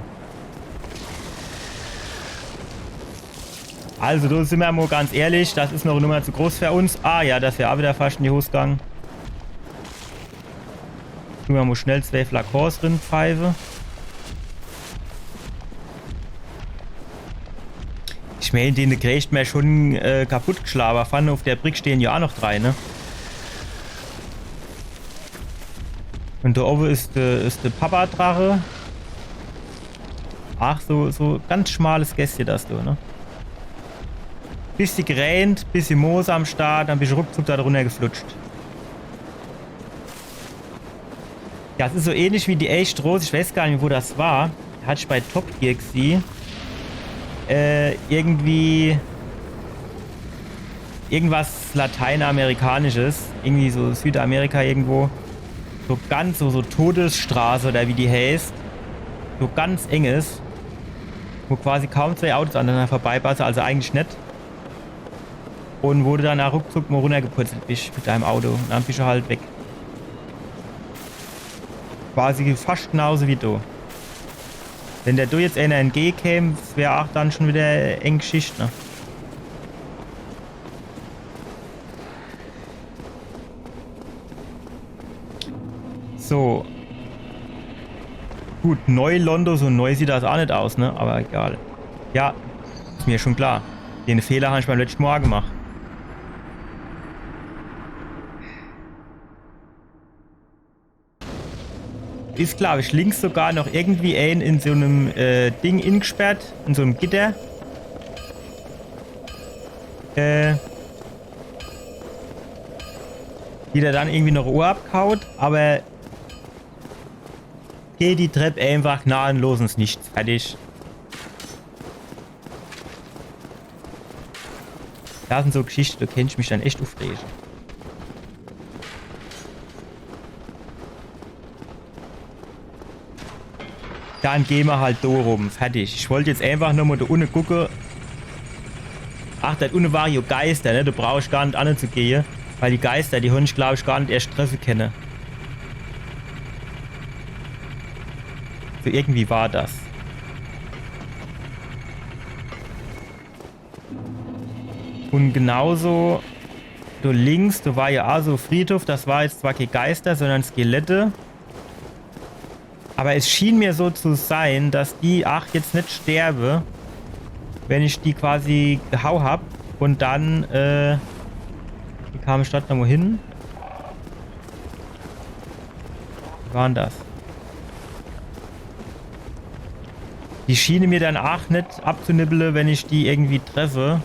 Also, da sind wir mal ganz ehrlich. Das ist noch eine Nummer zu groß für uns. Ah ja, das wäre auch wieder fast in die Hose gegangen. Tun wir mal schnell 2 Flakons drin pfeife. Ich meine, den kriegt mir schon kaputt geschlagen. Aber fand auf der Brick stehen ja auch noch 3, ne? Und da oben ist der Papa-Drache. Ach, so ganz schmales Gästchen das du, ne? Bisschen gerähnt, bisschen Moos am Start, dann bist du ruckzuck da drunter geflutscht. Ja, es ist so ähnlich wie die echt Rose. Ich weiß gar nicht, wo das war. Hatte ich bei Top Gear gesehen. Irgendwie... Irgendwas Lateinamerikanisches. Irgendwie so Südamerika irgendwo. So ganz so Todesstraße oder wie die heißt. So ganz eng ist. Wo quasi kaum 2 Autos aneinander vorbeipassen. Also eigentlich nicht. Und wo du dann ruckzuck mal runtergepurzelt bist mit deinem Auto. Und dann bist du halt weg. Quasi fast genauso wie du. Wenn der du jetzt einer entgegenkäme, wäre auch dann schon wieder eng Geschichte, ne? So. Gut, neu Londo, so neu sieht das auch nicht aus, ne? Aber egal. Ja, ist mir schon klar. Den Fehler habe ich beim letzten Mal gemacht. Ist klar, ich links sogar noch irgendwie in so einem Ding ingesperrt, in so einem Gitter. Die da dann irgendwie noch Ohr abkaut, aber geht die Treppe einfach gnadenlos ins Nichts. Fertig. Das sind so Geschichten, da kennst du mich dann echt aufregen. Dann gehen wir halt da rum. Fertig. Ich wollte jetzt einfach nur mal da unten gucken. Ach, da unten war ja Geister, ne? Da brauche ich gar nicht anzugehen. Weil die Geister, die habe ich glaube ich gar nicht erst treffen können. So irgendwie war das. Und genauso da links, da war ja auch so Friedhof. Das war jetzt zwar kein Geister, sondern Skelette. Aber es schien mir so zu sein, dass die, jetzt nicht sterbe, wenn ich die quasi gehau hab. Und dann, wie kam ich dort nochmal hin? Wie war denn das? Die schiene mir dann auch nicht abzunibbeln, wenn ich die irgendwie treffe.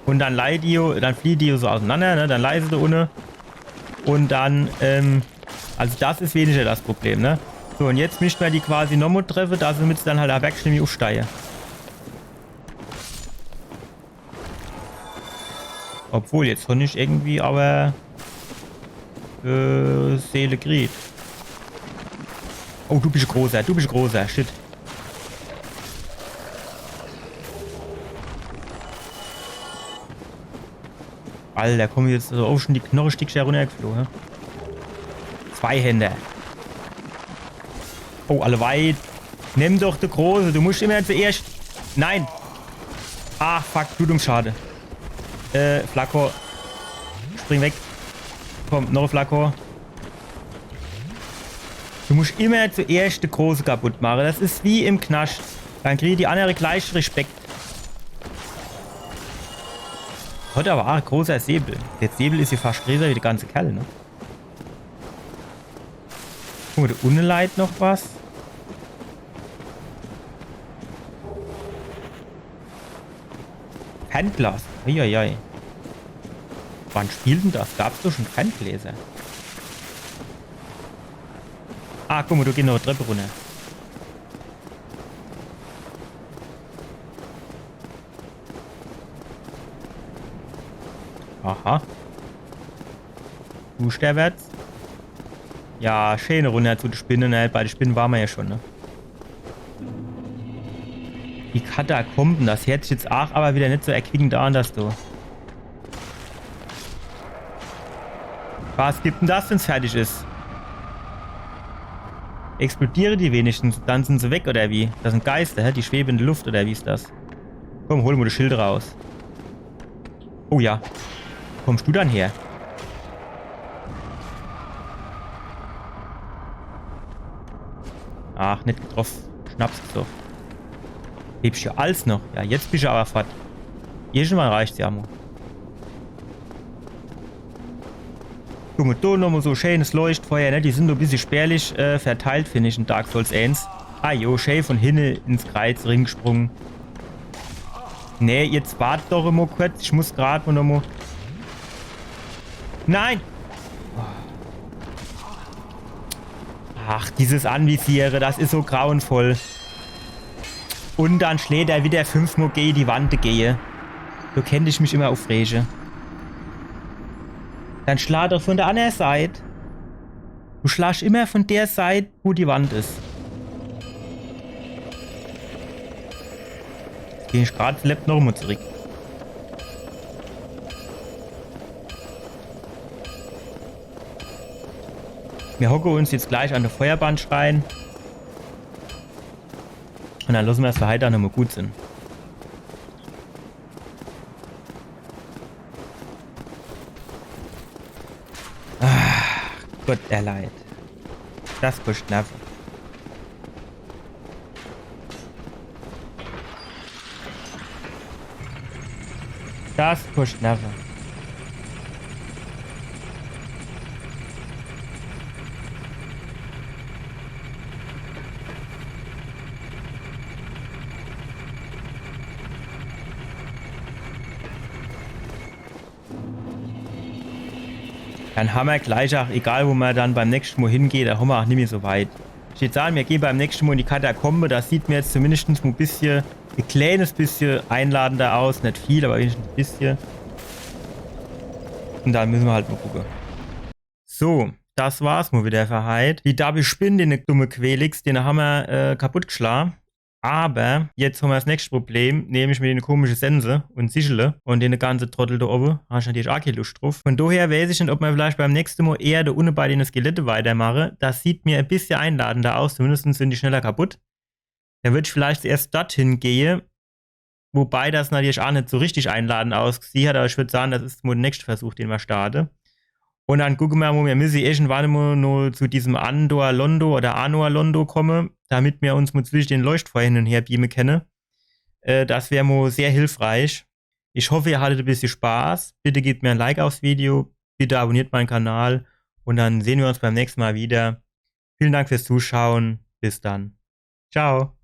Und dann dann flieht die so auseinander, ne? Dann leise da unten. Und dann, also das ist weniger das Problem, ne? So, und jetzt mischt man die quasi nochmal treffen, damit sie dann halt auch wirklich aufsteigen. Obwohl, jetzt habe ich irgendwie aber Seele kriegt. Oh, du bist großer, shit. Alter, kommen jetzt so auch schon die Knochenstückchen runtergeflogen. 2 Hände. Oh, alle weit. Nimm doch die Große. Du musst immer zuerst... Nein. Ah, fuck. Blutungsschade. Flakor. Spring weg. Komm, noch ein Flakor. Du musst immer zuerst die Große kaputt machen. Das ist wie im Knast. Dann kriegen die anderen gleich Respekt. Heute aber auch ein großer Säbel. Der Säbel ist hier fast größer wie der ganze Kerl, ne? Guck mal, da unten leidet noch was. Fernglas. Uiuiui. Wann spielt denn das? Gab's doch schon Ferngläser? Ah, guck mal, du gehst noch eine Treppe runter. Aha. Buchstabenwärts. Ja, schöne runter zu den Spinnen. Ne? Bei den Spinnen waren wir ja schon, ne? Die Katakomben, das hört sich jetzt auch aber wieder nicht so erquickend an, dass du. Was gibt denn das, wenn es fertig ist? Explodiere die wenigstens, dann sind sie weg, oder wie? Das sind Geister, hä? Die schweben in der Luft, oder wie ist das? Komm, hol mir das Schild raus. Oh ja. Kommst du dann her? Ach, nicht getroffen. Schnaps doch. Hebst du alles noch? Ja, jetzt bist du aber fort. Irgendwann reicht's ja, Ammo. Guck mal, da nochmal so schönes Leuchtfeuer, ne? Die sind so ein bisschen spärlich verteilt, finde ich, in Dark Souls 1. Ah jo, schön von hinten ins Kreuz gesprungen. Nee, jetzt wartet doch immer kurz. Ich muss gerade noch mal... Nein! Ach, dieses Anvisiere, das ist so grauenvoll. Und dann schlägt er wieder 5-mal gegen die Wand gehe. So kennt ich mich immer aufrege. Dann schlag doch von der anderen Seite. Du schlagst immer von der Seite, wo die Wand ist. Jetzt gehe ich gerade vielleicht noch mal zurück. Wir hocken uns jetzt gleich an der Feuerbahn schreien. Und dann lassen wir es für heute auch nochmal gut sind. Ach, Gott erleid. Das kostet Nerven. Das kostet Nerven. Dann haben wir gleich auch, egal wo man dann beim nächsten Mal hingeht, da haben wir auch nicht mehr so weit. Ich würde sagen, wir gehen beim nächsten Mal in die Katakombe. Das sieht mir jetzt zumindest mal ein bisschen, ein kleines bisschen einladender aus. Nicht viel, aber wenigstens ein bisschen. Und dann müssen wir halt mal gucken. So, das war's mal wieder für heute. Die Double Spin, den dumme Quelix, den haben wir kaputt geschlagen. Aber jetzt haben wir das nächste Problem, nämlich mit den komischen Sense und Sichele und den ganzen Trottel da oben. Da hast du natürlich auch keine Lust drauf. Von daher weiß ich nicht, ob wir vielleicht beim nächsten Mal eher da unten bei den Skelette weitermachen. Das sieht mir ein bisschen einladender aus, zumindest sind die schneller kaputt. Da würde ich vielleicht erst dorthin gehen, wobei das natürlich auch nicht so richtig einladend aussieht, aber ich würde sagen, das ist mal der nächste Versuch, den wir starten. Und dann gucken wir mal, wir müssen irgendwann mal noch zu diesem Andor Londo oder Anor Londo kommen, damit wir uns mal zwischen den Leuchtfeuer hin und her beamen können. Das wäre mal sehr hilfreich. Ich hoffe, ihr hattet ein bisschen Spaß. Bitte gebt mir ein Like aufs Video, bitte abonniert meinen Kanal und dann sehen wir uns beim nächsten Mal wieder. Vielen Dank fürs Zuschauen. Bis dann. Ciao.